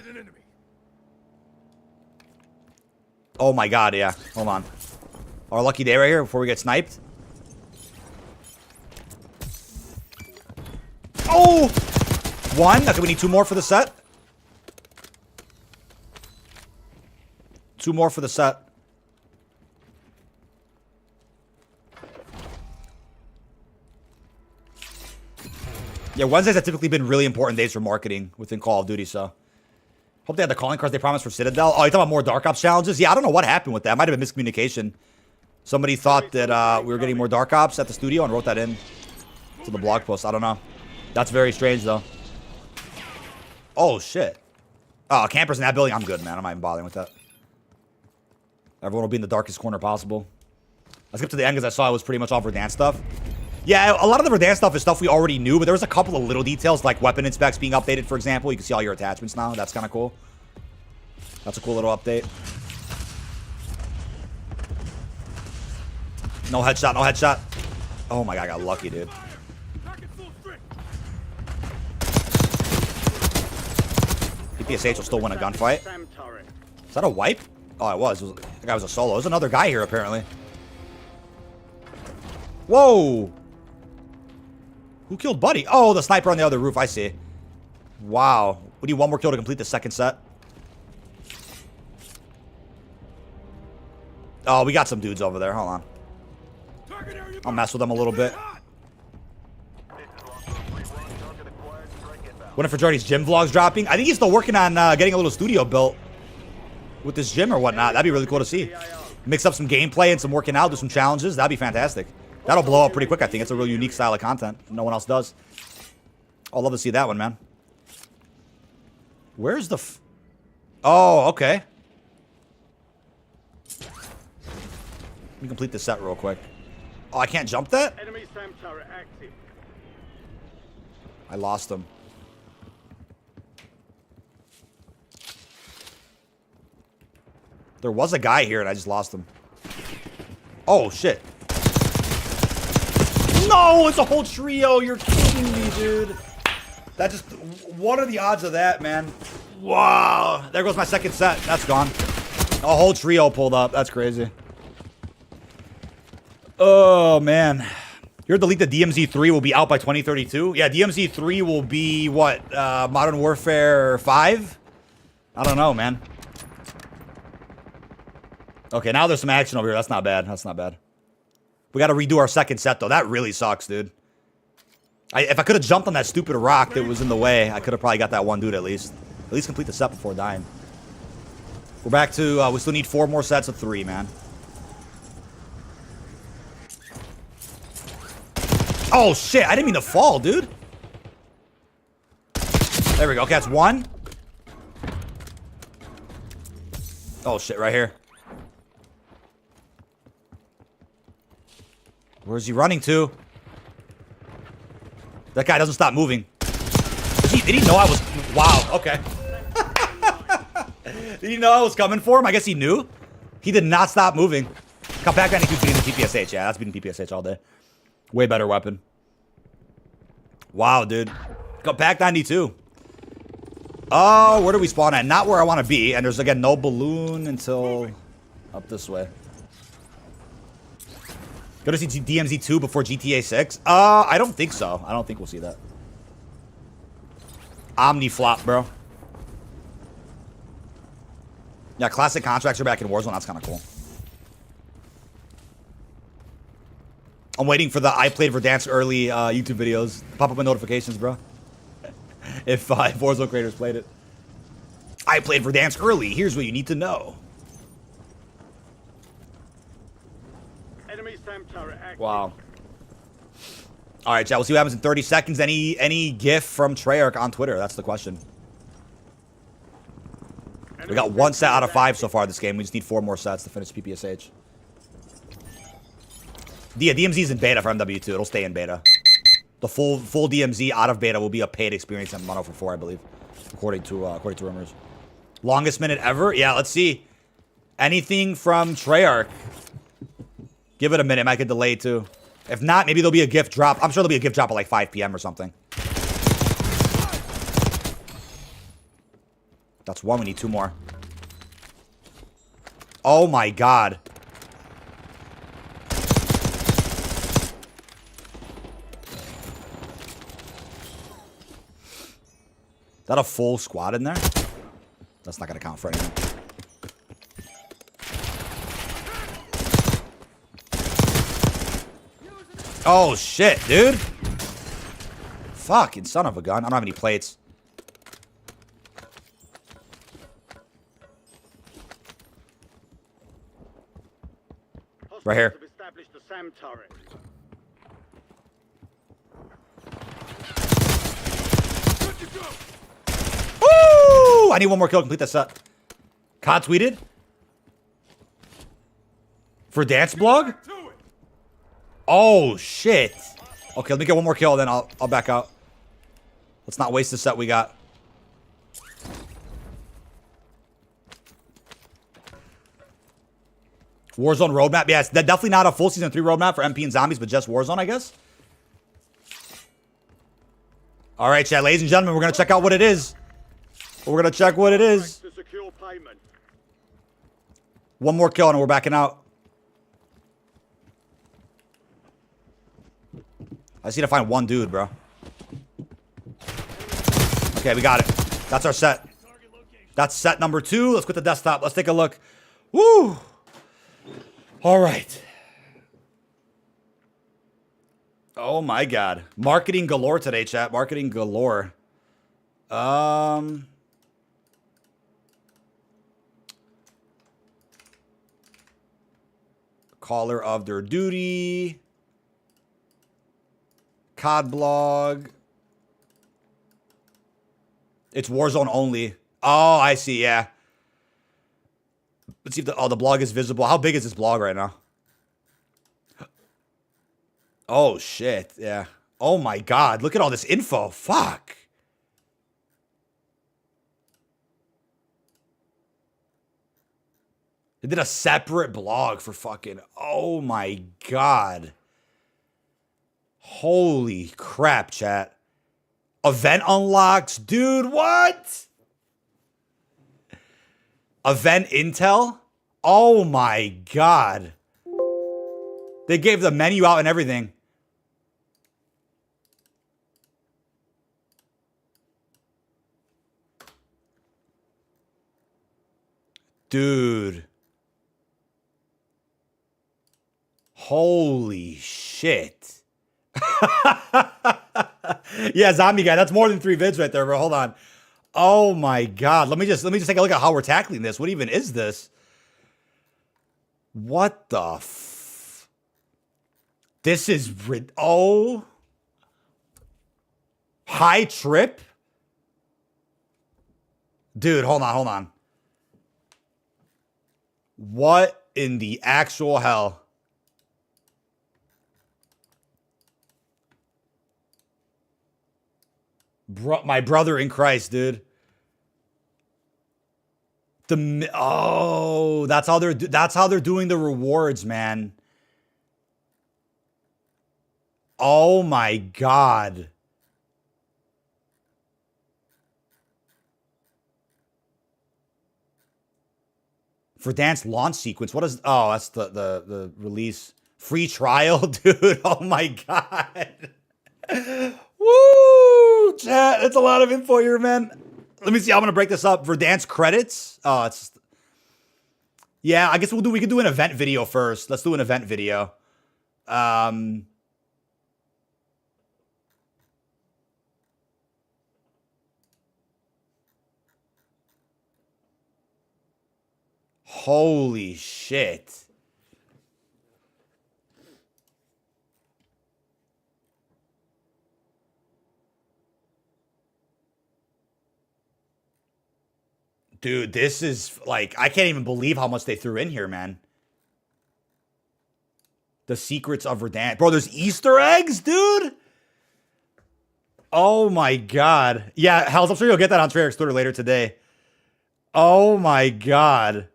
Oh my god, yeah. Hold on. Our lucky day right here before we get sniped. Oh! 1. Okay, we need 2 more for the set. 2 more for the set. Yeah, Wednesdays have typically been really important days for marketing within Call of Duty, so. Hope they had the calling cards they promised for Citadel. Oh, you talking about more Dark Ops challenges? Yeah, I don't know what happened with that. Might have been miscommunication. Somebody thought that we were getting more Dark Ops at the studio and wrote that in to the blog post. I don't know. That's very strange, though. Oh, shit. Oh, campers in that building? I'm good, man. I'm not even bothering with that. Everyone will be in the darkest corner possible. I skipped to the end because I saw it was pretty much all Verdansk stuff. Yeah, a lot of the Verdansk stuff is stuff we already knew, but there was a couple of little details, like weapon inspects being updated, for example. You can see all your attachments now. That's kind of cool. That's a cool little update. No headshot, no headshot. Oh my god, I got lucky, dude. PPSH will still win a gunfight. Is that a wipe? Oh, it was. The guy was a solo. There's another guy here, apparently. Whoa! Who killed Buddy? Oh, the sniper on the other roof. I see. Wow. We need 1 more kill to complete the second set. Oh, we got some dudes over there. Hold on. I'll mess with them a little bit. Waiting for Jordy's gym vlogs dropping. I think he's still working on getting a little studio built with this gym or whatnot. That'd be really cool to see. Mix up some gameplay and some working out, do some challenges. That'd be fantastic. That'll blow up pretty quick, I think. It's a real unique style of content. No one else does. I'd love to see that one, man. Where's the Oh, okay. Let me complete this set real quick. Oh, I can't jump that? Enemy SAM turret active. I lost him. There was a guy here and I just lost him. Oh, shit. No, it's a whole trio. You're kidding me, dude. That just... What are the odds of that, man? Wow. There goes my second set. That's gone. A whole trio pulled up. That's crazy. Oh, man. You heard the leak that DMZ3 will be out by 2032? Yeah, DMZ3 will be, what? Modern Warfare 5? I don't know, man. Okay, now there's some action over here. That's not bad. That's not bad. We got to redo our second set, though. That really sucks, dude. If I could have jumped on that stupid rock that was in the way, I could have probably got that one dude at least. At least complete the set before dying. We're back to, we still need 4 more sets of 3, man. Oh, shit. I didn't mean to fall, dude. There we go. Okay, that's 1. Oh, shit, right here. Where's he running to? That guy doesn't stop moving. Did he know I was... Wow, okay. Did he know I was coming for him? I guess he knew. He did not stop moving. Compact 92 beating the PPSH. Yeah, that's beating PPSH all day. Way better weapon. Wow, dude. Compact 92. Oh, where do we spawn at? Not where I want to be. And there's, again, no balloon until up this way. Go to see DMZ 2 before GTA 6? I don't think so. I don't think we'll see that. Omni flop, bro. Yeah, classic contracts are back in Warzone. That's kind of cool. I'm waiting for the I played Verdansk early YouTube videos. Pop up my notifications, bro. if Warzone creators played it. I played Verdansk early. Here's what you need to know. Enemy SAM turret active. Wow. All right, chat. We'll see what happens in 30 seconds. Any GIF from Treyarch on Twitter? That's the question. We got 1 set out of 5 so far this game. We just need 4 more sets to finish PPSH. Yeah, DMZ is in beta for MW2. It'll stay in beta. The full DMZ out of beta will be a paid experience in Modern Warfare 4, I believe, according to rumors. Longest minute ever? Yeah, let's see. Anything from Treyarch? Give it a minute. It might get delayed too. If not, maybe there'll be a gift drop. I'm sure there'll be a gift drop at like 5 p.m. or something. That's 1. We need 2 more. Oh my god. Is that a full squad in there? That's not going to count for anything. Oh, shit, dude. Fucking son of a gun. I don't have any plates. Right here. Hostiles have established a SAM turret. Woo! I need 1 more kill to complete that set. COD tweeted? For Dance Blog? Oh, shit. Okay, let me get 1 more kill, then I'll back out. Let's not waste the set we got. Warzone roadmap? Yeah, it's definitely not a full Season 3 roadmap for MP and Zombies, but just Warzone, I guess. All right, chat, ladies and gentlemen, we're going to check out what it is. We're going to check what it is. To secure payment. 1 more kill and we're backing out. I just need to find 1 dude, bro. Okay, we got it. That's our set. That's set number 2. Let's quit the desktop. Let's take a look. Woo! All right. Oh my god. Marketing galore today, chat. Marketing galore. Caller of their duty. COD blog. It's Warzone only. Oh, I see, yeah. Let's see if the blog is visible. How big is this blog right now? Oh, shit. Yeah. Oh, my God. Look at all this info. Fuck. They did a separate blog for fucking... Oh, my God. Holy crap, chat. Event unlocks. Dude, what? Event intel? Oh, my God. They gave the menu out and everything. Dude. Holy shit. Yeah, zombie guy. That's more than 3 vids right there, bro. Hold on. Oh my god. Let me just take a look at how we're tackling this. What even is this? What the This is oh. High trip? Dude, hold on. What in the actual hell? My brother in Christ, dude. That's how they're doing the rewards, man. Oh my God. Verdansk launch sequence. What is? Oh, that's the release free trial, dude. Oh my God. Woo! Chat. That's a lot of info here, man. Let me see. I'm gonna break this up. Verdansk credits. Oh, it's. Yeah, I guess we could do an event video first. Let's do an event video. Holy shit. Dude, this is like, I can't even believe how much they threw in here, man. The secrets of Verdansk. Bro, there's Easter eggs, dude? Oh my God. Yeah, Hells, I'm sure you'll get that on Treyarch's Twitter later today. Oh my God.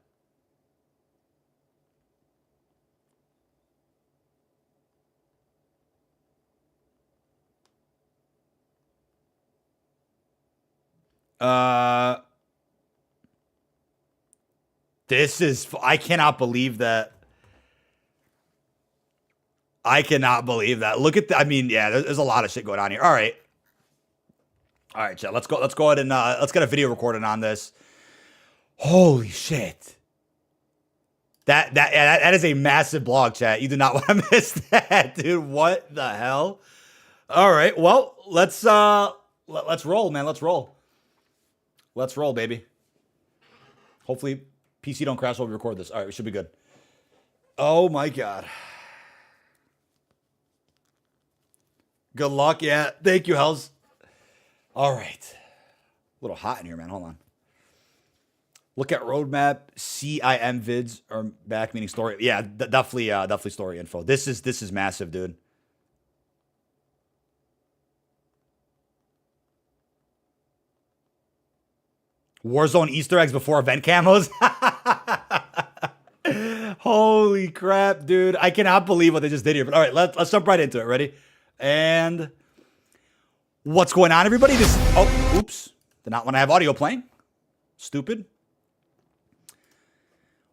This is, I cannot believe that. I cannot believe that. Look at I mean, yeah, there's a lot of shit going on here. All right. All right, chat. Let's go ahead and let's get a video recording on this. Holy shit. That is a massive blog, chat. You do not want to miss that, dude. What the hell? All right. Well, let's roll, man. Let's roll. Let's roll, baby. Hopefully PC don't crash while we record this. All right, we should be good. Oh my God. Good luck. Yeah. Thank you, Hells. All right. A little hot in here, man. Hold on. Look at roadmap. CIM vids are back, meaning story. Yeah, definitely story info. This is massive, dude. Warzone Easter eggs before event camos. Holy crap, dude. I cannot believe what they just did here. But all right, let's jump right into it. Ready? And what's going on, everybody? Oops. Did not want to have audio playing. Stupid.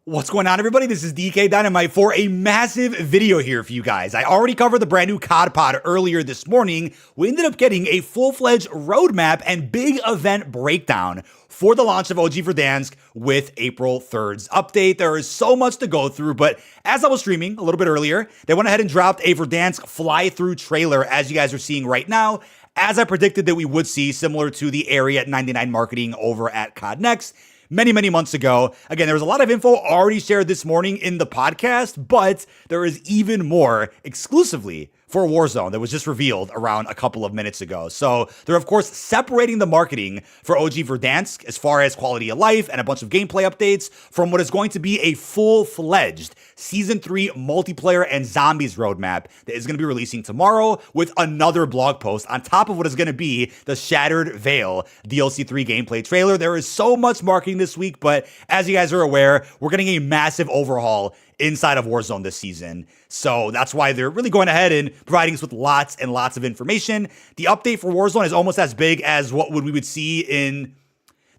What's going on, everybody? This is dkdynamite for a massive video here for you guys. I already covered the brand new COD pod earlier this morning. We ended up getting a full-fledged roadmap and big event breakdown for the launch of OG Verdansk with April 3rd's update. There is so much to go through, but as I was streaming a little bit earlier, they went ahead and dropped a Verdansk fly-through trailer, as you guys are seeing right now, as I predicted that we would see, similar to the Area 99 marketing over at COD Next. Many months ago. Again, there was a lot of info already shared this morning in the podcast, but there is even more exclusively for Warzone that was just revealed around a couple of minutes ago. So they're, of course, separating the marketing for OG Verdansk as far as quality of life and a bunch of gameplay updates from what is going to be a full-fledged Season 3 multiplayer and zombies roadmap that is going to be releasing tomorrow with another blog post on top of what is going to be the Shattered Veil DLC 3 gameplay trailer. There is so much marketing this week, but as you guys are aware, we're getting a massive overhaul inside of Warzone this season. So that's why they're really going ahead and providing us with lots and lots of information. The update for Warzone is almost as big as what we would see in...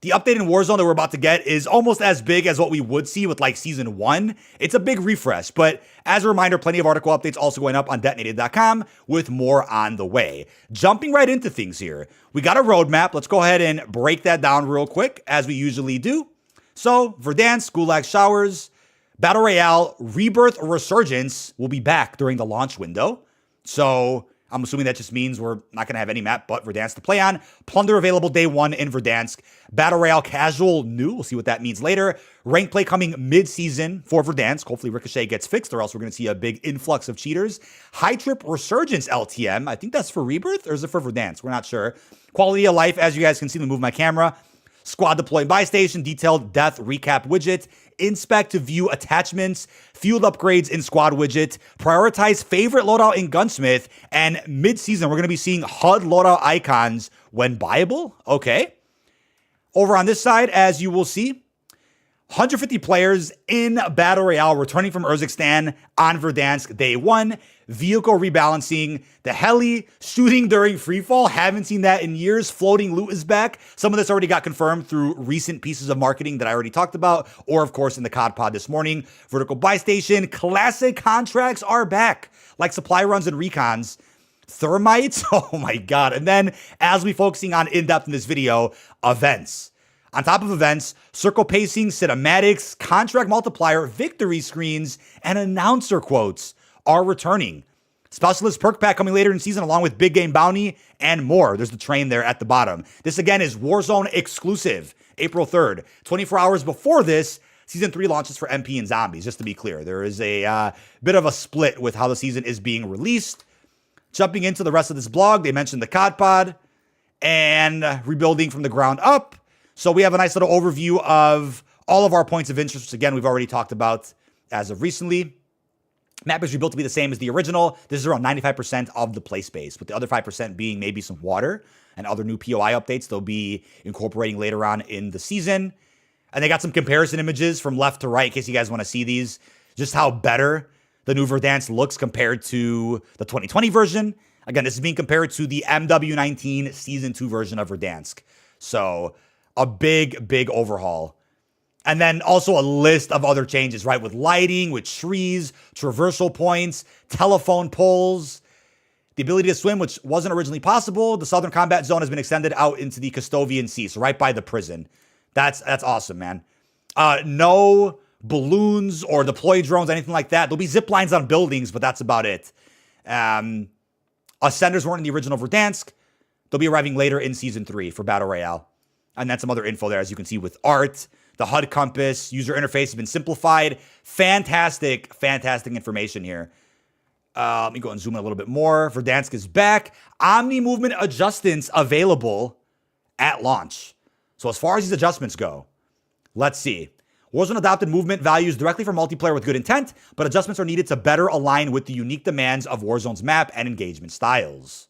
The update in Warzone that we're about to get is almost as big as what we would see with like Season 1. It's a big refresh, but as a reminder, plenty of article updates also going up on detonated.com with more on the way. Jumping right into things here. We got a roadmap. Let's go ahead and break that down real quick, as we usually do. So, Verdansk, Gulag Showers, Battle Royale, Rebirth or Resurgence will be back during the launch window. So I'm assuming that just means we're not going to have any map but Verdansk to play on. Plunder available day one in Verdansk. Battle Royale Casual new. We'll see what that means later. Rank play coming mid-season for Verdansk. Hopefully Ricochet gets fixed or else we're going to see a big influx of cheaters. High Trip Resurgence LTM. I think that's for Rebirth or is it for Verdansk? We're not sure. Quality of life, as you guys can see, let me move my camera. Squad deploying buy station, detailed death recap widget, inspect to view attachments, field upgrades in squad widget, prioritize favorite loadout in gunsmith, and mid-season we're going to be seeing HUD loadout icons when buyable. Okay. Over on this side, as you will see, 150 players in Battle Royale returning from Urzikstan on Verdansk day 1. Vehicle rebalancing, the heli shooting during freefall. Haven't seen that in years. Floating loot is back. Some of this already got confirmed through recent pieces of marketing that I already talked about, or of course in the COD pod this morning. Vertical buy station, classic contracts are back, like supply runs and recons. Thermites, oh my god. And then, as we focusing on in-depth in this video, events. On top of events, circle pacing, cinematics, contract multiplier, victory screens, and announcer quotes are returning. Specialist perk pack coming later in season along with big game bounty and more. There's the train there at the bottom. This again is Warzone exclusive, April 3rd. 24 hours before this, season 3 launches for MP and zombies. Just to be clear, there is a bit of a split with how the season is being released. Jumping into the rest of this blog, they mentioned the COD pod and rebuilding from the ground up. So we have a nice little overview of all of our points of interest, which again, we've already talked about as of recently. Map is rebuilt to be the same as the original. This is around 95% of the play space, with the other 5% being maybe some water and other new POI updates they'll be incorporating later on in the season. And they got some comparison images from left to right in case you guys want to see these. Just how better the new Verdansk looks compared to the 2020 version. Again, this is being compared to the MW19 Season 2 version of Verdansk. So a big, big overhaul. And then also a list of other changes, right? With lighting, with trees, traversal points, telephone poles, the ability to swim, which wasn't originally possible. The Southern Combat Zone has been extended out into the Custovian Sea, so right by the prison. That's awesome, man. No balloons or deploy drones, anything like that. There'll be zip lines on buildings, but that's about it. Ascenders weren't in the original Verdansk. They'll be arriving later in Season 3 for Battle Royale. And then some other info there, as you can see, with art. The HUD compass, user interface has been simplified. Fantastic, fantastic information here. Let me go and zoom in a little bit more. Verdansk is back. Omni movement adjustments available at launch. So as far as these adjustments go, let's see. Warzone adopted movement values directly for multiplayer with good intent, but adjustments are needed to better align with the unique demands of Warzone's map and engagement styles.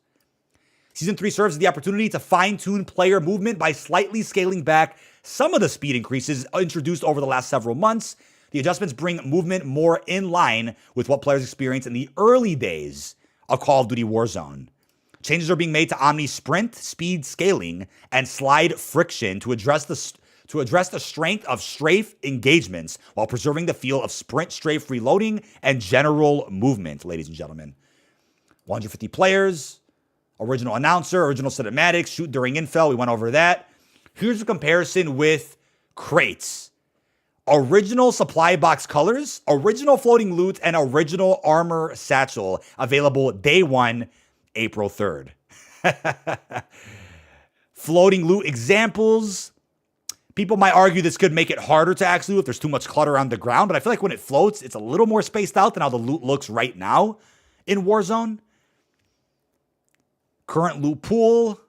Season 3 serves as the opportunity to fine-tune player movement by slightly scaling back some of the speed increases introduced over the last several months. The adjustments bring movement more in line with what players experienced in the early days of Call of Duty Warzone. Changes are being made to Omni Sprint, speed scaling, and slide friction to address the strength of strafe engagements while preserving the feel of sprint strafe reloading and general movement, ladies and gentlemen. 150 players, original announcer, original cinematics, shoot during infill. We went over that. Here's a comparison with crates. Original supply box colors, original floating loot, and original armor satchel available day 1, April 3rd. Floating loot examples. People might argue this could make it harder to actually loot if there's too much clutter on the ground, but I feel like when it floats, it's a little more spaced out than how the loot looks right now in Warzone. Current loot pool,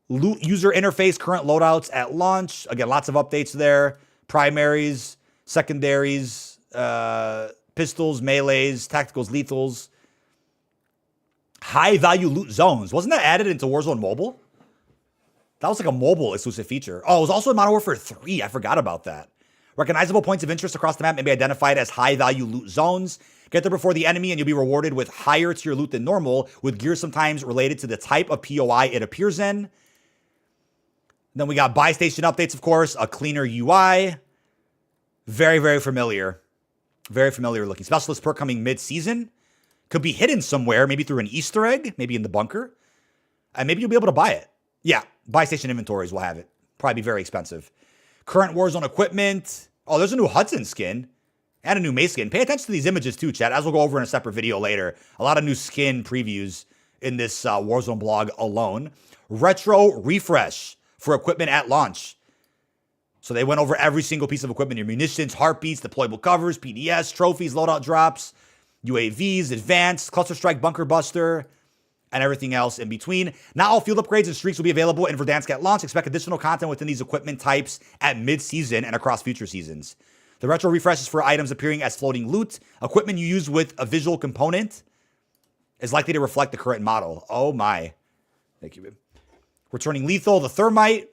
loot user interface, current loadouts at launch. Again, lots of updates there. Primaries, secondaries, pistols, melees, tacticals, lethals. High value loot zones. Wasn't that added into Warzone Mobile? That was like a mobile exclusive feature. Oh, it was also in Modern Warfare 3. I forgot about that. Recognizable points of interest across the map may be identified as high value loot zones. Get there before the enemy and you'll be rewarded with higher tier loot than normal, with gear sometimes related to the type of POI it appears in. Then we got buy station updates, of course, a cleaner UI. Very, very familiar. Very familiar looking. Specialist perk coming mid-season. Could be hidden somewhere, maybe through an Easter egg, maybe in the bunker. And maybe you'll be able to buy it. Yeah, buy station inventories will have it. Probably be very expensive. Current Warzone equipment. Oh, there's a new Hudson skin. And a new Mace skin. Pay attention to these images too, chat, as we'll go over in a separate video later. A lot of new skin previews in this Warzone blog alone. Retro refresh for equipment at launch. So they went over every single piece of equipment. Your munitions, heartbeats, deployable covers, PDS, trophies, loadout drops, UAVs, advanced, cluster strike, bunker buster, and everything else in between. Not all field upgrades and streaks will be available in Verdansk at launch. Expect additional content within these equipment types at mid-season and across future seasons. The retro refreshes for items appearing as floating loot. Equipment you use with a visual component is likely to reflect the current model. Oh my. Thank you, babe. Returning lethal, the thermite.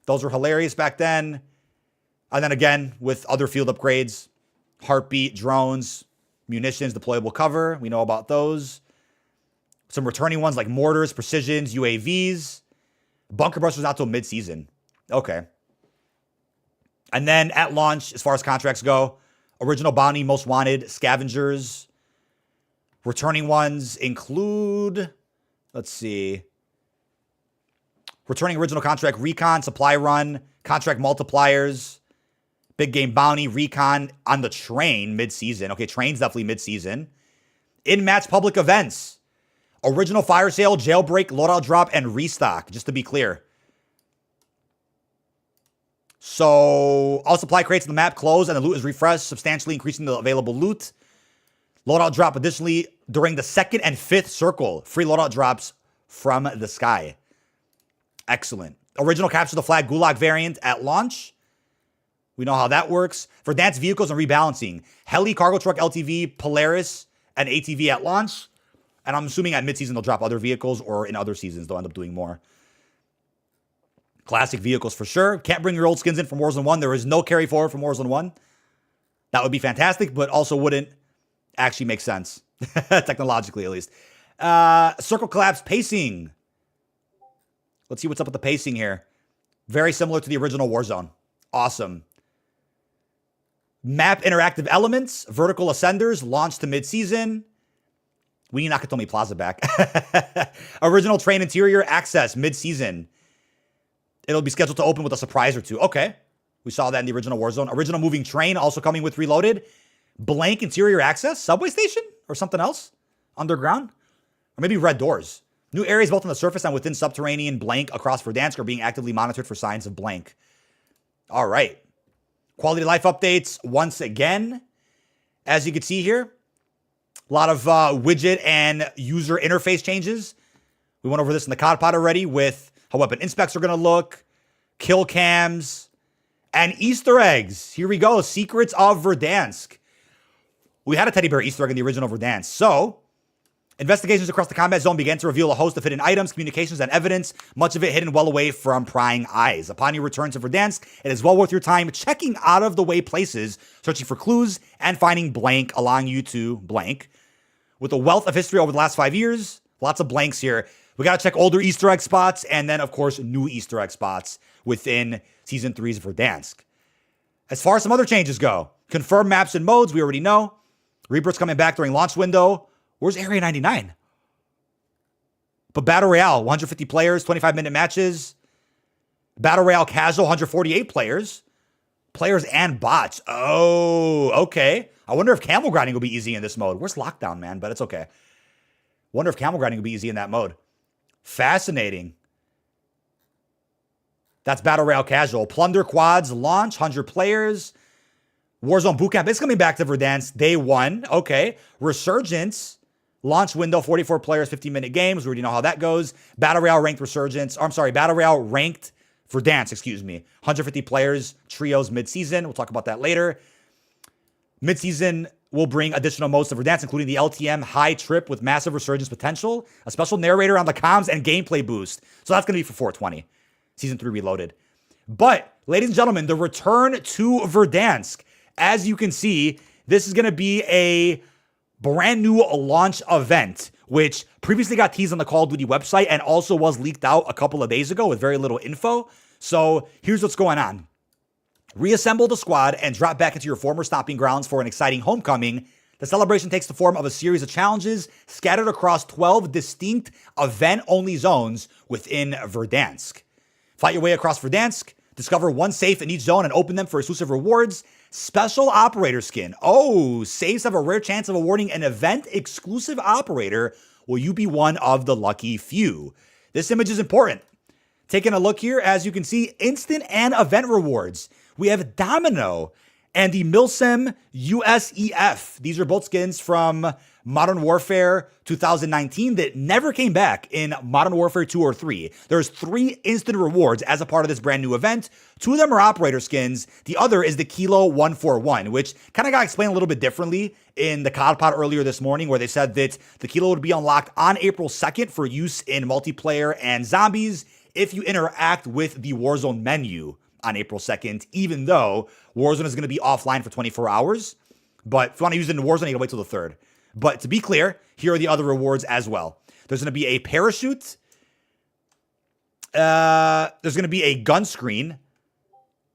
Those were hilarious back then. And then again, with other field upgrades, heartbeat, drones, munitions, deployable cover. We know about those. Some returning ones like mortars, precisions, UAVs. Bunker busters not till mid-season. Okay. And then at launch, as far as contracts go, original bounty, most wanted, scavengers. Returning ones include, let's see. Returning original contract, recon, supply run, contract multipliers, big game bounty, recon on the train mid-season. Okay, train's definitely mid-season. In-match public events. Original fire sale, jailbreak, loadout drop, and restock, just to be clear. So, all supply crates in the map close and the loot is refreshed, substantially increasing the available loot. Loadout drop additionally during the 2nd and 5th circle. Free loadout drops from the sky. Excellent. Original capture the flag Gulag variant at launch. We know how that works. Verdansk vehicles and rebalancing. Heli, cargo truck, LTV, Polaris, and ATV at launch. And I'm assuming at midseason they'll drop other vehicles, or in other seasons they'll end up doing more. Classic vehicles for sure. Can't bring your old skins in from Warzone 1. There is no carry forward from Warzone 1. That would be fantastic, but also wouldn't actually make sense. Technologically, at least. Circle collapse pacing. Let's see what's up with the pacing here. Very similar to the original Warzone. Awesome. Map interactive elements. Vertical ascenders. Launch to mid-season. We need Nakatomi Plaza back. Original train interior access mid-season. It'll be scheduled to open with a surprise or two. Okay. We saw that in the original Warzone. Original moving train also coming with Reloaded. Blank interior access. Subway station? Or something else? Underground? Or maybe red doors. New areas both on the surface and within subterranean blank across Verdansk are being actively monitored for signs of blank. All right. Quality of life updates once again. As you can see here, a lot of widget and user interface changes. We went over this in the COD pod already with how weapon inspects are going to look, kill cams, and Easter eggs. Here we go. Secrets of Verdansk. We had a teddy bear Easter egg in the original Verdansk. So, investigations across the combat zone began to reveal a host of hidden items, communications, and evidence, much of it hidden well away from prying eyes. Upon your return to Verdansk, it is well worth your time checking out-of-the-way places, searching for clues, and finding blank, allowing you to blank. With a wealth of history over the last 5 years, lots of blanks here. We got to check older Easter egg spots, and then, of course, new Easter egg spots within Season 3's Verdansk. As far as some other changes go, confirm maps and modes, we already know. Rebirth's coming back during launch window. Where's Area 99? But Battle Royale, 150 players, 25-minute matches. Battle Royale Casual, 148 players. Players and bots. Oh, okay. I wonder if camel grinding will be easy in this mode. Where's Lockdown, man? But it's okay. Wonder if camel grinding will be easy in that mode. Fascinating. That's Battle Royale Casual. Plunder Quads, launch, 100 players. Warzone Bootcamp is coming back to Verdansk day 1. Okay. Resurgence, launch window, 44 players, 15-minute games. We already know how that goes. Battle Royale ranked Resurgence. I'm sorry, Battle Royale ranked Verdansk, 150 players, trios mid-season. We'll talk about that later. Mid-season will bring additional modes to Verdansk, including the LTM high trip with massive resurgence potential, a special narrator on the comms, and gameplay boost. So that's going to be for 420. Season 3 Reloaded. But, ladies and gentlemen, the return to Verdansk. As you can see, this is going to be a brand new launch event, which previously got teased on the Call of Duty website and also was leaked out a couple of days ago with very little info. So here's what's going on. Reassemble the squad and drop back into your former stomping grounds for an exciting homecoming. The celebration takes the form of a series of challenges scattered across 12 distinct event-only zones within Verdansk. Fight your way across Verdansk, discover one safe in each zone and open them for exclusive rewards. Special operator skin. Oh, saves have a rare chance of awarding an event-exclusive operator. Will you be one of the lucky few? This image is important. Taking a look here, as you can see, instant and event rewards. We have Domino and the Milsim USEF. These are both skins from Modern Warfare 2019 that never came back in Modern Warfare 2 or 3. There's 3 instant rewards as a part of this brand new event. 2 of them are operator skins. The other is the Kilo 141, which kind of got explained a little bit differently in the COD pod earlier this morning, where they said that the Kilo would be unlocked on April 2nd for use in multiplayer and zombies if you interact with the Warzone menu on April 2nd, even though Warzone is going to be offline for 24 hours. But if you want to use it in Warzone, you gotta wait till the 3rd. But to be clear, here are the other rewards as well. There's going to be a parachute. There's going to be a gun screen.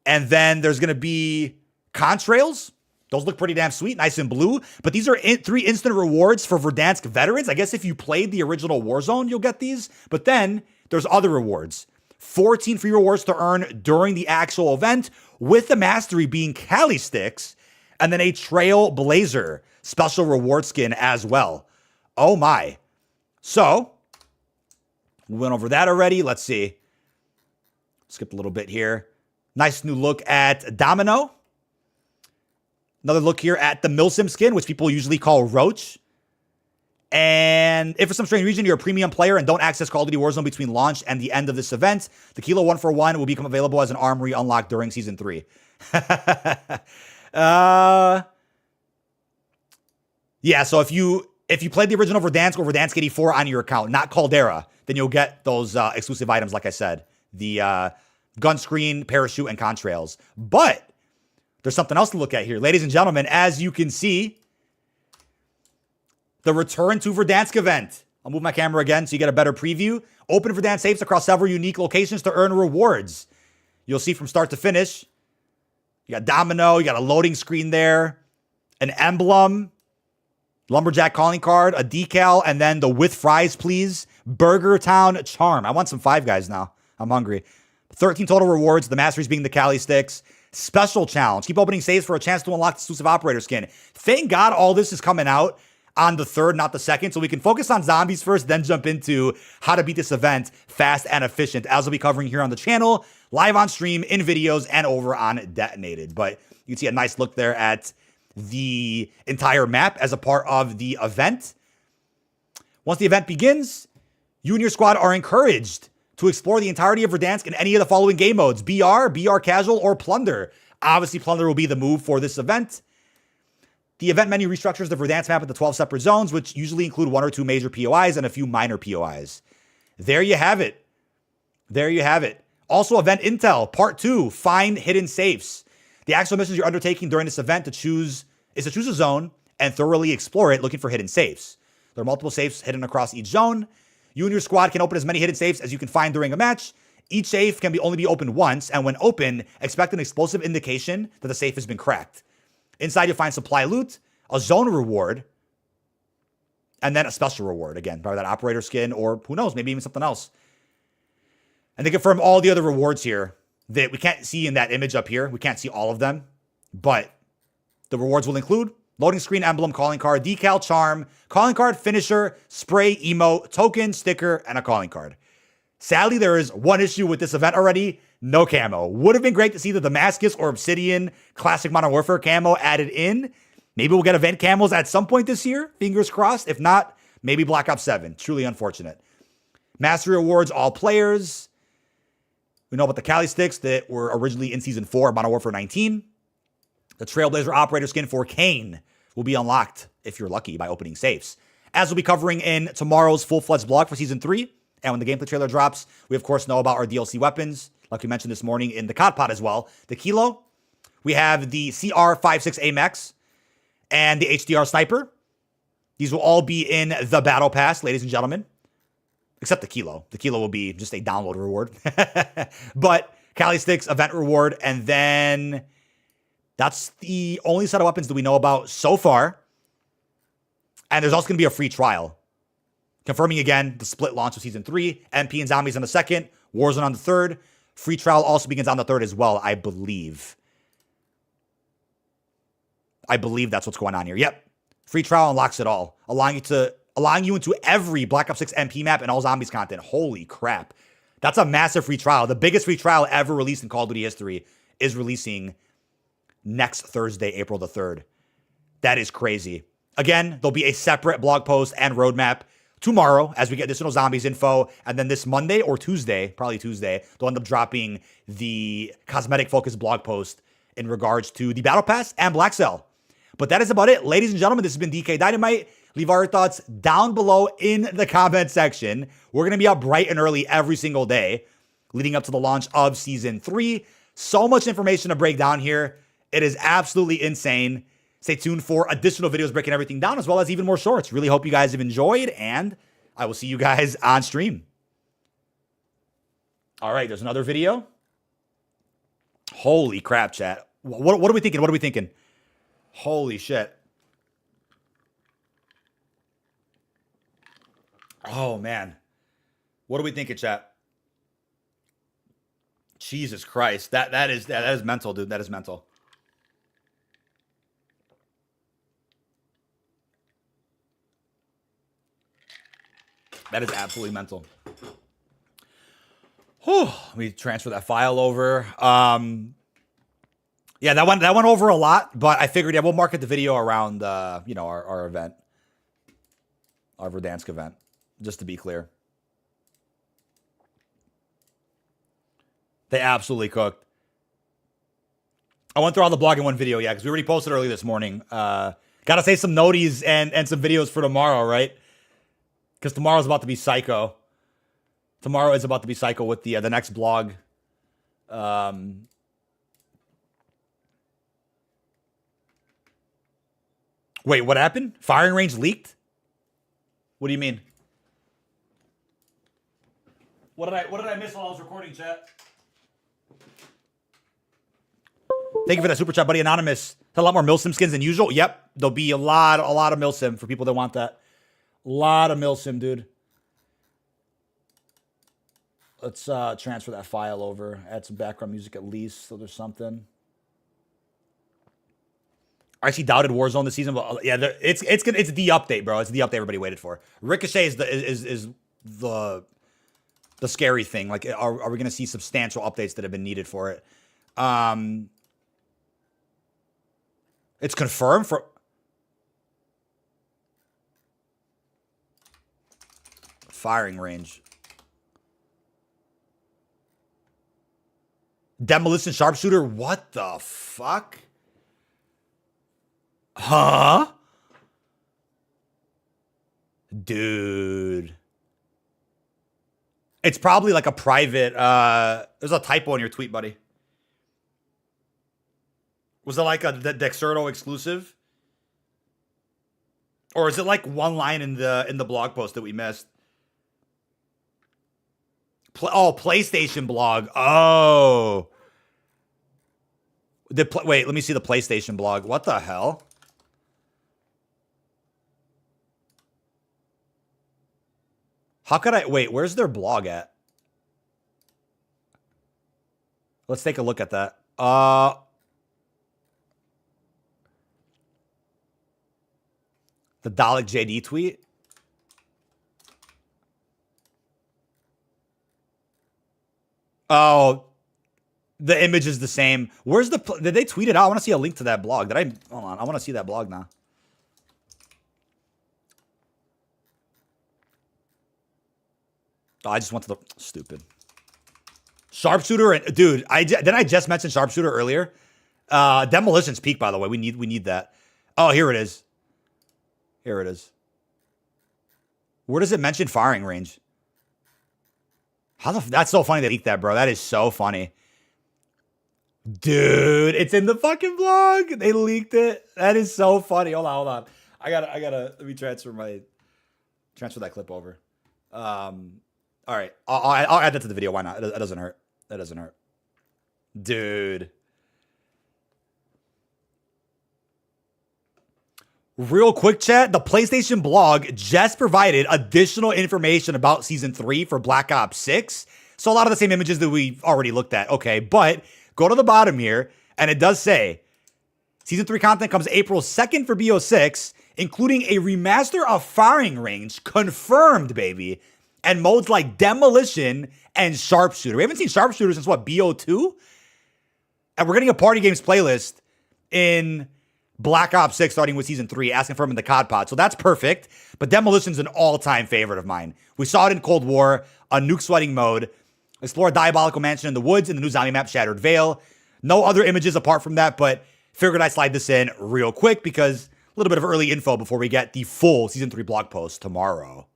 And then there's going to be contrails. Those look pretty damn sweet, nice and blue. But these are 3 instant rewards for Verdansk veterans. I guess if you played the original Warzone, you'll get these. But then there's other rewards. 14 free rewards to earn during the actual event, with the mastery being Cali sticks, and then a Trailblazer special reward skin as well. Oh my. So, we went over that already. Let's see. Skip a little bit here. Nice new look at Domino. Another look here at the Milsim skin, which people usually call Roach. And if for some strange reason you're a premium player and don't access Call of Duty Warzone between launch and the end of this event, the Kilo 141 will become available as an armory unlocked during Season 3. Yeah, so if you played the original Verdansk or Verdansk 84 on your account, not Caldera, then you'll get those exclusive items, like I said. The gun screen, parachute, and contrails. But there's something else to look at here. Ladies and gentlemen, as you can see, the Return to Verdansk event. I'll move my camera again so you get a better preview. Open Verdansk safes across several unique locations to earn rewards. You'll see from start to finish. You got Domino, you got a loading screen there, an emblem, Lumberjack calling card, a decal, and then the with fries, please, Burger Town charm. I want some Five Guys now. I'm hungry. 13 total rewards, the masteries being the Cali sticks. Special challenge. Keep opening saves for a chance to unlock the exclusive operator skin. Thank God all this is coming out on the 3rd, not the 2nd, so we can focus on zombies first, then jump into how to beat this event fast and efficient, as we'll be covering here on the channel, live on stream, in videos, and over on Detonated. But you can see a nice look there at the entire map as a part of the event. Once the event begins, you and your squad are encouraged to explore the entirety of Verdansk in any of the following game modes: BR, BR Casual, or Plunder. Obviously, Plunder will be the move for this event. The event menu restructures the Verdansk map into 12 separate zones, which usually include 1 or 2 major POIs and a few minor POIs. There you have it. There you have it. Also, event intel, part 2, find hidden safes. The actual missions you're undertaking during this event is to choose a zone and thoroughly explore it, looking for hidden safes. There are multiple safes hidden across each zone. You and your squad can open as many hidden safes as you can find during a match. Each safe can only be opened once, and when open, expect an explosive indication that the safe has been cracked. Inside, you'll find supply loot, a zone reward, and then a special reward. Again, probably that operator skin, or who knows, maybe even something else. And they confirm all the other rewards here that we can't see in that image up here. We can't see all of them, but the rewards will include loading screen, emblem, calling card, decal, charm, calling card, finisher, spray, emote, token, sticker, and a calling card. Sadly, there is one issue with this event already: no camo. Would have been great to see the Damascus or Obsidian Classic Modern Warfare camo added in. Maybe we'll get event camos at some point this year. Fingers crossed. If not, maybe Black Ops 7. Truly unfortunate. Mastery awards, all players. We know about the Cali sticks that were originally in Season 4 of Modern Warfare 19. The Trailblazer operator skin for Kane will be unlocked, if you're lucky, by opening safes. As we'll be covering in tomorrow's full-fledged blog for Season 3. And when the gameplay trailer drops, we of course know about our DLC weapons, like we mentioned this morning in the COD pod as well. The Kilo, we have the CR56 AMX, and the HDR Sniper. These will all be in the Battle Pass, ladies and gentlemen. Except the Kilo. The Kilo will be just a download reward. But Cali Sticks, event reward, and then that's the only set of weapons that we know about so far. And there's also going to be a free trial. Confirming again the split launch of Season 3. MP and Zombies on the 2nd. Warzone on the 3rd. Free trial also begins on the 3rd as well, I believe. I believe that's what's going on here. Yep. Free trial unlocks it all, allowing you into every Black Ops 6 MP map and all Zombies content. Holy crap. That's a massive free trial. The biggest free trial ever released in Call of Duty history is releasing next Thursday, April the 3rd. That is crazy. Again, there'll be a separate blog post and roadmap tomorrow as we get additional zombies info. And then this Monday or Tuesday, probably Tuesday, they'll end up dropping the cosmetic focused blog post in regards to the Battle Pass and Black Cell. But that is about it. Ladies and gentlemen, this has been DK Dynamite. Leave our thoughts down below in the comment section. We're going to be up bright and early every single day leading up to the launch of Season 3. So much information to break down here. It is absolutely insane. Stay tuned for additional videos breaking everything down, as well as even more shorts. Really hope you guys have enjoyed, and I will see you guys on stream. All right, there's another video. Holy crap, chat. What are we thinking? What are we thinking? Holy shit. Oh, man. What are we thinking, chat? Jesus Christ. That is mental, dude. That is mental. That is absolutely mental. Whew. Let me transfer that file over. Yeah, that went over a lot, but I figured, yeah, we'll market the video around, you know, our event. Our Verdansk event, just to be clear. They absolutely cooked. I went through all the blog in one video, yeah, because we already posted early this morning. Got to say some noties and some videos for tomorrow, right? Because tomorrow's about to be psycho. Tomorrow is about to be psycho with the next blog. Wait, what happened? Firing range leaked? What do you mean? What did I miss while I was recording, chat? Thank you for that super chat, buddy. Anonymous. A lot more Milsim skins than usual. Yep, there'll be a lot of Milsim for people that want that. A lot of Milsim, dude. Let's transfer that file over. Add some background music at least, so there's something. I actually doubted Warzone this season, but yeah, it's the update, bro. It's the update everybody waited for. Ricochet is the scary thing. Like, are we gonna see substantial updates that have been needed for it? It's confirmed for. Firing range. Demolition sharpshooter? What the fuck? Huh? Dude. It's probably like a private, there's a typo in your tweet, buddy. Was it like a Dexerto exclusive? Or is it like one line in the blog post that we missed? PlayStation blog. Oh. Wait, let me see the PlayStation blog. What the hell? How could I... Wait, where's their blog at? Let's take a look at that. The Dalek JD tweet? Oh, the image is the same. Where's the... Did they tweet it out? I want to see a link to that blog. Hold on. I want to see that blog now. Oh, I just went to the... Stupid. Sharpshooter and... Dude, didn't I just mention Sharpshooter earlier? Demolition's peak, by the way. We need that. Oh, here it is. Here it is. Where does it mention firing range? That's so funny they leaked that, bro. That is so funny. Dude, it's in the fucking blog. They leaked it. That is so funny. Hold on. I gotta let me transfer that clip over. All right. I'll add that to the video. Why not? That doesn't hurt. That doesn't hurt. Dude. Real quick, chat. The PlayStation blog just provided additional information about Season 3 for Black Ops 6. So a lot of the same images that we've already looked at. Okay, but go to the bottom here, and it does say, Season 3 content comes April 2nd for BO6, including a remaster of Firing Range, confirmed, baby, and modes like Demolition and Sharpshooter. We haven't seen Sharpshooter since, what, BO2? And we're getting a Party Games playlist in Black Ops 6 starting with Season 3, asking for him in the COD pod. So that's perfect. But Demolition's an all-time favorite of mine. We saw it in Cold War, a nuke sweating mode. Explore a diabolical mansion in the woods in the new zombie map, Shattered Veil. No other images apart from that, but figured I'd slide this in real quick because a little bit of early info before we get the full Season 3 blog post tomorrow.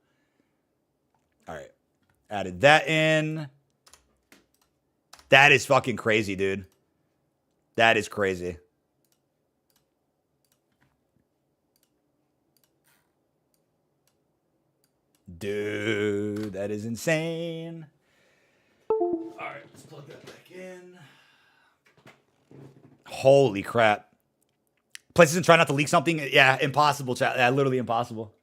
All right. Added that in. That is fucking crazy, dude. That is crazy. Dude, that is insane. All right, let's plug that back in. Holy crap. PlayStation try not to leak something? Yeah, impossible, chat. Yeah, literally impossible.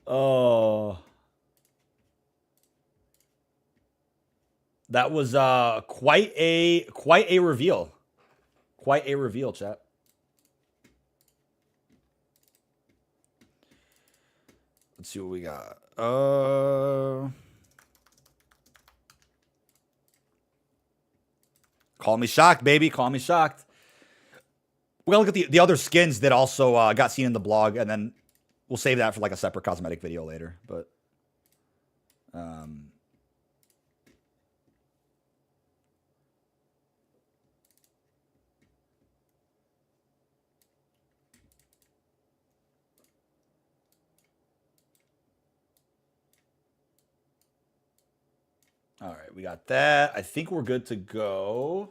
Oh. That was quite a reveal. Quite a reveal, chat. Let's see what we got. Call me shocked, baby. Call me shocked. We're going to look at the other skins that also got seen in the blog, and then we'll save that for like a separate cosmetic video later. But all right, we got that. I think we're good to go.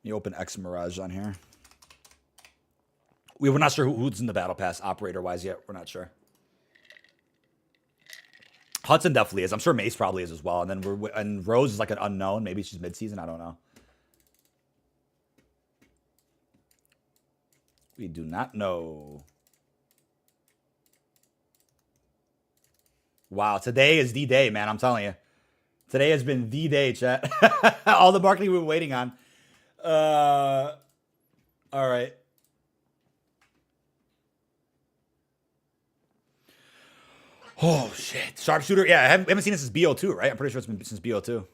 Let me open X Mirage on here. We're not sure who's in the battle pass operator-wise yet. We're not sure. Hudson definitely is. I'm sure Mace probably is as well. And then Rose is like an unknown. Maybe she's mid-season. I don't know. We do not know. Wow, today is the day, man. I'm telling you. Today has been the day, chat. All the marketing we've been waiting on. All right. Oh, shit. Sharpshooter. Yeah, I haven't seen it since BO2, right? I'm pretty sure it's been since BO2.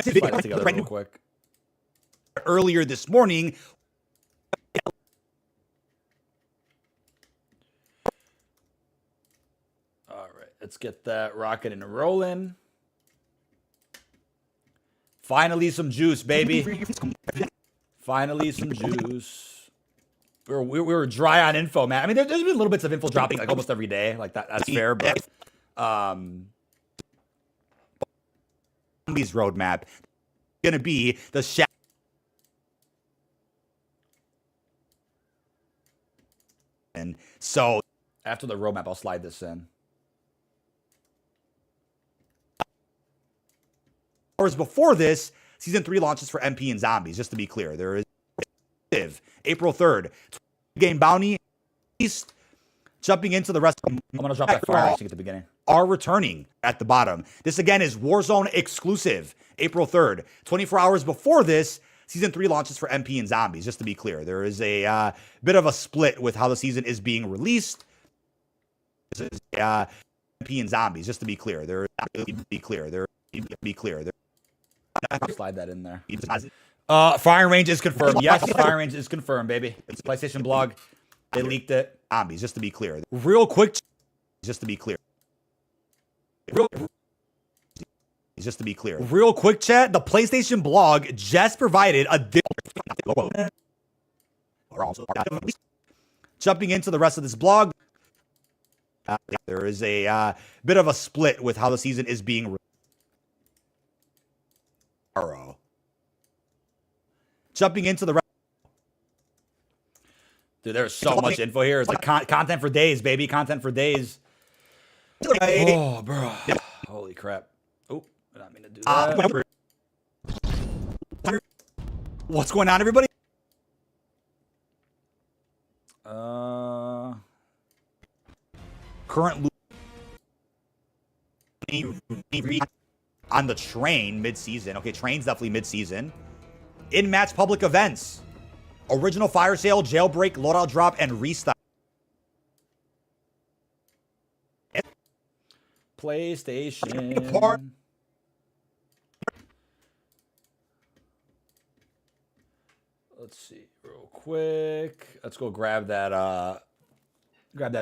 Let's fight together real quick. Earlier this morning. All right, let's get that rocket and rolling. Finally, some juice, baby. Finally, some juice. We were dry on info, man. I mean, there's been little bits of info dropping like almost every day. Like that's fair, but zombies roadmap gonna be the and so after the roadmap, I'll slide this in. Hours before this, Season 3 launches for MP and Zombies, just to be clear. There is April 3rd. Game Bounty East. Jumping into the rest. I'm going to drop that fire at the beginning. Are returning at the bottom. This again is Warzone exclusive. April 3rd. 24 hours before this, Season 3 launches for MP and Zombies, just to be clear. There is a bit of a split with how the season is being released. This is MP and Zombies, just to be clear. Slide that in there. Firing range is confirmed. Yes, firing range is confirmed, baby. It's a PlayStation blog. They leaked it. Zombies, just to be clear. Real quick, just to be clear. Real quick, chat. The PlayStation blog just provided a jumping into the rest of this blog. There is a bit of a split with how the season is being. Jumping into the rest. Dude, there's so much info here. It's like content for days, baby. Content for days. Oh, bro. Holy crap. Oh, I didn't mean to do that. What's going on, everybody? Current on the train mid-season. Okay, train's definitely mid-season. In-match public events. Original fire sale, jailbreak, loadout drop, and restock. PlayStation. Let's see real quick. Let's go grab that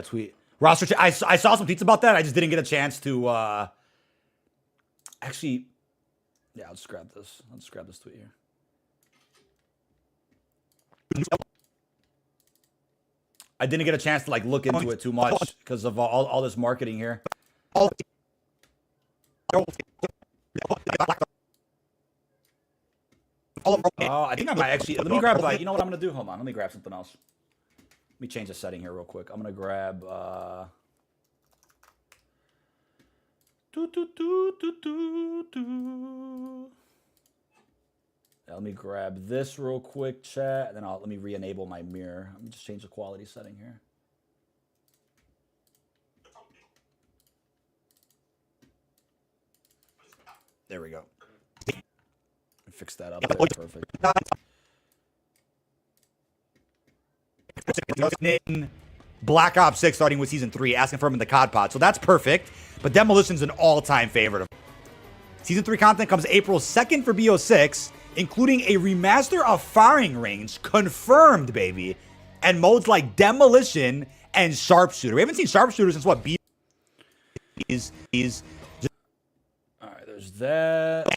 tweet. Roster I saw some tweets about that. I just didn't get a chance to actually. Yeah, I'll just grab this. I'll just grab this tweet here. I didn't get a chance to like look into it too much because of all this marketing here. Oh, I think I might actually. Let me grab. You know what I'm gonna do? Hold on. Let me grab something else. Let me change the setting here real quick. I'm gonna grab. Let me grab this real quick, chat, and then let me re-enable my mirror. Let me just change the quality setting here. There we go. Fix that up. There. Perfect. Black Ops 6 starting with Season 3, asking for him in the COD pod. So that's perfect. But Demolition's an all-time favorite. Season 3 content comes April 2nd for BO6, including a remaster of Firing Range, confirmed, baby, and modes like Demolition and Sharpshooter. We haven't seen Sharpshooter since what? Is just... All right, there's that.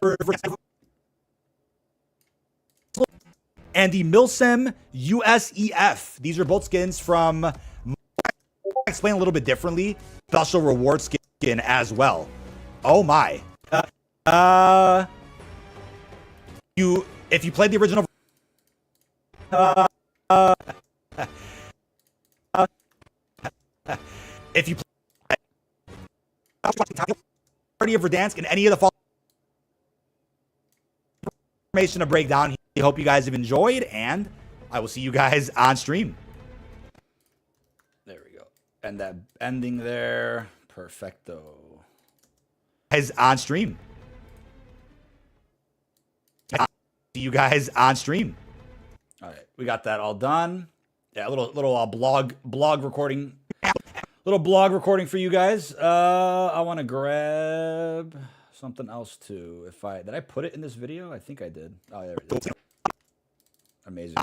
And the Milsim USEF. These are both skins from, explain a little bit differently, special reward skin as well. Oh my. If you played the original, if you play Party of Verdansk in any of the following information to break down, I hope you guys have enjoyed, and I will see you guys on stream. There we go. And that ending there, perfecto. Guys on stream. See you guys on stream. All right, we got that all done. Yeah, a little blog recording. Little blog recording for you guys. I want to grab something else too. Did I put it in this video? I think I did. Oh, there it is. Amazing.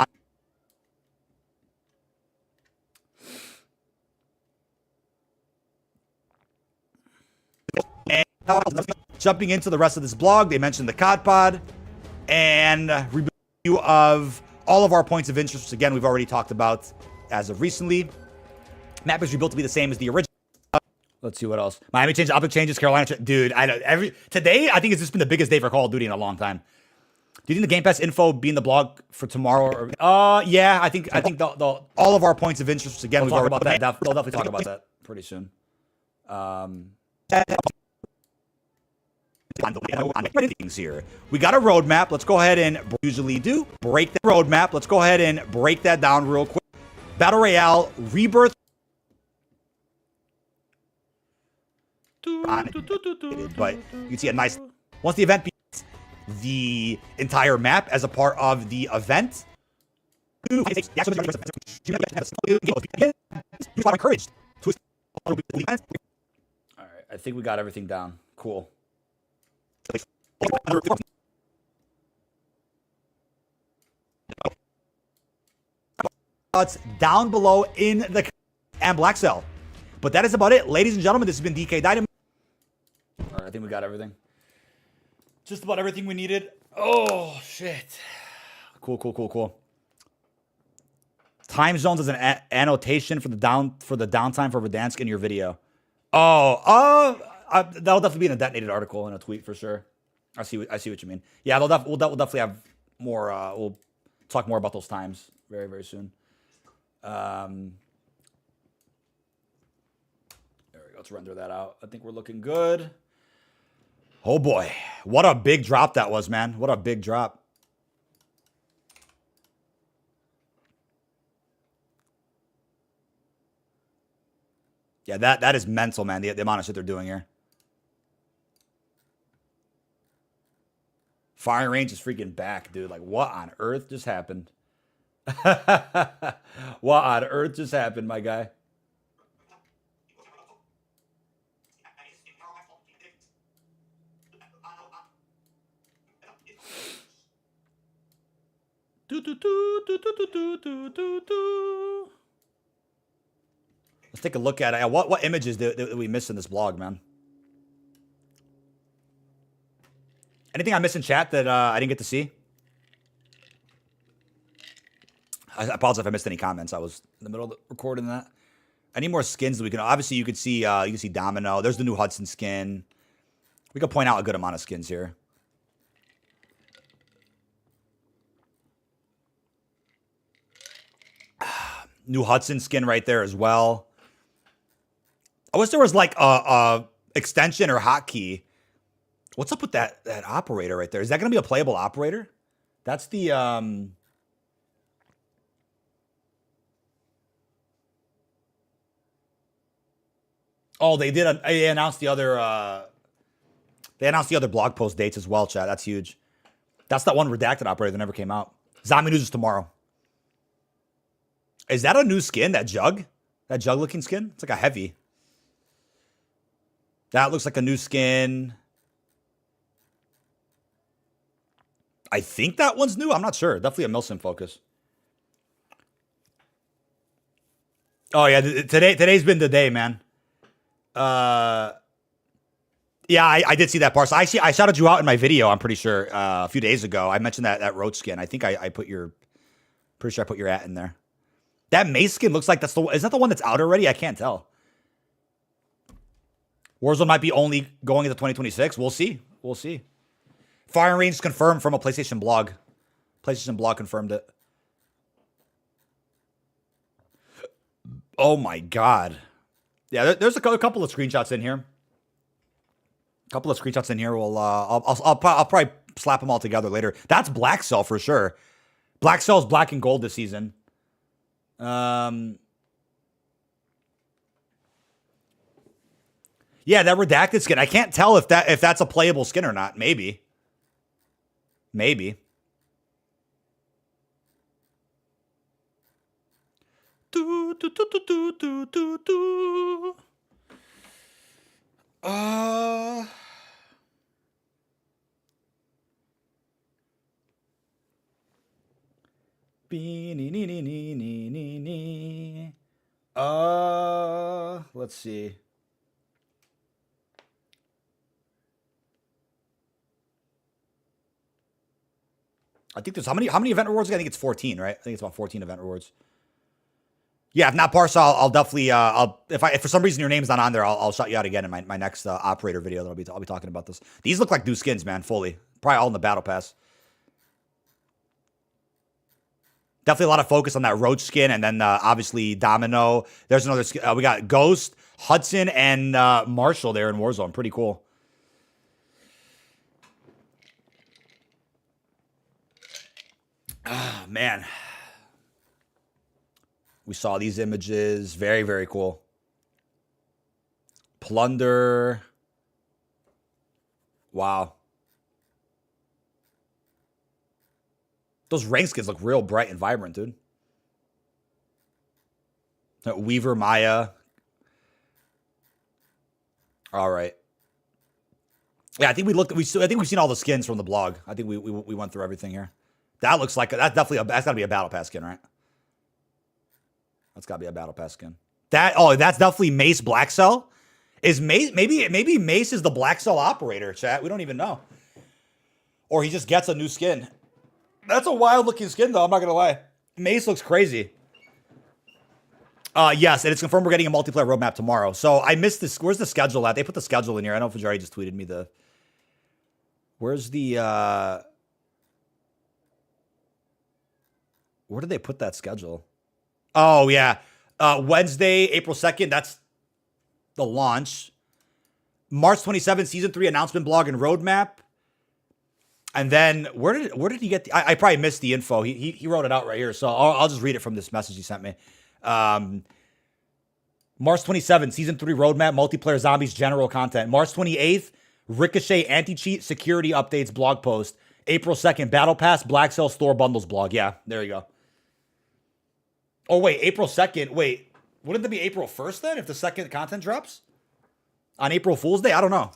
And jumping into the rest of this blog, they mentioned the COD pod and review of all of our points of interest, which again we've already talked about as of recently. Map is rebuilt to be the same as the original. Let's see what else. Miami changes, Optic changes, Carolina. Dude, I know today I think it's just been the biggest day for Call of Duty in a long time. Do you think the Game Pass info be in the blog for tomorrow? Yeah, I think all of our points of interest, which again we've already about that. They'll definitely talk about that pretty soon. Things here. We got a roadmap. Let's go ahead and usually do break the roadmap. Let's go ahead and break that down real quick. Battle Royale Rebirth. But you can see a nice once the event begins, the entire map as a part of the event. All right, I think we got everything down. Cool. Down below in the and Black Cell. But that is about it, ladies and gentlemen. This has been dkdynamite. All right, I think we got everything. Just about everything we needed. Oh shit! Cool. Time zones as an annotation for the downtime for Verdansk in your video. That'll definitely be in a detonated article in a tweet for sure. I see what you mean. Yeah, we'll definitely have more. We'll talk more about those times very, very soon. There we go. Let's render that out. I think we're looking good. Oh boy, what a big drop that was, man! What a big drop. Yeah, that is mental, man. The amount of shit they're doing here. Firing range is freaking back, dude. Like, what on earth just happened? What on earth just happened, my guy? Let's take a look at it. What images did we miss in this blog, man? Anything I missed in chat that I didn't get to see? I apologize if I missed any comments. I was in the middle of recording that. Any more skins that we can? Obviously, you can see Domino. There's the new Hudson skin. We can point out a good amount of skins here. New Hudson skin right there as well. I wish there was like a extension or hotkey. What's up with that operator right there? Is that going to be a playable operator? That's the Oh, they announced the other blog post dates as well, chat. That's huge. That's that one redacted operator that never came out. Zombie news is tomorrow. Is that a new skin? That jug? That jug looking skin? It's like a heavy. That looks like a new skin. I think that one's new. I'm not sure. Definitely a Milsim focus. Oh yeah, today's been the day, man. Yeah, I did see that parcel. I shouted you out in my video, I'm pretty sure, a few days ago. I mentioned that roach skin. I think I put your, pretty sure I put your at in there. That mace skin looks like is that the one that's out already? I can't tell. Warzone might be only going into 2026. We'll see. We'll see. Firing range confirmed from a PlayStation blog. PlayStation blog confirmed it. Oh my God. Yeah, there's a couple of screenshots in here. We'll I'll probably slap them all together later. That's Black Cell for sure. Black Cell's black and gold this season. Yeah, that redacted skin. I can't tell if that's a playable skin or not. Maybe. Do, do, do, do, do, do, do, do. Let's see. I think there's how many event rewards? I think it's 14, right? I think it's about 14 event rewards. Yeah, if not Parsa, I'll definitely if for some reason your name's not on there, I'll shout you out again in my next operator video. I'll be talking about this. These look like new skins, man. Fully, probably all in the battle pass. Definitely a lot of focus on that roach skin, and then obviously Domino. There's another skin. We got Ghost, Hudson, and Marshall there in Warzone. Pretty cool. Ah, man. We saw these images. Very, very cool. Plunder. Wow. Those rank skins look real bright and vibrant, dude. Weaver, Maya. All right. Yeah, I think I think we've seen all the skins from the blog. I think we went through everything here. That looks like that's gotta be a battle pass skin, right? That's gotta be a battle pass skin. That's definitely Mace Black Cell. Is Mace maybe Mace is the Black Cell operator, chat? We don't even know. Or he just gets a new skin. That's a wild looking skin though, I'm not gonna lie. Mace looks crazy. Yes, and it's confirmed we're getting a multiplayer roadmap tomorrow. So I missed this. Where's the schedule at? They put the schedule in here. I know Fajari just tweeted me the. Where's the where did they put that schedule? Oh yeah. Wednesday, April 2nd, that's the launch. March 27th, season 3 announcement blog and roadmap. And then where did he get I probably missed the info. He wrote it out right here. So I'll just read it from this message he sent me. March 27th, season 3 roadmap, multiplayer zombies, general content. March 28th, Ricochet anti-cheat security updates blog post. April 2nd, Battle Pass, Black Cell store bundles blog. Yeah, there you go. Oh, wait, April 2nd. Wait, wouldn't it be April 1st then if the second content drops? On April Fool's Day? I don't know.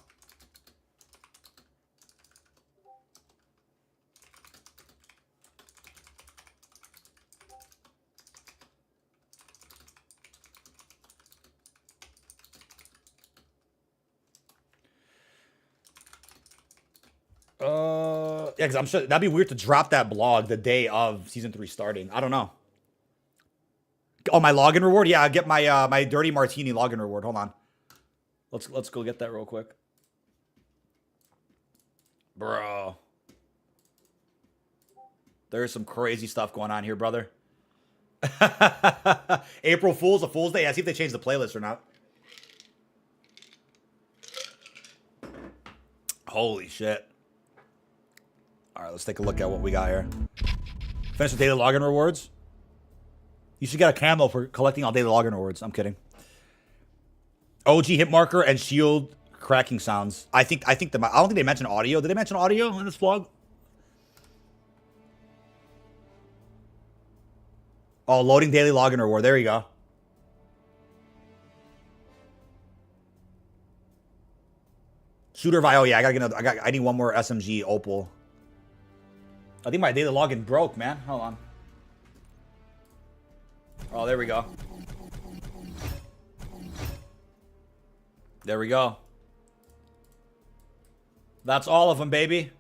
Yeah, because I'm sure that'd be weird to drop that blog the day of season 3 starting. I don't know. Oh, my login reward? Yeah, I get my my dirty martini login reward. Hold on. Let's go get that real quick. Bro. There's some crazy stuff going on here, brother. April Fool's, a Fool's Day. Yeah, see if they change the playlist or not. Holy shit. All right, let's take a look at what we got here. Finish the daily login rewards. You should get a camo for collecting all daily login rewards. I'm kidding. OG hit marker and shield cracking sounds. I don't think they mentioned audio. Did they mention audio in this vlog? Oh, loading daily login reward. There you go. Shooter Vi. Oh yeah, I need one more SMG Opal. I think my daily login broke, man. Hold on. Oh, there we go. There we go. That's all of them, baby.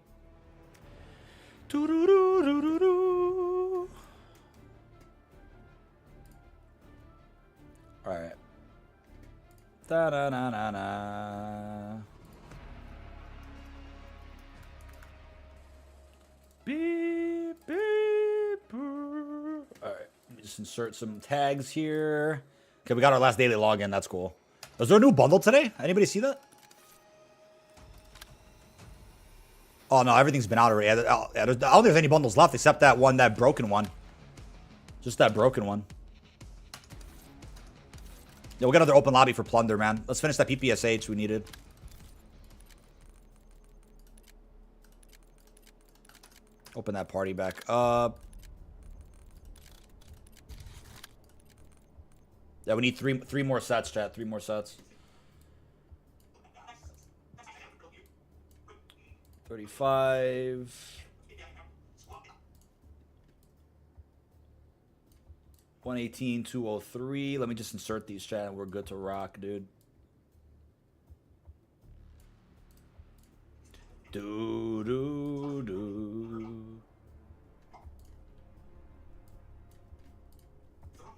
All right. Da da na na na. Beep beep. All right. Let me just insert some tags here. Okay, we got our last daily login. That's cool. Was there a new bundle today? Anybody see that? Oh no, everything's been out already. I don't think there's any bundles left except that one, that broken one. Just that broken one. Yeah, we got another open lobby for plunder, man. Let's finish that PPSH we needed. Open that party back up. Yeah, we need three more sets, chat. 3 more sets. 35. 118, 203. Let me just insert these, chat, and we're good to rock, dude. Do do do.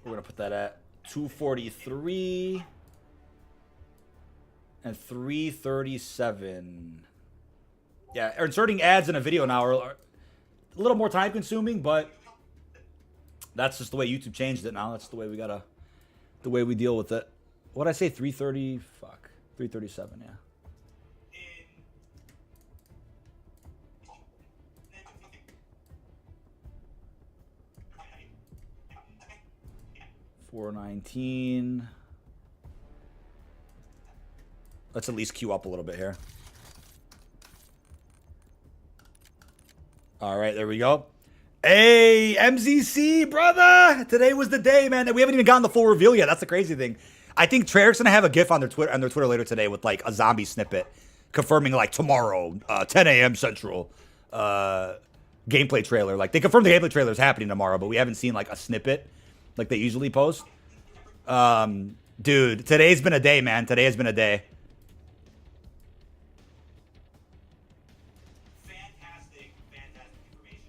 We're gonna put that at 243 and 337. Yeah, inserting ads in a video now are a little more time consuming, but that's just the way YouTube changed it now. That's the way the way we deal with it. What'd I say? 330? Fuck. 337, yeah. $419. Let's at least queue up a little bit here. All right, there we go. Hey, MZC, brother! Today was the day, man. We haven't even gotten the full reveal yet. That's the crazy thing. I think Treyarch's gonna have a GIF on their Twitter later today with like a zombie snippet confirming like tomorrow, 10 a.m. Central, gameplay trailer. Like they confirmed the gameplay trailer is happening tomorrow, but we haven't seen like a snippet like they usually post. Dude, today's been a day, man. Today has been a day. Fantastic information.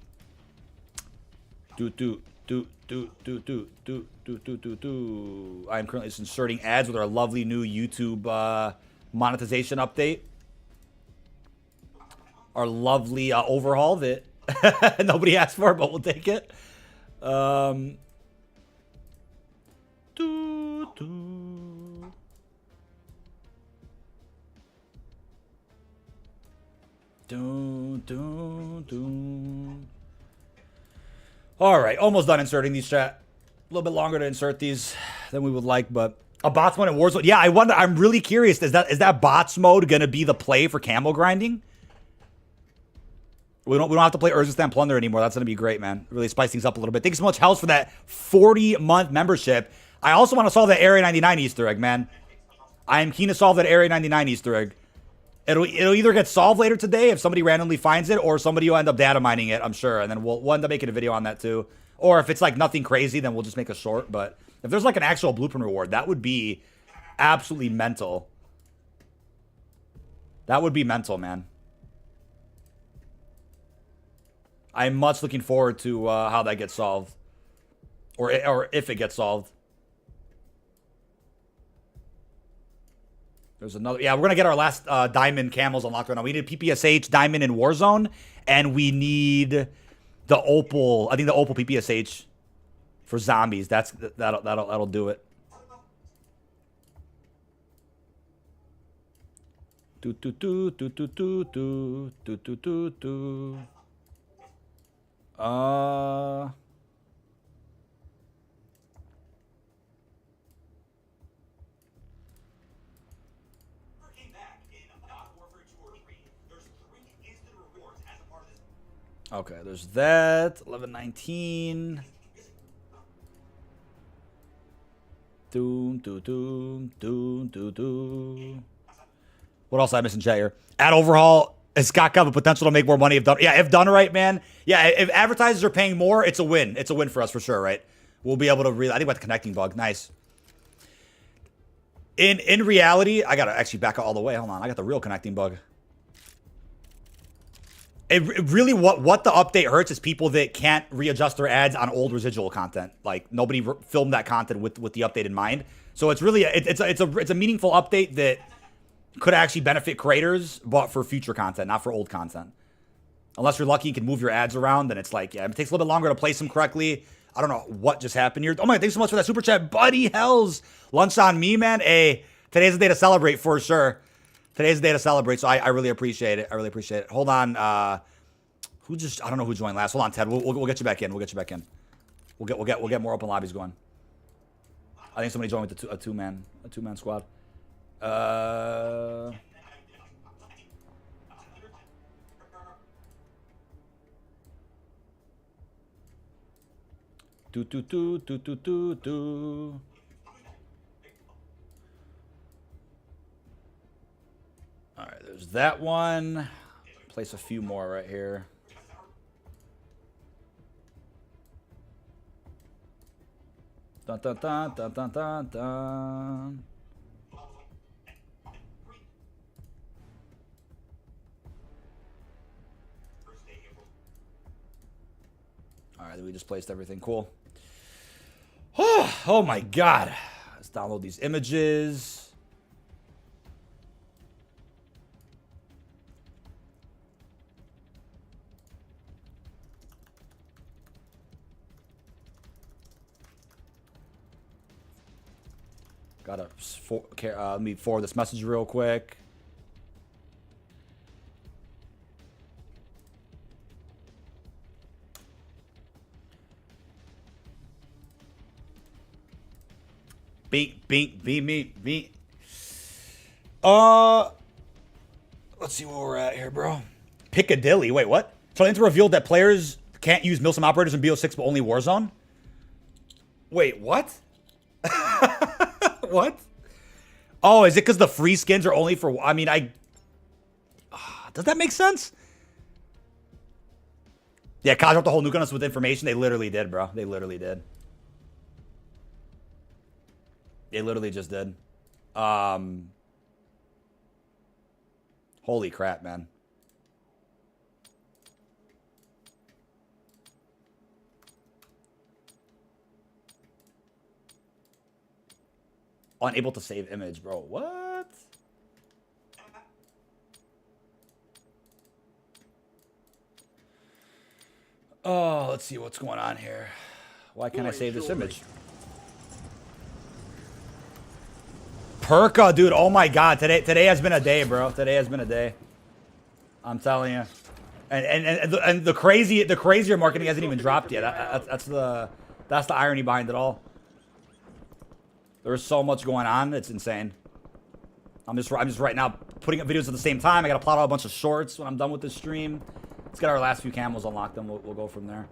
I'm currently just inserting ads with our lovely new YouTube monetization update. Our lovely overhaul that nobody asked for, but we'll take it. All right, almost done inserting these, chat. A little bit longer to insert these than we would like, but a bots mode in Warzone. Yeah, I wonder. I'm really curious. Is that bots mode gonna be the play for camo grinding? We don't have to play Urzistan Plunder anymore. That's gonna be great, man. Really spice things up a little bit. Thanks so much, Hells, for that 40-month membership. I also want to solve that Area 99 Easter egg, man. I am keen to solve that Area 99 Easter egg. It'll either get solved later today if somebody randomly finds it, or somebody will end up data mining it, I'm sure. And then we'll end up making a video on that too. Or if it's like nothing crazy, then we'll just make a short. But if there's like an actual blueprint reward, that would be absolutely mental. That would be mental, man. I'm much looking forward to how that gets solved. Or if it gets solved. There's another. Yeah, we're going to get our last diamond camos unlocked right now. We need PPSH, diamond, and Warzone. And we need the opal. I think the opal PPSH for zombies. That'll do it. Do do do do do do do do do do do. Okay, there's that. 1119. Doom, doom, doom, doom, doom, doom. What else am I missing, chat here? Ad overhaul. It's got kind of a potential to make more money if done. Yeah, if done right, man. Yeah, if advertisers are paying more, it's a win. It's a win for us for sure, right? We'll be able to really. I think about the connecting bug. Nice. In reality, I gotta actually back all the way. Hold on, I got the real connecting bug. It really what the update hurts is people that can't readjust their ads on old residual content. Like nobody filmed that content with the update in mind. So it's really it's a meaningful update that could actually benefit creators, but for future content, not for old content. Unless you're lucky, you can move your ads around, then it's like, yeah, it takes a little bit longer to place them correctly. I don't know what just happened here. Oh my God, thanks so much for that super chat, buddy. Hells, lunch on me, man. Hey, today's the day to celebrate for sure. Today's the day to celebrate, so I really appreciate it. I really appreciate it. Hold on, I don't know who joined last. Hold on, Ted. We'll get you back in. We'll get you back in. We'll get more open lobbies going. I think somebody joined with a two man squad. Do. All right, there's that one. Place a few more right here. Dun dun dun dun dun dun dun. All right, we just placed everything. Cool. Oh my God. Let's download these images. Let me forward this message real quick. Beat me. Let's see where we're at here, bro. Piccadilly. Wait, what? So Inter revealed that players can't use Milsim operators in BO6, but only Warzone? Wait, what? What? Oh, is it because the free skins are only for... I mean, does that make sense? Yeah, COD dropped the whole nuke on us with information. They literally did, bro. They literally did. They literally just did. Holy crap, man. Unable to save image, bro. What? Oh, let's see what's going on here. Why can't I save this image? Perka, dude. Oh my God. Today has been a day, bro. Today has been a day. I'm telling you. And the crazier marketing hasn't even dropped yet. That's the irony behind it all. There's so much going on. It's insane. I'm just right now putting up videos at the same time. I got to plot out a bunch of shorts when I'm done with this stream. Let's get our last few camos unlocked, then we'll go from there.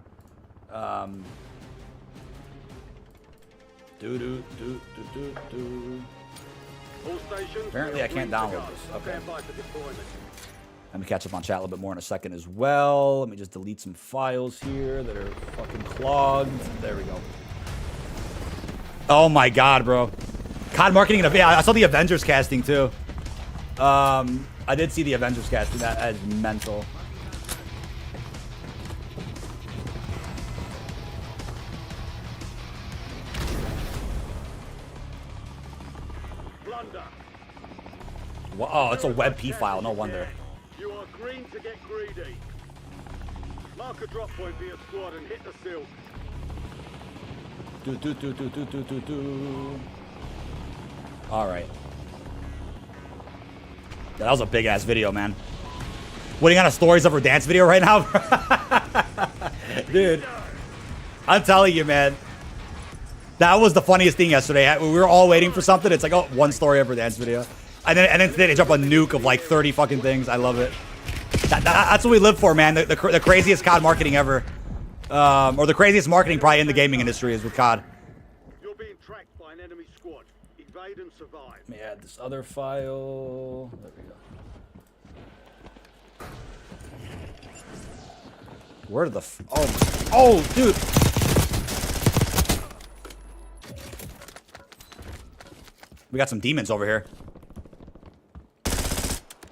Apparently I can't download this. Okay. Let me catch up on chat a little bit more in a second as well. Let me just delete some files here that are fucking clogged. There we go. Oh my God, bro. COD marketing. Yeah, I saw the Avengers casting too. I did see the Avengers casting. That is mental. Plunder. Oh, it's a WebP file. No wonder. You are green to get greedy. Mark a drop point for your squad and hit the silk. All right. That was a big ass video, man. What, you got a stories of her dance video right now? Dude, I'm telling you, man. That was the funniest thing yesterday. We were all waiting for something. It's like, oh, one story of her dance video. And then today they drop a nuke of like 30 fucking things. I love it. That's what we live for, man. The craziest COD marketing ever. Or the craziest marketing probably in the gaming industry is with COD. You're being tracked by an enemy squad. Evade and survive. Let me add this other file. There we go. Where the oh, dude. We got some demons over here.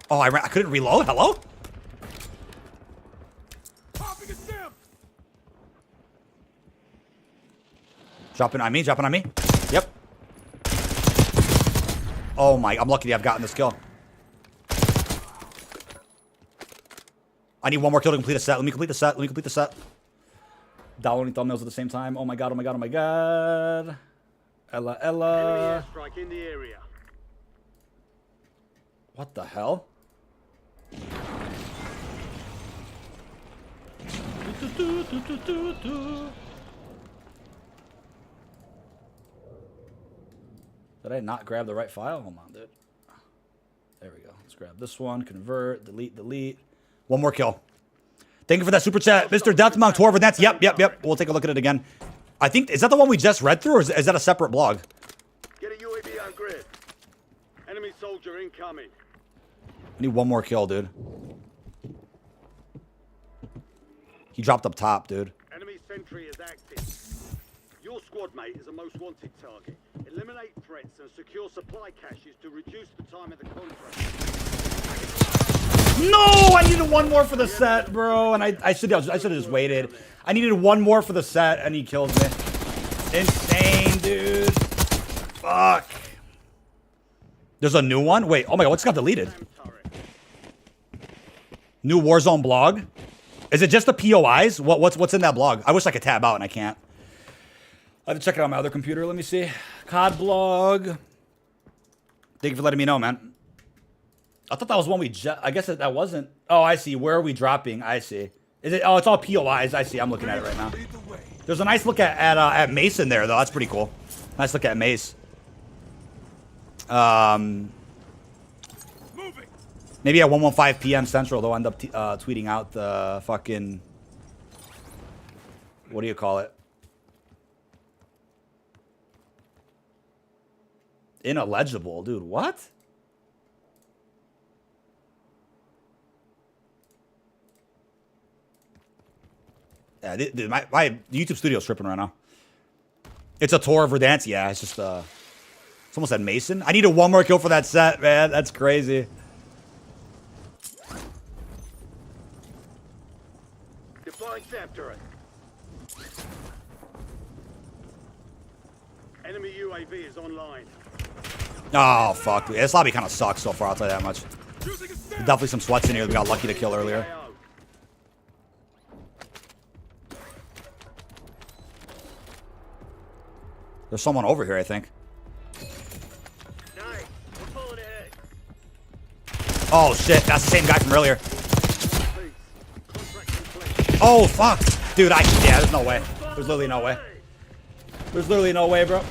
Oh, I couldn't reload. Hello? Dropping on me, dropping on me. Yep. Oh my, I'm lucky I've gotten this kill. I need one more kill to complete a set. Let me complete the set. Let me complete the set. Downloading thumbnails at the same time. Oh my god, oh my god, oh my god. Ella. Enemy airstrike in the area. What the hell? Did I not grab the right file? Hold on, dude. There we go. Let's grab this one. Convert. Delete. One more kill. Thank you for that super chat, Mr. Deathmonk Tour for that. Yep. We'll take a look at it again. I think, is that the one we just read through, or is that a separate blog? Get a UAV on grid. Enemy soldier incoming. I need one more kill, dude. He dropped up top, dude. Enemy sentry is active. Your squad mate is a most wanted target. Eliminate threats and secure supply caches to reduce the time of the contract. No, I needed one more for the set, bro, and I should have just waited. I needed one more for the set, and he killed me. Insane, dude. Fuck. There's a new one. Wait. Oh my god, what's got deleted? New Warzone blog. Is it just the POIs? What's in that blog? I wish I could tab out, and I can't. I have to check it out on my other computer. Let me see. COD blog. Thank you for letting me know, man. I thought that was one we just... I guess that wasn't... Oh, I see. Where are we dropping? I see. Is it... Oh, it's all POIs. I see. I'm looking at it right now. There's a nice look at Mason there, though. That's pretty cool. Nice look at Mace. Maybe at 1:15 p.m. Central, they'll end up tweeting out the fucking... What do you call it? Ineligible. Dude, what? Yeah, dude, my YouTube studio's tripping right now. It's a tour of Verdansk. Yeah, it's just someone said Mason. I needed one more kill for that set, man. That's crazy. Deploying SAM turret. Enemy UAV is online. Oh, fuck. This lobby kind of sucks so far, I'll tell you that much. Definitely some sweats in here that we got lucky to kill earlier. There's someone over here, I think. Oh, shit. That's the same guy from earlier. Oh, fuck. Dude, yeah, there's no way. There's literally no way. There's literally no way, bro.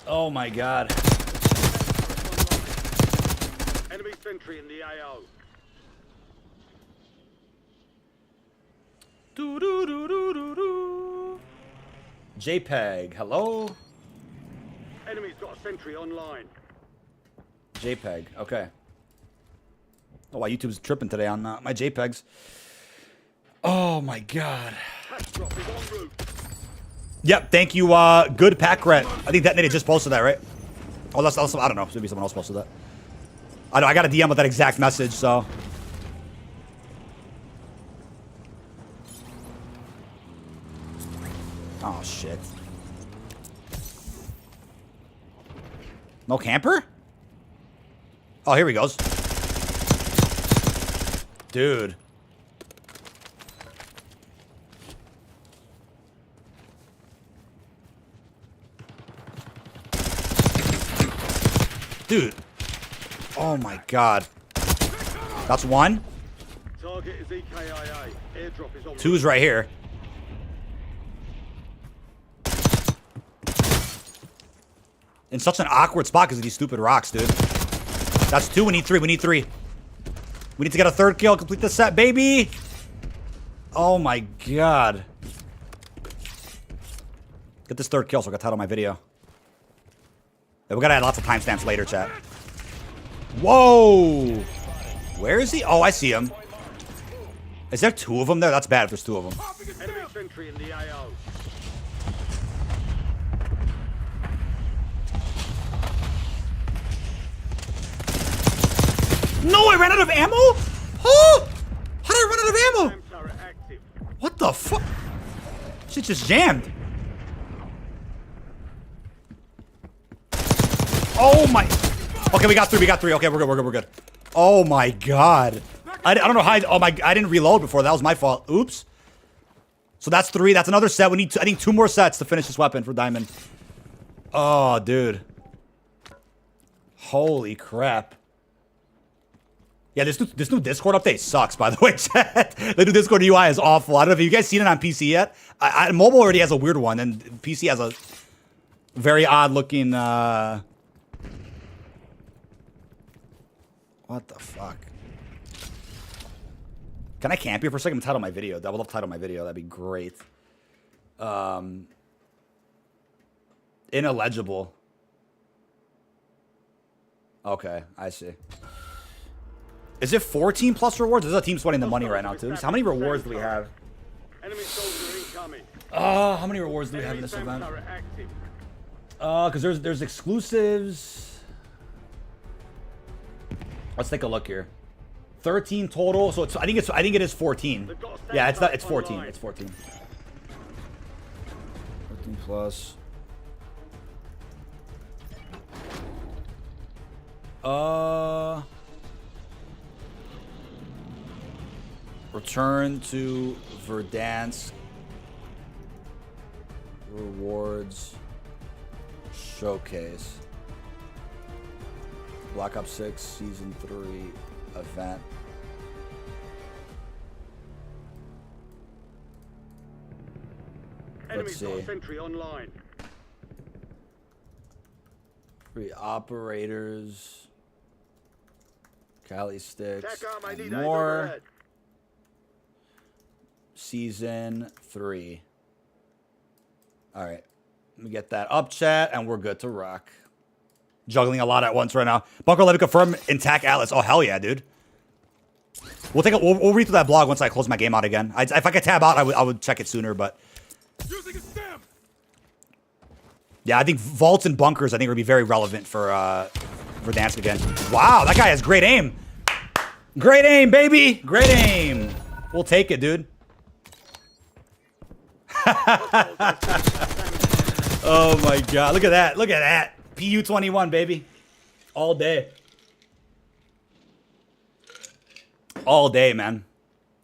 Oh, my God. Enemy sentry in the AO. JPEG, hello? Enemy's got a sentry online. JPEG, okay. Oh, wow, YouTube's tripping today on my JPEGs. Oh, my God. Yep, thank you, Good Pack Ret. I think that Nate just posted that, right? Oh, that's I don't know. Maybe someone else posted that. I know, I got a DM with that exact message, so. Oh, shit. No camper? Oh, here he goes. Dude. Dude. Oh my god. That's one. Target is EKIA. Airdrop is on. Two's right here. In such an awkward spot because of these stupid rocks, dude. That's two. We need three. We need three. We need to get a third kill. Complete the set, baby. Oh my god. Get this third kill so I got title my video. Yeah, we gotta add lots of timestamps later, chat. Whoa! Where is he? Oh, I see him. Is there two of them there? That's bad if there's two of them. Enemy sentry in the AO. No, I ran out of ammo? Oh! How did I run out of ammo? What the fuck? Shit just jammed. Oh my. Okay, we got three. We got three. Okay, we're good. We're good. We're good. Oh my god. I don't know how. I didn't reload before. That was my fault. Oops. So that's three. That's another set. We need, I think, two more sets to finish this weapon for Diamond. Oh, dude. Holy crap. Yeah, this new Discord update sucks, by the way, chat. The new Discord UI is awful. I don't know if you guys seen it on PC yet. Mobile already has a weird one, and PC has a very odd-looking... What the fuck? Can I camp here for a second? I'm title my video. I would love to title my video. That'd be great. Ineligible. Okay, I see. Is it 14 plus rewards? There's a team sweating the money right now, too. So how many rewards do we have? How many rewards do we have in this event? Because there's exclusives. Let's take a look here. 13 total. So I think it is 14. Yeah, it's 14. It's 14. 13 plus. Return to Verdansk. Rewards. Showcase. Black Ops 6 Season 3 event. Let's see. Sentry online. Free operators. Cali sticks. And more. Season 3. All right. Let me get that up, chat, and we're good to rock. Juggling a lot at once right now. Bunker, let me confirm intact Atlas. Oh, hell yeah, dude. We'll read through that blog once I close my game out again. If I could tab out, I would check it sooner, but... Yeah, I think vaults and bunkers, I think, would be very relevant for Verdansk again. Wow, that guy has great aim. Great aim, baby. Great aim. We'll take it, dude. Oh, my God. Look at that. Look at that. PU-21, baby. All day. All day, man.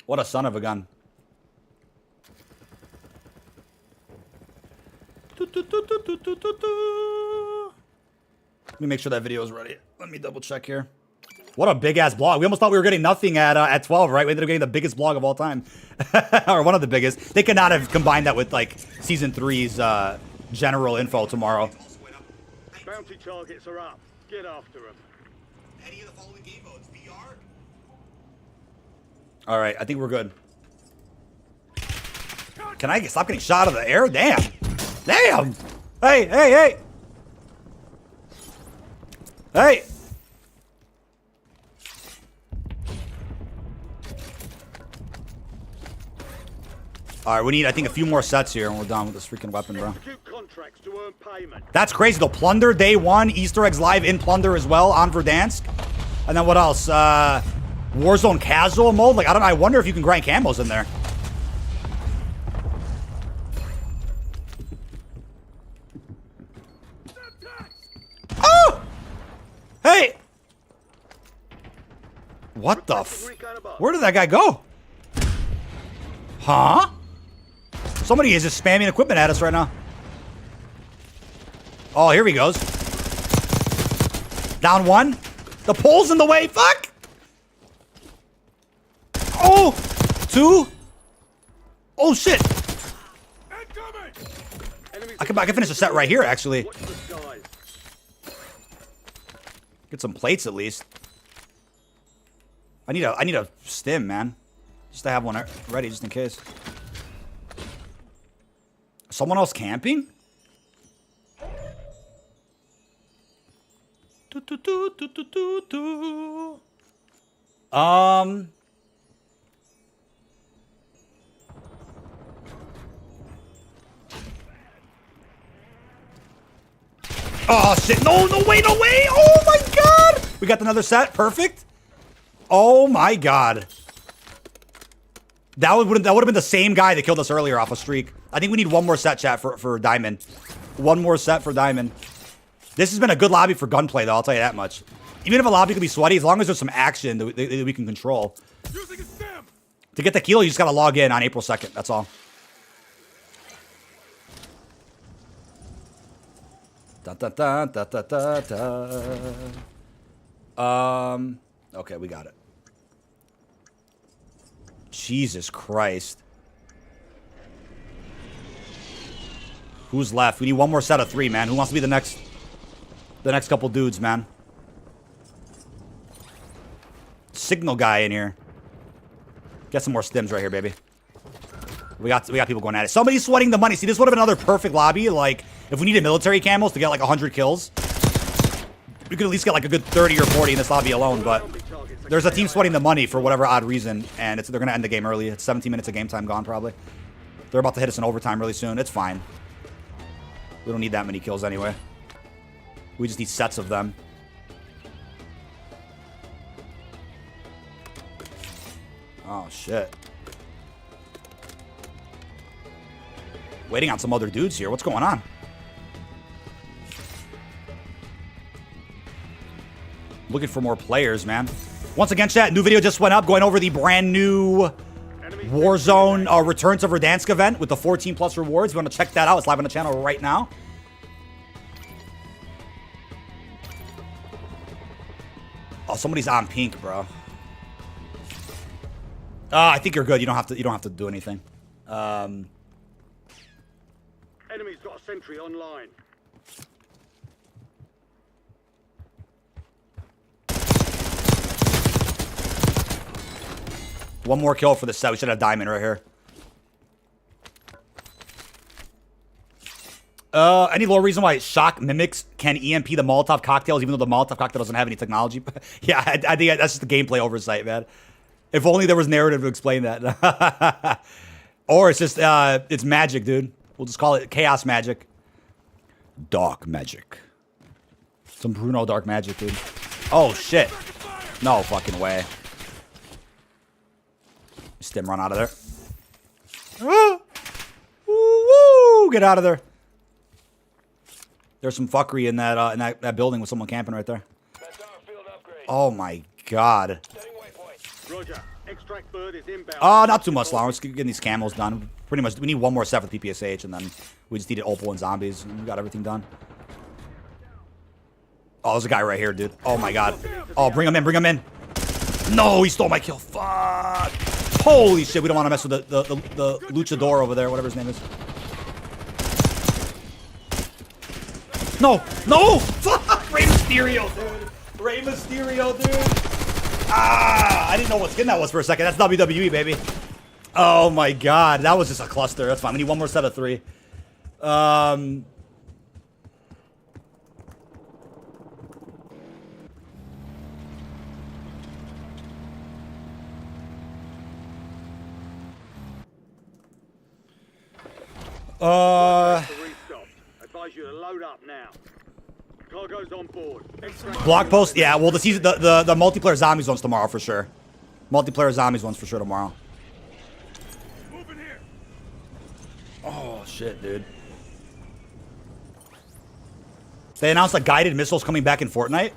What a son of a gun. Let me make sure that video is ready. Let me double check here. What a big ass blog. We almost thought we were getting nothing at 12, right? We ended up getting the biggest blog of all time. Or one of the biggest. They could not have combined that with like Season 3's general info tomorrow. Bounty targets are up. Get after them. Any of the following game modes, VR? All right, I think we're good. Can I stop getting shot out of the air? Damn. Damn. Hey, hey, hey. Hey. All right, we need, I think, a few more sets here, and we're done with this freaking weapon, bro. That's crazy, though. Plunder, day one. Easter eggs live in Plunder as well on Verdansk. And then what else? Warzone casual mode. Like, I wonder if you can grind camos in there. Oh! What the Where did that guy go? Huh? Somebody is just spamming equipment at us right now. Oh, here he goes. Down one. The pole's in the way. Fuck. Oh, two. Oh, shit. I can finish the set right here, actually. Get some plates at least. I need a stim, man. Just to have one ready, just in case. Someone else camping? Oh shit! No! No way! No way! Oh my god! We got another set. Perfect. Oh my god. That would have been the same guy that killed us earlier off a streak. I think we need one more set, chat, for Diamond. One more set for Diamond. This has been a good lobby for gunplay, though. I'll tell you that much. Even if a lobby could be sweaty, as long as there's some action that we can control. To get the kill, you just gotta log in on April 2nd. That's all. Da, da, da, da, da, da, da. Okay, we got it. Jesus Christ. Who's left? We need one more set of 3, man. Who wants to be the next couple dudes, man? Signal guy in here. Get some more stims right here, baby. We got people going at it. Somebody's sweating the money. See, this would have been another perfect lobby. Like, if we needed military camos to get like 100 kills, we could at least get like a good 30 or 40 in this lobby alone. But there's a team sweating the money for whatever odd reason, and they're gonna end the game early. It's 17 minutes of game time gone probably. They're about to hit us in overtime really soon. It's fine. We don't need that many kills anyway. We just need sets of them. Oh shit. Waiting on some other dudes here. What's going on? Looking for more players, man. Once again, chat, new video just went up going over the brand new Warzone Return to Verdansk event with the 14 plus rewards. If you want to check that out, it's live on the channel right now. Oh, somebody's on pink, bro. I think you're good. You don't have to do anything. Enemy's got a sentry online. One more kill for the set. We should have diamond right here. Any lore reason why shock mimics can EMP the Molotov cocktails even though the Molotov cocktail doesn't have any technology? Yeah, I think that's just the gameplay oversight, man. If only there was narrative to explain that. Or it's just, it's magic, dude. We'll just call it chaos magic. Dark magic. Some Bruno dark magic, dude. Oh, shit. No fucking way. Stim run out of there. Ah! Woo! Get out of there. There's some fuckery in that building with someone camping right there. Oh my god. Roger. Extract bird is inbound. Not too much longer. Let's get getting these camos done. Pretty much, we need one more set for the PPSH, and then we just needed Opal and zombies, and we got everything done. Oh, there's a guy right here, dude. Oh my god. Oh, bring him in, bring him in. No, he stole my kill. Fuck. Holy shit, we don't want to mess with the luchador over there, whatever his name is. No, no! Fuck! Rey Mysterio, dude. Rey Mysterio, dude. Ah! I didn't know what skin that was for a second. That's WWE, baby. Oh my god, that was just a cluster. That's fine. We need one more set of 3. Advise you to load up now. Cargo's on board. Block post, yeah. Well, the multiplayer zombies one's tomorrow for sure. Multiplayer zombies one's for sure tomorrow. Oh shit, dude. They announced like guided missiles coming back in Fortnite.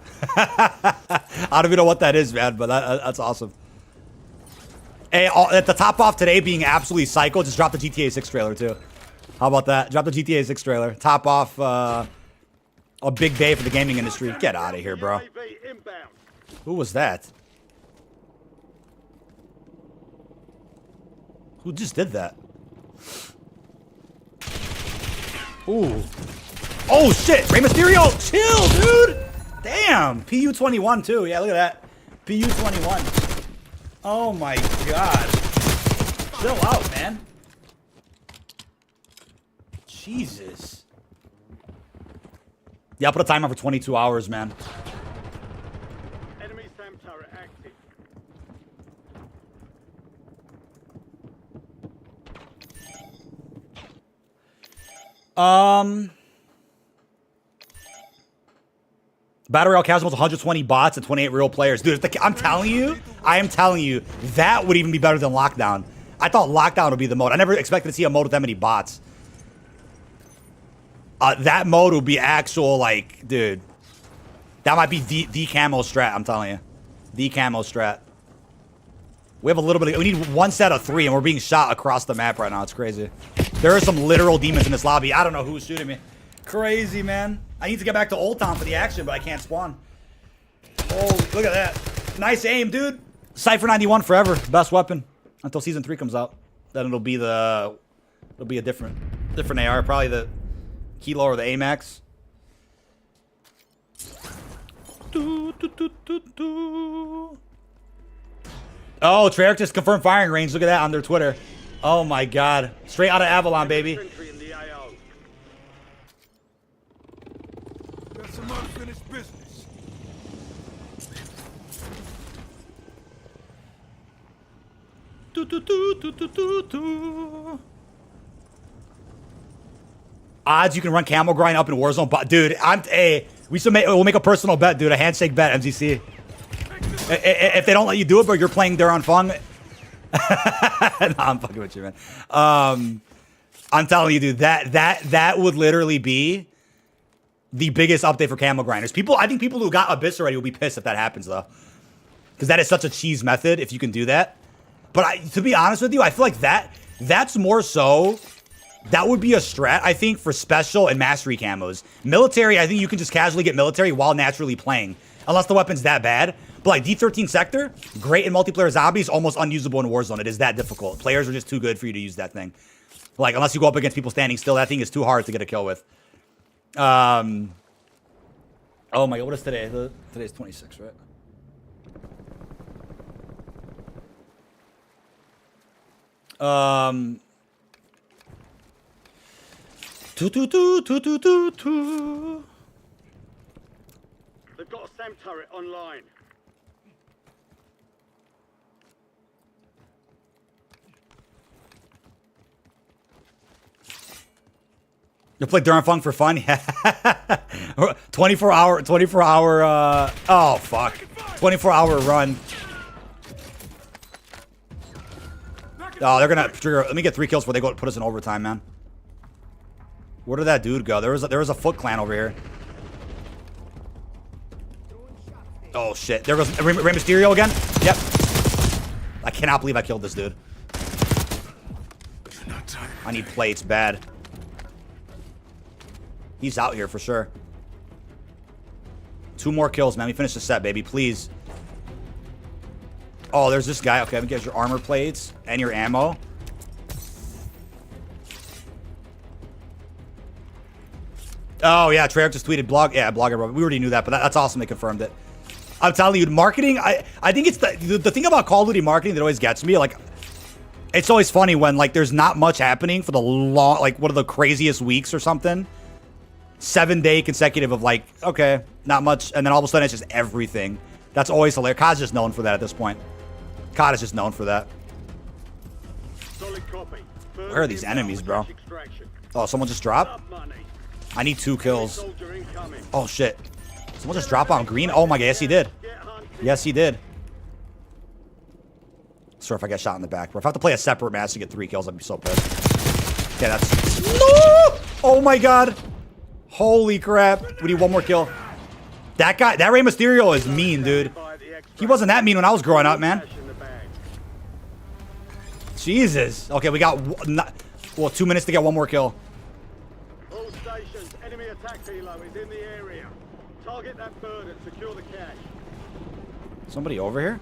don't even know what that is, man, but that's awesome. Hey, at the top off today being absolutely psycho, just drop the GTA 6 trailer too. How about that? Drop the GTA 6 trailer. Top off a big day for the gaming industry. Get out of here, bro. Who was that? Who just did that? Ooh. Oh, shit. Rey Mysterio. Chill, dude. Damn. PU21, too. Yeah, look at that. PU21. Oh, my God. Chill out, man. Jesus. Yeah, I'll put a timer for 22 hours, man. Enemy SAM turret active. Battle Royale Casuals, 120 bots and 28 real players. Dude, I'm telling you, I am telling you, that would even be better than Lockdown. I thought Lockdown would be the mode. I never expected to see a mode with that many bots. That mode would be actual, like, dude. That might be the camo strat, I'm telling you. The camo strat. We have a little bit of, we need one set of 3, and we're being shot across the map right now. It's crazy. There are some literal demons in this lobby. I don't know who's shooting me. Crazy, man. I need to get back to Old Town for the action, but I can't spawn. Oh, look at that. Nice aim, dude. Cypher 91 forever. Best weapon. Until Season 3 comes out. Then it'll be a different AR. Probably the Kilo or the AMAX. Oh, Treyarch just confirmed firing range. Look at that on their Twitter. Oh my God. Straight out of Avalon, baby. Got some unfinished business. Odds you can run camel grind up in Warzone, but dude, we'll make a personal bet, dude. A handshake bet, MZC. If they don't let you do it, but you're playing their own fun. No, I'm fucking with you, man. I'm telling you, dude, that would literally be the biggest update for camel grinders. I think people who got Abyss already will be pissed if that happens, though, because that is such a cheese method if you can do that. But to be honest with you, I feel like that's more so. That would be a strat, I think, for special and mastery camos. Military, I think you can just casually get military while naturally playing, unless the weapon's that bad. But like D13 Sector, great in multiplayer zombies, almost unusable in Warzone. It is that difficult. Players are just too good for you to use that thing. Like, unless you go up against people standing still, that thing is too hard to get a kill with. Oh my God, what is today? Today's 26, right? They've got a SAM turret online. You play Durham Funk for fun? 24 hour, oh fuck. 24-hour run. Oh, they're gonna trigger. Let me get 3 kills before they go put us in overtime, man. Where did that dude go? There was a Foot Clan over here. Oh shit! There goes Rey Mysterio again. Yep. I cannot believe I killed this dude. I need plates bad. He's out here for sure. 2 more kills, man. Let me finish the set, baby, please. Oh, there's this guy. Okay, let me get your armor plates and your ammo. Oh, yeah, Treyarch just tweeted blog. Yeah, blogger. We already knew that, but that's awesome. They confirmed it. I'm telling you, marketing, I think it's the thing about Call of Duty marketing that always gets me. Like, it's always funny when, like, there's not much happening for the long, like, one of the craziest weeks or something. 7-day consecutive of, like, okay, not much. And then all of a sudden, it's just everything. That's always hilarious. COD's just known for that at this point. COD is just known for that. Where are these enemies, bro? Oh, someone just dropped? I need 2 kills. Oh, shit. Someone just dropped on green? Oh, my God. Yes, he did. Yes, he did. Sorry if I get shot in the back, bro. If I have to play a separate match to get 3 kills, I'd be so pissed. Okay, that's... No! Oh, my God. Holy crap. We need 1 more kill. That guy, that Rey Mysterio is mean, dude. He wasn't that mean when I was growing up, man. Jesus. Okay, we got 2 minutes to get one more kill. All stations, enemy attack helo is in the area. Target that bird and secure the cache. Somebody over here?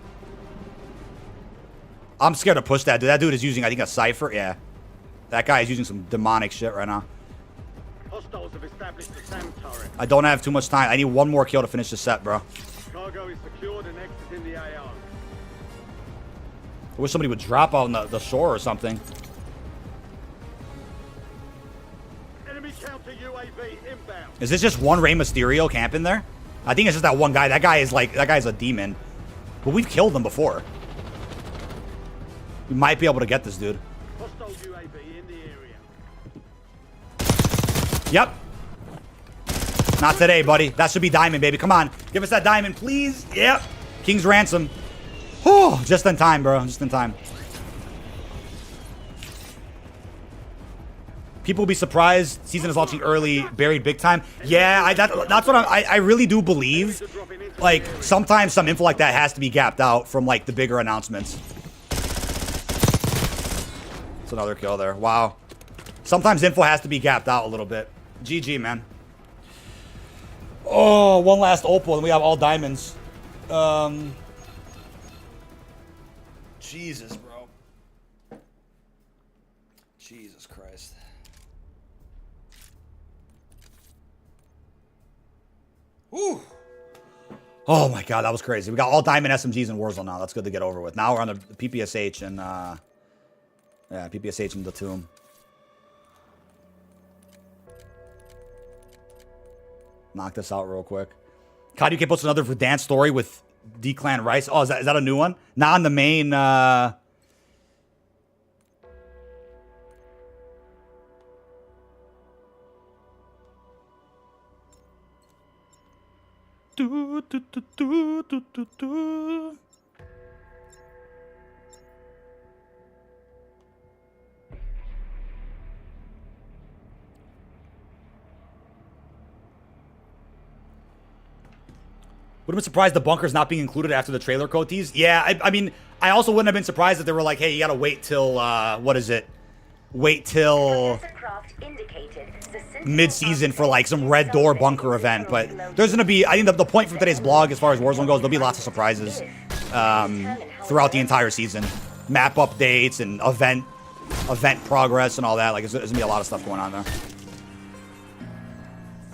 I'm scared to push that dude. That dude is using, I think, a cipher. Yeah. That guy is using some demonic shit right now. Hostiles have established the SAM turret. I don't have too much time. I need one more kill to finish this set, bro. Cargo is secured and exit in the AR. I wish somebody would drop on the shore or something. Enemy counter UAV inbound. Is this just one Rey Mysterio camping there? I think it's just that one guy. That guy is like, that guy's a demon. But we've killed him before. We might be able to get this dude. Hostile UAV in the area. Yep. Not today, buddy. That should be diamond, baby. Come on. Give us that diamond, please. Yep. King's ransom. Oh, just in time, bro. Just in time. People will be surprised. Season is launching early, buried big time. Yeah, that's what I really do believe. Like, sometimes some info like that has to be gapped out from, like, the bigger announcements. It's another kill there. Wow. Sometimes info has to be gapped out a little bit. GG, man. Oh, one last opal, and we have all diamonds. Jesus, bro. Jesus Christ. Whew. Oh my God, that was crazy. We got all diamond SMGs in Warzone now. That's good to get over with. Now we're on the PPSH and yeah, PPSH and the Tomb. Knock this out real quick. COD UK posts another Verdansk story with D-Clan Rice. Oh, is that a new one? Not on the main. Would have been surprised the bunker's not being included after the trailer code tease. Yeah, I mean, I also wouldn't have been surprised if they were like, hey, you gotta wait till, what is it? Wait till mid-season for like some Red Door bunker event. But there's gonna be, I think the point from today's blog as far as Warzone goes, there'll be lots of surprises throughout the entire season. Map updates and event progress and all that. Like, there's gonna be a lot of stuff going on there.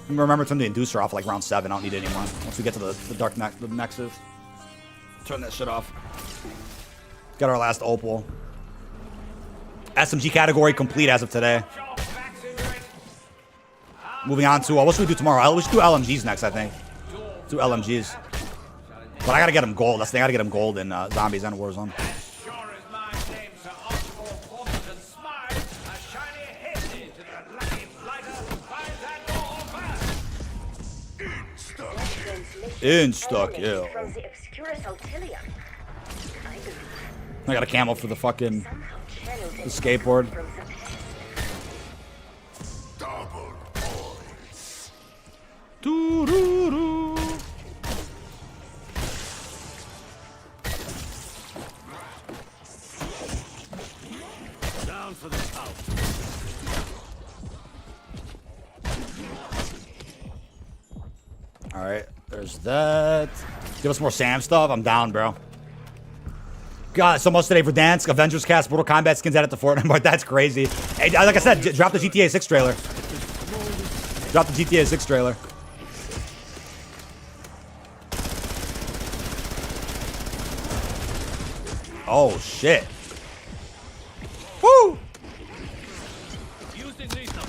Remember, turn the inducer off like round 7. I don't need it anymore. Once we get to the dark nexus, turn that shit off. Got our last opal. SMG category complete as of today. Moving on to what should we do tomorrow? We should do LMGs next, I think. Do LMGs. But I gotta get them gold. That's the thing. I gotta get them gold in Zombies and Warzone. Insta-kill. I got a camo for the fucking the skateboard. Doo-doo-doo. Down for the count. All right, there's that. Give us more Sam stuff. I'm down, bro. God, so much today for Verdansk. Avengers cast, Mortal Kombat skins added to Fortnite, but that's crazy. Hey, like I said, drop the GTA 6 trailer. Drop the GTA 6 trailer. Oh, shit. Woo! Using lethal.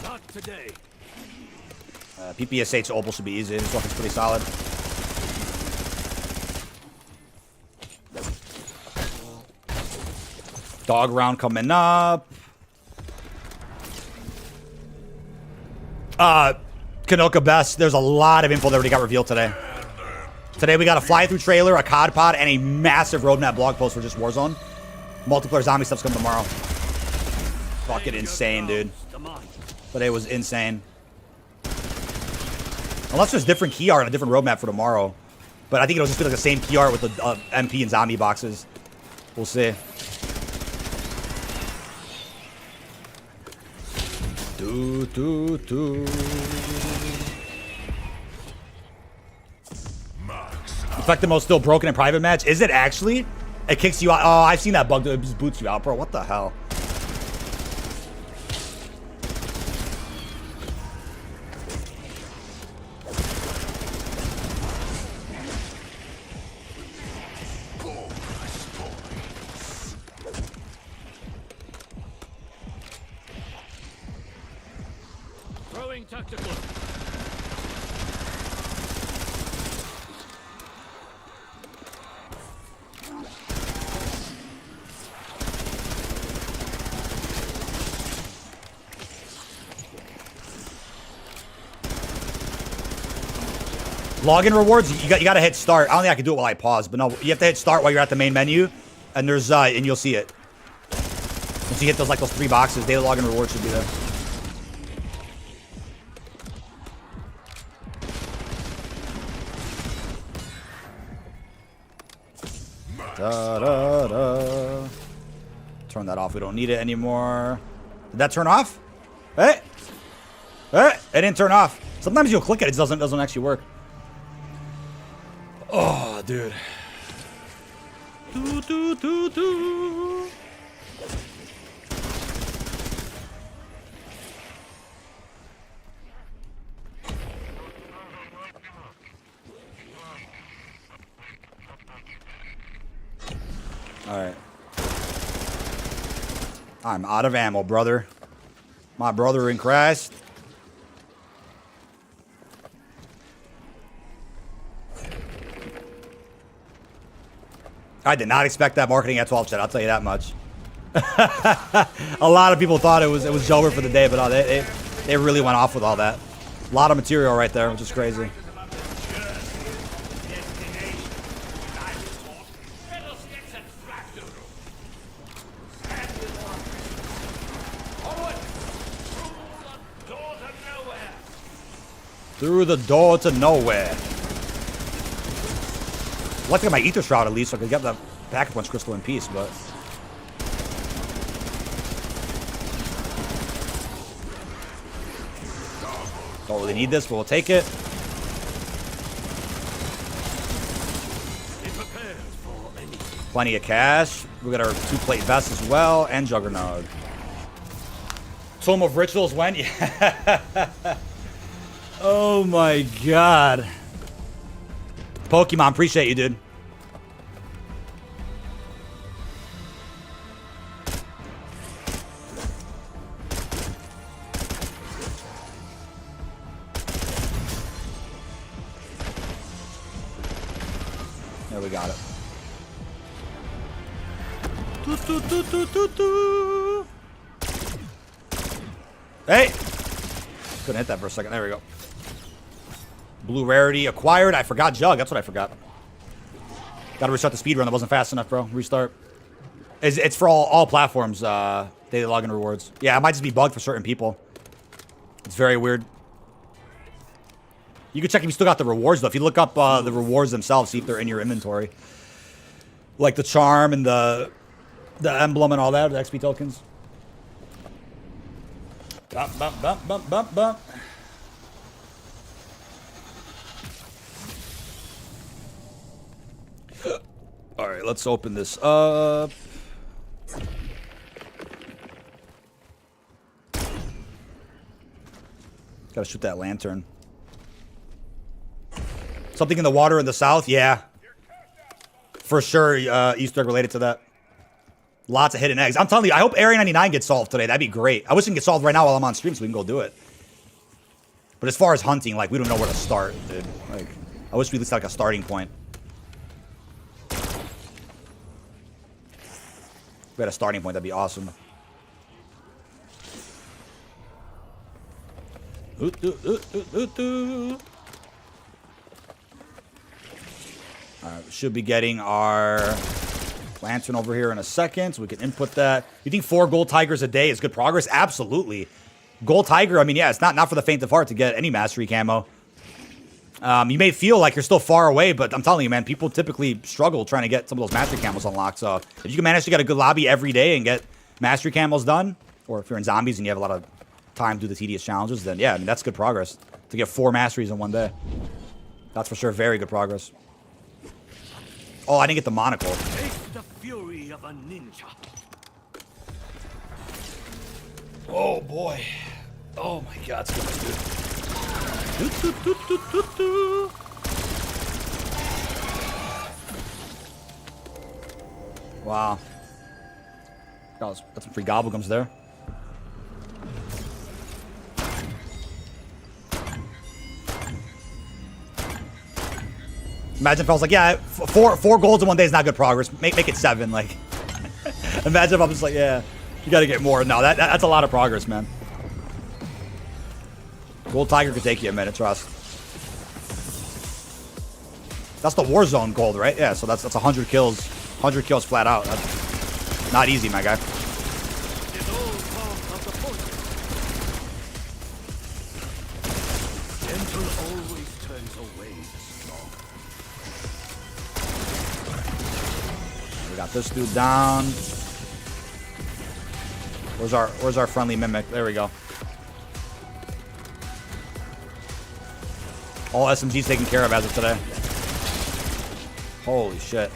Not today. PPSH opal should be easy. This weapon's pretty solid. Dog round coming up. Kanoka Best. There's a lot of info that already got revealed today. Today we got a fly-through trailer, a COD pod, and a massive roadmap blog post for just Warzone. Multiplayer zombie stuff's coming tomorrow. Fucking insane, dude. Today was insane. Unless there's different key art and a different roadmap for tomorrow. But I think it'll just be like the same key art with the MP and zombie boxes. We'll see. Effective mode still broken in private match. Is it actually? It kicks you out. Oh, I've seen that bug. It just boots you out, bro. What the hell? Throwing tactical. Login rewards, you got to hit start. I don't think I can do it while I pause, but no, you have to hit start while you're at the main menu, and there's and you'll see it. Once you hit those 3 boxes, daily login rewards should be there. Da-da-da. Turn that off. We don't need it anymore. Did that turn off? Hey, it didn't turn off. Sometimes you'll click it, it doesn't actually work. Oh, dude. All right. I'm out of ammo, brother. My brother in Christ. I did not expect that marketing at 12 chat, I'll tell you that much. A lot of people thought it was over for the day, but they really went off with all that. A lot of material right there, which is crazy. Through the door to nowhere. I'd like to get my Ether Shroud at least so I could get the Packet Punch Crystal in peace, but... Don't really need this, but we'll take it. Plenty of cash. We got our 2-plate vest as well, and Juggernaut. Tome of Rituals when? Yeah. Oh my god. Pokemon, appreciate you, dude. There, we got it. Hey! Couldn't hit that for a second. There we go. Blue rarity acquired. I forgot Jug. That's what I forgot. Gotta restart the speedrun. That wasn't fast enough, bro. Restart. It's for all platforms, daily login rewards. Yeah, it might just be bugged for certain people. It's very weird. You can check if you still got the rewards, though. If you look up the rewards themselves, see if they're in your inventory. Like the charm and the emblem and all that, the XP tokens. Bump, bump, bump, bump, bump, bump. All right, let's open this up. Gotta shoot that lantern. Something in the water in the south? Yeah. For sure, Easter egg related to that. Lots of hidden eggs. I'm telling you, I hope Area 99 gets solved today. That'd be great. I wish it can get solved right now while I'm on stream so we can go do it. But as far as hunting, we don't know where to start, dude. I wish we at least had a starting point. If we had a starting point, that'd be awesome. Alright, we should be getting our lantern over here in a second, so we can input that. You think 4 gold tigers a day is good progress? Absolutely. Gold tiger, I mean, yeah, it's not for the faint of heart to get any mastery camo. You may feel like you're still far away, but I'm telling you, man, people typically struggle trying to get some of those mastery camos unlocked. So if you can manage to get a good lobby every day and get mastery camos done, or if you're in zombies and you have a lot of time to do the tedious challenges, then yeah, I mean, that's good progress. To get 4 masteries in one day. That's for sure very good progress. Oh, I didn't get the monocle. Face the fury of a ninja. Oh, boy. Oh, my God. It's good. Wow. Got some free gobblegums there. Imagine if I was like, yeah, four golds in one day is not good progress. Make it 7. Like, imagine if I'm just like, yeah, you got to get more. No, that's a lot of progress, man. Gold Tiger could take you a minute, trust. That's the Warzone gold, right? Yeah, so that's 100 kills. 100 kills flat out. That's not easy, my guy. Gentle always turns away the strong. We got this dude down. Where's our friendly mimic? There we go. All SMGs taken care of as of today. Holy shit.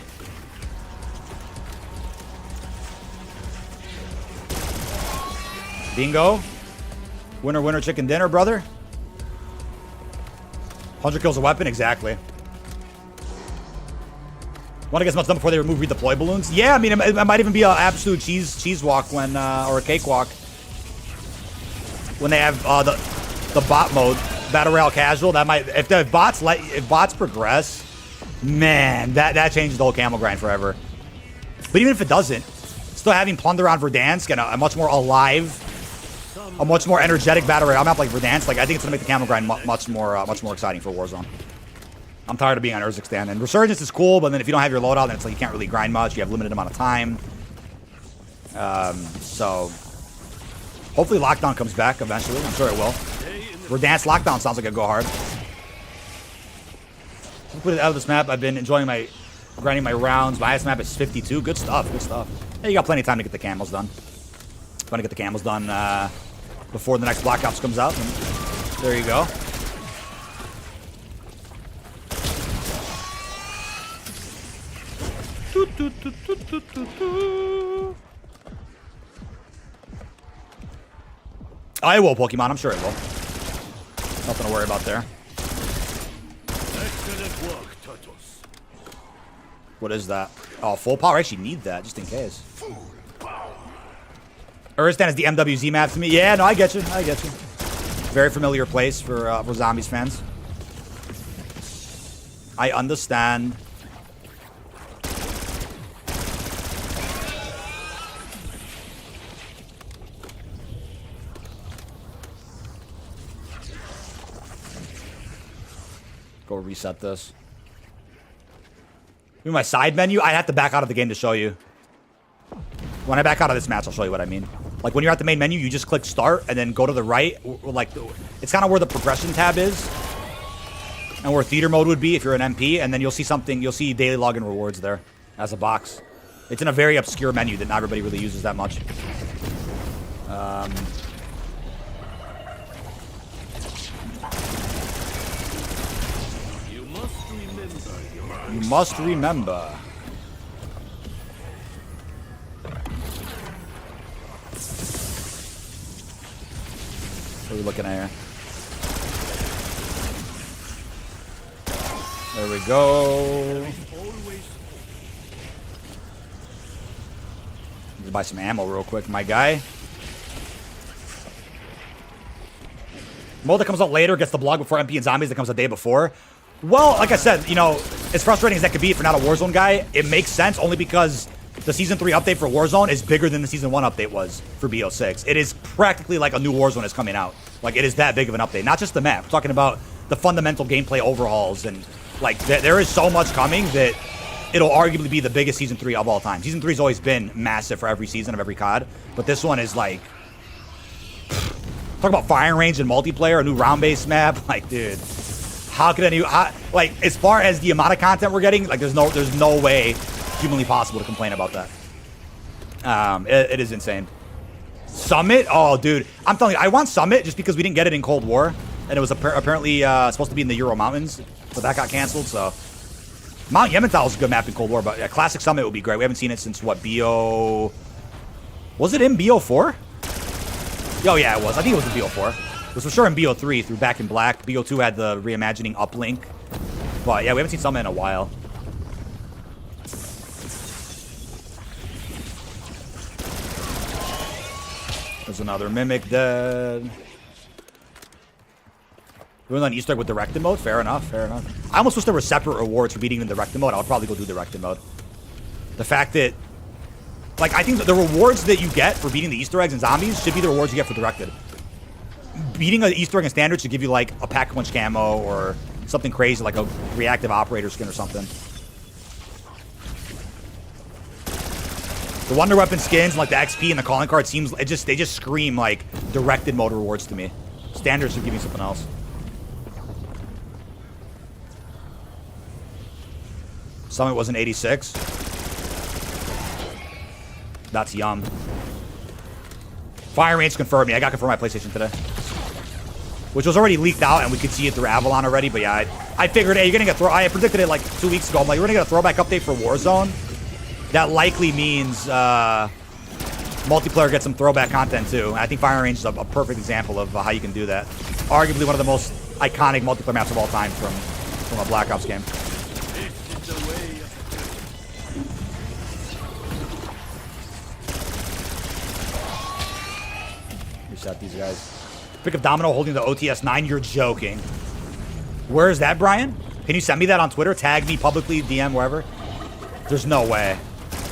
Bingo. Winner, winner, chicken dinner, brother. 100 kills a weapon? Exactly. Want to get as much done before they remove redeploy balloons? Yeah, I mean, it might even be an absolute cheese walk when, or a cakewalk. When they have the bot mode. Battle Royale casual, that might, if bots progress, man, that changes the whole camel grind forever. But even if it doesn't, still having Plunder on Verdansk and a much more alive, a much more energetic Battle Royale map like Verdansk, like I think it's gonna make the camel grind much more exciting for Warzone. I'm tired of being on Urzikstan, and Resurgence is cool, but then if you don't have your loadout, then it's like you can't really grind much. You have limited amount of time. So hopefully Lockdown comes back eventually. I'm sure it will. Verdansk Lockdown sounds like a go hard. Put it out of this map. I've been enjoying grinding my rounds. My highest map is 52. Good stuff. Good stuff. Hey, you got plenty of time to get the camos done. Want to get the camos done before the next Black Ops comes out. And there you go. Oh, it will, Pokemon. I'm sure it will. Nothing to worry about there. Excellent work, Turtles. What is that? Oh, full power. I actually need that just in case. Urstan is the MWZ map to me. Yeah, no, I get you. I get you. Very familiar place for Zombies fans. I understand. Go reset this. In my side menu, I have to back out of the game to show you. When I back out of this match, I'll show you what I mean. Like when you're at the main menu, you just click start and then go to the right. Like it's kind of where the progression tab is. And where theater mode would be if you're an MP. And then you'll see something, you'll see daily login rewards there as a box. It's in a very obscure menu that not everybody really uses that much. You must remember. What are we looking at here? There we go. Need to buy some ammo real quick, my guy. Mode that comes out later gets the blog before MP and Zombies that comes a day before. Well, like I said, you know, as frustrating as that could be if you're not a Warzone guy, it makes sense only because the Season 3 update for Warzone is bigger than the Season 1 update was for BO6. It is practically like a new Warzone is coming out. Like, it is that big of an update. Not just the map. We're talking about the fundamental gameplay overhauls. And, like, there is so much coming that it'll arguably be the biggest Season 3 of all time. Season 3 has always been massive for every season of every COD. But this one is, like... Talk about firing range and multiplayer, a new round-based map. Like, dude... How could like, as far as the amount of content we're getting, like, there's no way humanly possible to complain about that. It is insane. Summit? Oh, dude. I'm telling you, I want Summit just because we didn't get it in Cold War. And it was apparently supposed to be in the Ural Mountains, but that got canceled, so. Mount Yemmental was a good map in Cold War, but yeah, Classic Summit would be great. We haven't seen it since, what, BO... Was it in BO4? Oh, yeah, it was. I think it was in BO4. It was for sure in BO3 through Back in Black. BO2 had the reimagining uplink. But yeah, we haven't seen Summit in a while. There's another Mimic dead. Doing an Easter egg with directed mode? Fair enough, fair enough. I almost wish there were separate rewards for beating in directed mode. I would probably go do directed mode. The fact that, like, I think that the rewards that you get for beating the Easter eggs and zombies should be the rewards you get for directed. Beating an Easter egg in standard should give you, like, a pack-a-punch camo or something crazy, like a reactive operator skin or something. The Wonder Weapon skins, like the XP and the calling card, seems they just scream like directed mode rewards to me. Standards should give me something else. Summit was an 86. That's yum. Fire range confirmed me. I got confirmed my PlayStation today, which was already leaked out, and we could see it through Avalon already. But yeah, I figured, hey, you're gonna get I predicted it like 2 weeks ago. I'm like, you're gonna get a throwback update for Warzone. That likely means multiplayer gets some throwback content too. And I think Fire Range is a perfect example of how you can do that. Arguably one of the most iconic multiplayer maps of all time from a Black Ops game. Reset these guys. Pick up Domino holding the OTS-9. You're joking. Where is that, Brian? Can you send me that on Twitter? Tag me publicly, DM, wherever. There's no way.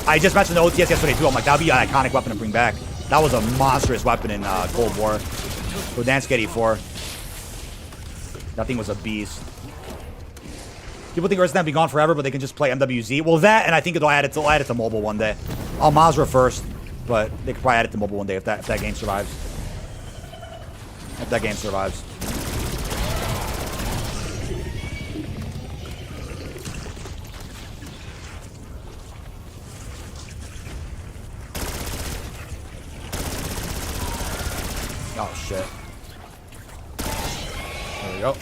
I just mentioned the OTS yesterday too. I'm like, that'd be an iconic weapon to bring back. That was a monstrous weapon in Cold War. Verdansk 84. That thing was a beast. People think Earth's be gone forever, but they can just play MWZ. Well, that, and I think they'll add it to mobile one day. Al Mazrah first, but they could probably add it to mobile one day if that game survives. If that game survives. Oh, shit. There we go.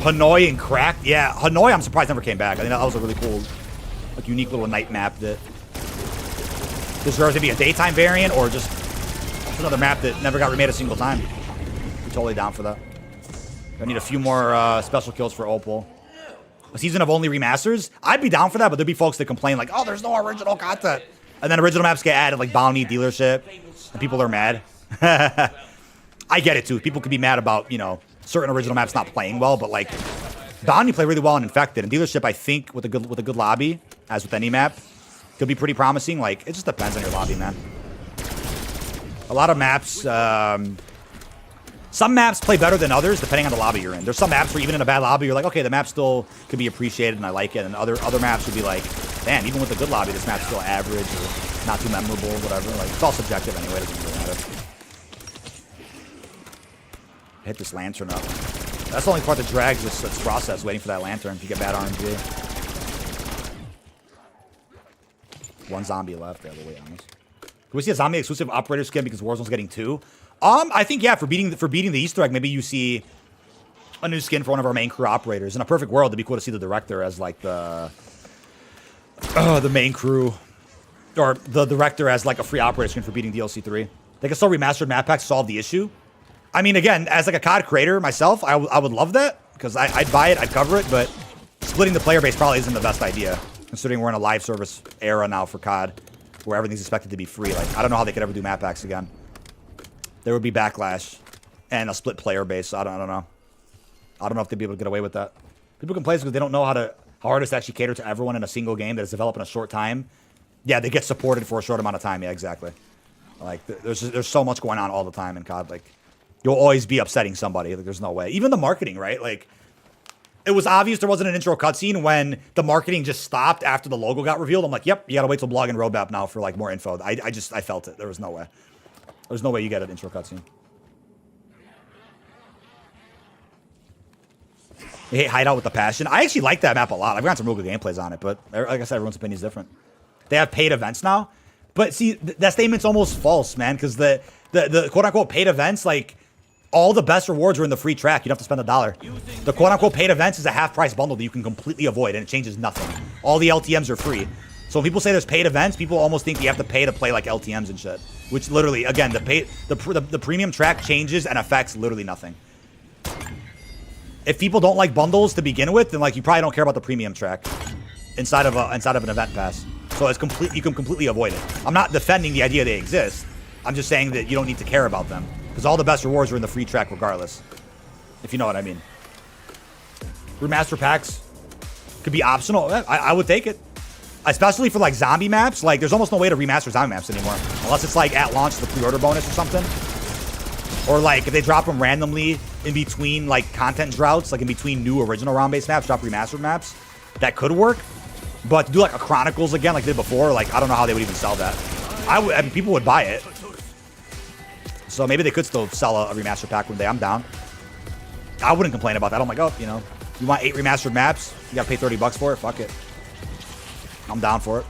Hanoi and Crack? Yeah, Hanoi, I'm surprised never came back. I think that was a really cool, like, unique little night map that deserves to be a daytime variant or just another map that never got remade a single time. I'm totally down for that. I need a few more special kills for Opal. A season of only remasters? I'd be down for that, but there'd be folks that complain like, oh, there's no original content. And then original maps get added, like Bounty, Dealership, and people are mad. I get it, too. People could be mad about, you know, certain original maps not playing well, but, like, Bounty played really well in Infected. And Dealership, I think, with a good lobby, as with any map, could be pretty promising. Like, it just depends on your lobby, man. A lot of maps, some maps play better than others, depending on the lobby you're in. There's some maps where even in a bad lobby, you're like, okay, the map still could be appreciated and I like it. And other maps would be like, man, even with a good lobby, this map's still average or not too memorable, whatever. Like, it's all subjective anyway, it doesn't really matter. Hit this lantern up. That's the only part that drags this process, waiting for that lantern if you get bad RNG. One zombie left, yeah, we'll wait on this. Can we see a zombie exclusive operator skin because Warzone's getting 2? I think, yeah, for beating the Easter egg, maybe you see a new skin for one of our main crew operators. In a perfect world, it'd be cool to see the director as, like, the main crew. Or the director as, like, a free operator skin for beating DLC 3. They can still remastered map packs to solve the issue. I mean, again, as, like, a COD creator myself, I would love that. Because I'd buy it, I'd cover it. But splitting the player base probably isn't the best idea. Considering we're in a live service era now for COD. Where everything's expected to be free. Like, I don't know how they could ever do map packs again. There would be backlash and a split player base. So I don't know. I don't know if they'd be able to get away with that. People complain because they don't know how hard it is to actually cater to everyone in a single game that is developed in a short time. Yeah, they get supported for a short amount of time. Yeah, exactly. Like, there's so much going on all the time in COD. Like, you'll always be upsetting somebody. Like, there's no way. Even the marketing, right? Like, it was obvious there wasn't an intro cutscene when the marketing just stopped after the logo got revealed. I'm like, yep, you gotta wait till Blog and Roadmap now for, like, more info. I felt it. There was no way. There's no way you get an intro cutscene. They hate Hideout with the passion. I actually like that map a lot. I've gotten some real good gameplays on it, but like I said, everyone's opinion is different. They have paid events now, but see, that statement's almost false, man, because the quote-unquote paid events, like, all the best rewards are in the free track. You don't have to spend $1. The quote-unquote paid events is a half-price bundle that you can completely avoid, and it changes nothing. All the LTMs are free. So when people say there's paid events, people almost think you have to pay to play, like, LTMs and shit. Which literally, again, the premium track changes and affects literally nothing. If people don't like bundles to begin with, then, like, you probably don't care about the premium track inside of an event pass. So it's you can completely avoid it. I'm not defending the idea they exist. I'm just saying that you don't need to care about them. Because all the best rewards are in the free track regardless. If you know what I mean. Remaster packs could be optional. I would take it. Especially for like zombie maps. Like there's almost no way to remaster zombie maps anymore. Unless it's like at launch the pre-order bonus or something. Or like if they drop them randomly in between like content droughts. Like in between new original round-based maps. Drop remastered maps. That could work. But to do like a Chronicles again like they did before. Like I don't know how they would even sell that. I mean people would buy it. So maybe they could still sell a remaster pack one day. I'm down. I wouldn't complain about that. I'm like, oh, you know, you want 8 remastered maps? You gotta pay $30 for it? Fuck it. I'm down for it.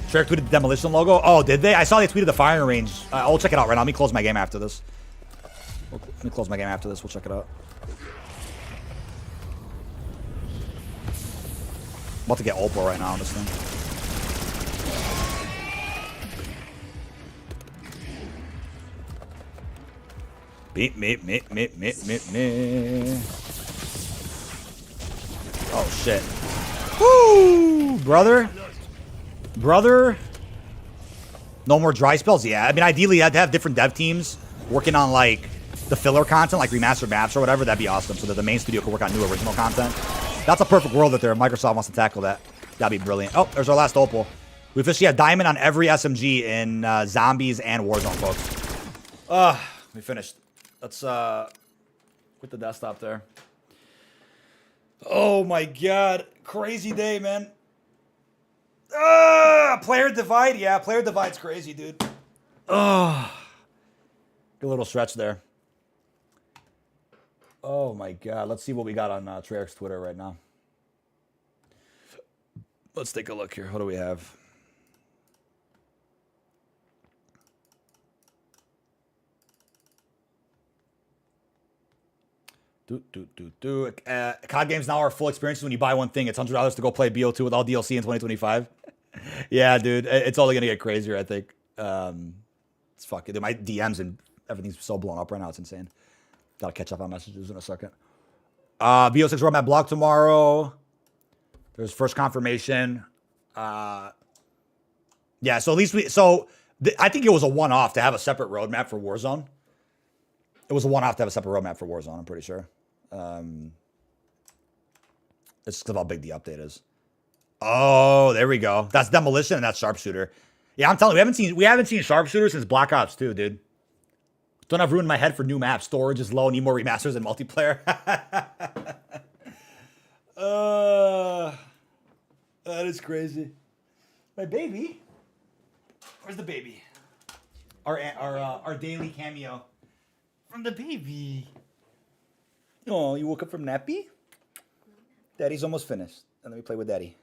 Treyarch tweeted the Demolition logo. Oh, did they? I saw they tweeted the firing range. I'll check it out right now. Let me close my game after this. We'll check it out. I'm about to get Opal right now on this thing. Beep, meep, meep, meep, meep, meep, meep. Oh, shit. Woo! Brother. No more dry spells? Yeah. I mean, ideally, I'd have different dev teams working on, like, the filler content, like remastered maps or whatever. That'd be awesome. So that the main studio could work on new original content. That's a perfect world that Microsoft wants to tackle that. That'd be brilliant. Oh, there's our last opal. We officially have diamond on every SMG in Zombies and Warzone, folks. We finished. Let's quit the desktop there. Oh my god. Crazy day, man. Player divide? Yeah, player divide's crazy, dude. Good little stretch there. Oh my god. Let's see what we got on Treyarch's Twitter right now. Let's take a look here. What do we have? COD games now are full experiences when you buy one thing. It's $100 to go play BO2 with all DLC in 2025. Yeah, dude. It's only going to get crazier, I think. It's fucking... My DMs and everything's so blown up right now. It's insane. Gotta catch up on messages in a second. BO6 roadmap block tomorrow. There's first confirmation. Yeah, so at least we... So, I think it was a one-off to have a separate roadmap for Warzone. It was a one-off to have a separate roadmap for Warzone, I'm pretty sure. It's because of how big the update is. Oh, there we go. That's Demolition and that's Sharpshooter. Yeah, I'm telling you, we haven't seen Sharpshooter since Black Ops 2, dude. Don't have room in my head for new maps. Storage is low. Need more remasters and multiplayer. That is crazy. My baby. Where's the baby? Our daily cameo. From the baby. Oh, you woke up from nappy? Daddy's almost finished. And let me play with Daddy.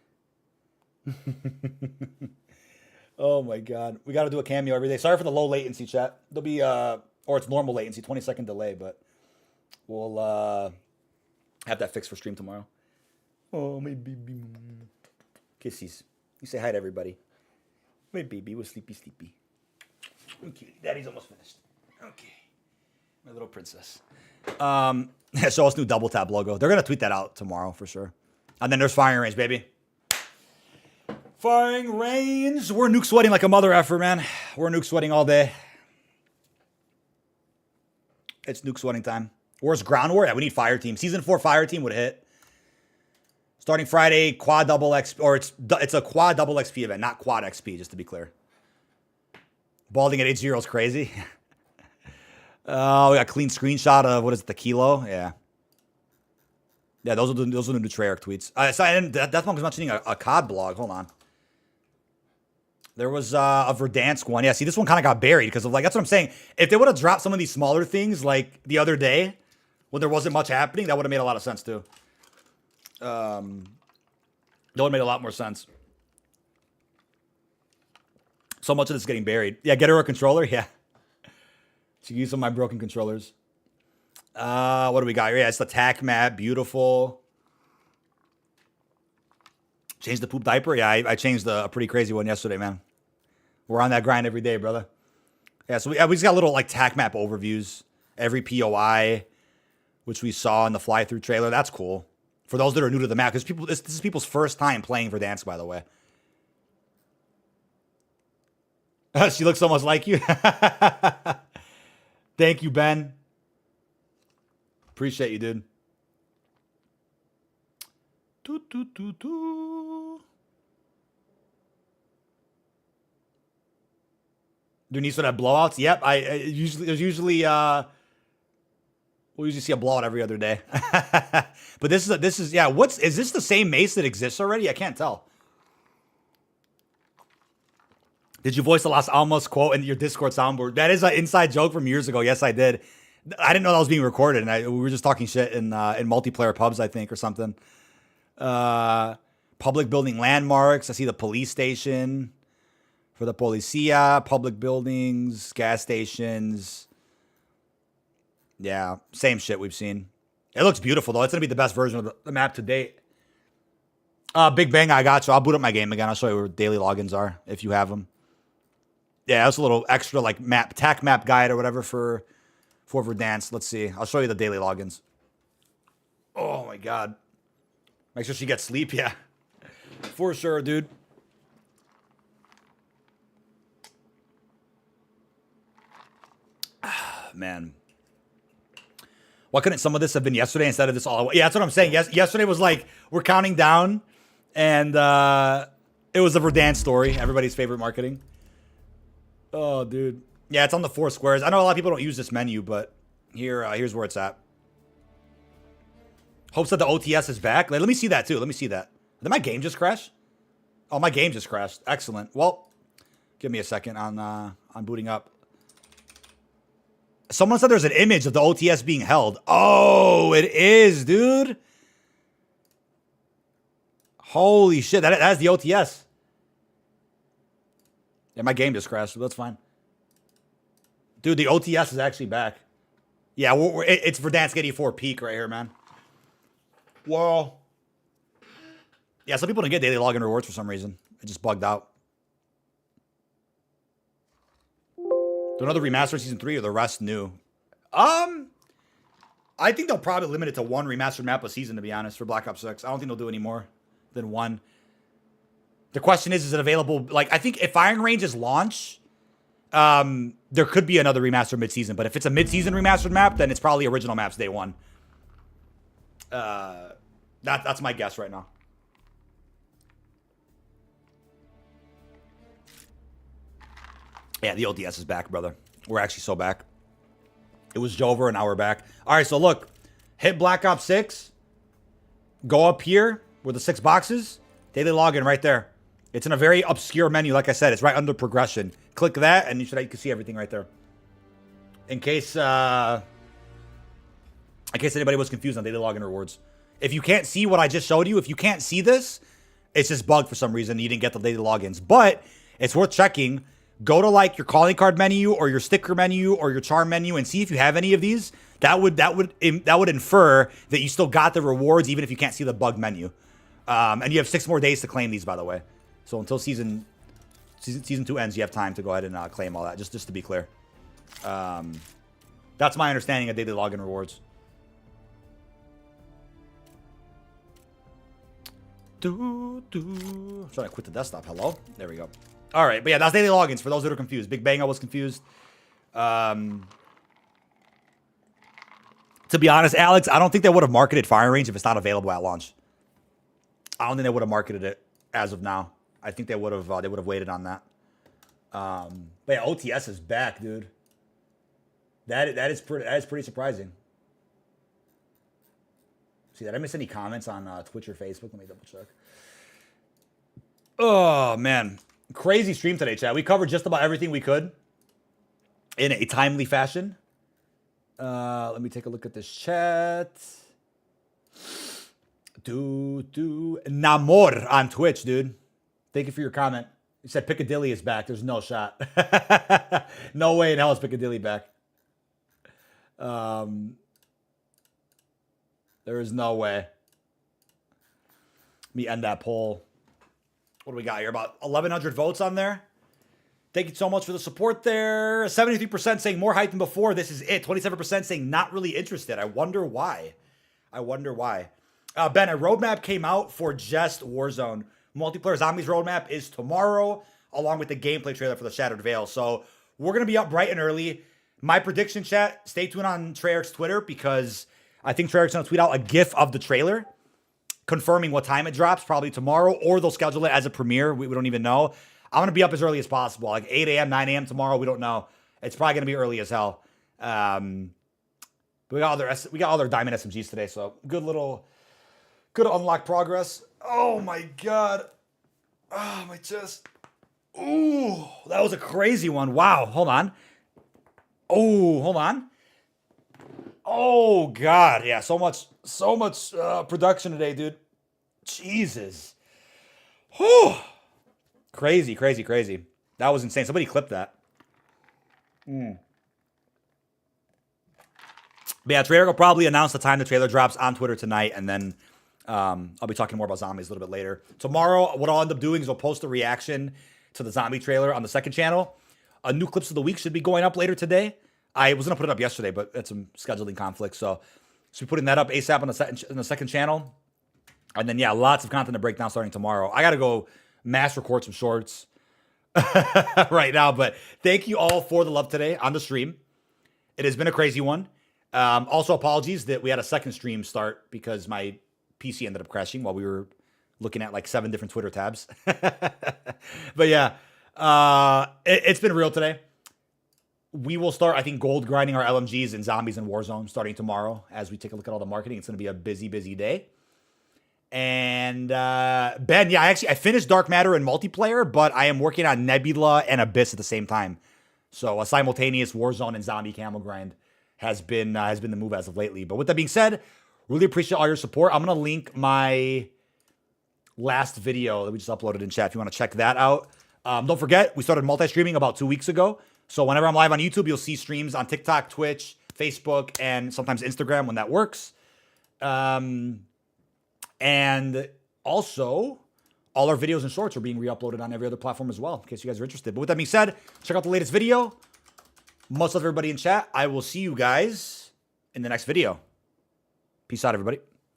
Oh my god. We got to do a cameo every day. Sorry for the low latency, chat. There'll be, or it's normal latency, 20-second delay, but we'll have that fixed for stream tomorrow. Oh, my baby. Kisses. You say hi to everybody. My baby was sleepy. Okay, Daddy's almost finished. Okay. My little princess. Show us new double tap logo. They're going to tweet that out tomorrow for sure. And then there's firing range, baby. Firing range. We're nuke sweating like a mother effer, man. We're nuke sweating all day. It's nuke sweating time. Where's ground war? Yeah, we need fire team. Season 4 fire team would hit. Starting Friday, quad double XP, or it's a quad double XP event, not quad XP, just to be clear. Balding at 8-0 is crazy. Oh, we got a clean screenshot of, what is it, the kilo? Yeah. Yeah, those are the new Treyarch tweets. So Deathmonk was mentioning a COD blog. Hold on. There was a Verdansk one. Yeah, see, this one kind of got buried because of, like, that's what I'm saying. If they would have dropped some of these smaller things, like, the other day, when there wasn't much happening, that would have made a lot of sense too. That would have made a lot more sense. So much of this is getting buried. Yeah, get her a controller. Yeah. She used some of my broken controllers. What do we got here? Yeah, it's the tack map. Beautiful. Change the poop diaper. Yeah, I changed a pretty crazy one yesterday, man. We're on that grind every day, brother. Yeah, so we just got little like tack map overviews. Every POI, which we saw in the fly-through trailer. That's cool. For those that are new to the map, because this is people's first time playing Verdansk, by the way. She looks almost like you. Thank you, Ben. Appreciate you, dude. Do you need to have blowouts? Yep. There's usually we'll usually see a blowout every other day. But this is yeah. Is this the same mace that exists already? I can't tell. Did you voice the Las Almas quote in your Discord soundboard? That is an inside joke from years ago. Yes, I did. I didn't know that was being recorded, and we were just talking shit in multiplayer pubs, I think, or something. Public building landmarks. I see the police station for the policia. Public buildings, gas stations. Yeah, same shit we've seen. It looks beautiful, though. It's going to be the best version of the map to date. Big Bang, I got you. I'll boot up my game again. I'll show you where daily logins are, if you have them. Yeah, that's a little extra, like, tack map guide or whatever for Verdansk. Let's see. I'll show you the daily logins. Oh, my God. Make sure she gets sleep, yeah. For sure, dude. Man. Why couldn't some of this have been yesterday instead of this all? Yeah, that's what I'm saying. Yesterday was like, we're counting down, and it was a Verdansk story. Everybody's favorite marketing. Oh, dude. Yeah, it's on the 4 squares. I know a lot of people don't use this menu, but here's where it's at. Hopes that the OTS is back. Let me see that, too. Let me see that. Did my game just crash? Oh, my game just crashed. Excellent. Well, give me a second on booting up. Someone said there's an image of the OTS being held. Oh, it is, dude. Holy shit. That's the OTS. Yeah, my game just crashed, so that's fine. Dude, the OTS is actually back. Yeah, it's Verdansk 84 peak right here, man. Whoa. Yeah, some people didn't get daily login rewards for some reason. It just bugged out. Do another remaster season 3 or the rest new? I think they'll probably limit it to 1 remastered map a season, to be honest, for Black Ops 6. I don't think they'll do any more than 1. The question is it available? Like, I think if Firing Range is launch, there could be another remaster mid-season. But if it's a mid-season remastered map, then it's probably original maps day 1. That's my guess right now. Yeah, the ODS is back, brother. We're actually so back. It was Jover, and now we're back. All right, so look. Hit Black Ops 6. Go up here with the 6 boxes. Daily login right there. It's in a very obscure menu. Like I said, it's right under progression. Click that, and you can see everything right there. In case anybody was confused on daily login rewards. If you can't see what I just showed you, if you can't see this, it's just bugged for some reason. You didn't get the daily logins. But it's worth checking. Go to like your calling card menu or your sticker menu or your charm menu and see if you have any of these. That would infer that you still got the rewards even if you can't see the bug menu. And you have 6 more days to claim these, by the way. So until season 2 ends, you have time to go ahead and claim all that. Just to be clear. That's my understanding of daily login rewards. I'm trying to quit the desktop. Hello? There we go. All right, but yeah, that's daily logins for those that are confused. Big Bang, I was confused. To be honest, Alex, I don't think they would have marketed Firing Range if it's not available at launch. I don't think they would have marketed it as of now. I think they would have waited on that. But yeah, OTS is back, dude. That is pretty surprising. See, did I miss any comments on Twitch or Facebook? Let me double check. Oh man. Crazy stream today, chat. We covered just about everything we could in a timely fashion. Let me take a look at this chat. Namor on Twitch, dude. Thank you for your comment. You said Piccadilly is back. There's no shot. No way in hell is Piccadilly back. There is no way. Let me end that poll. What do we got here? About 1,100 votes on there. Thank you so much for the support there. 73% saying more hype than before. This is it. 27% saying not really interested. I wonder why. Ben, a roadmap came out for just Warzone. Multiplayer Zombies roadmap is tomorrow, along with the gameplay trailer for the Shattered Veil. So we're going to be up bright and early. My prediction, chat, stay tuned on Treyarch's Twitter because I think Treyarch's going to tweet out a GIF of the trailer confirming what time it drops, probably tomorrow, or they'll schedule it as a premiere. We don't even know. I'm going to be up as early as possible, like 8 a.m., 9 a.m. tomorrow. We don't know. It's probably going to be early as hell. But we got all their diamond SMGs today, so good unlock progress. Oh my god. Oh, my chest. Ooh, that was a crazy one. Wow, hold on. Oh, hold on. Oh god, yeah, so much production today, dude. Jesus. Whew. Crazy. That was insane. Somebody clipped that. But yeah, Treyarch will probably announce the time the trailer drops on Twitter tonight, and then I'll be talking more about zombies a little bit later. Tomorrow, what I'll end up doing is I'll post a reaction to the zombie trailer on the second channel. New clips of the week should be going up later today. I was going to put it up yesterday, but it's some scheduling conflicts, so be putting that up ASAP on the second channel. And then, yeah, lots of content to break down starting tomorrow. I got to go mass record some shorts right now, but thank you all for the love today on the stream. It has been a crazy one. Also, apologies that we had a second stream start because my PC ended up crashing while we were looking at like 7 different Twitter tabs. But yeah, it's been real today. We will start, I think, gold grinding our LMGs and zombies in Warzone starting tomorrow as we take a look at all the marketing. It's going to be a busy day. And Ben, yeah, I finished Dark Matter in multiplayer, but I am working on Nebula and Abyss at the same time. So a simultaneous Warzone and zombie camo grind has been the move as of lately. But with that being said, really appreciate all your support. I'm going to link my last video that we just uploaded in chat if you want to check that out. Don't forget, we started multi-streaming about 2 weeks ago. So whenever I'm live on YouTube, you'll see streams on TikTok, Twitch, Facebook, and sometimes Instagram when that works. And also, all our videos and shorts are being re-uploaded on every other platform as well, in case you guys are interested. But with that being said, check out the latest video. Much love everybody in chat. I will see you guys in the next video. Peace out, everybody.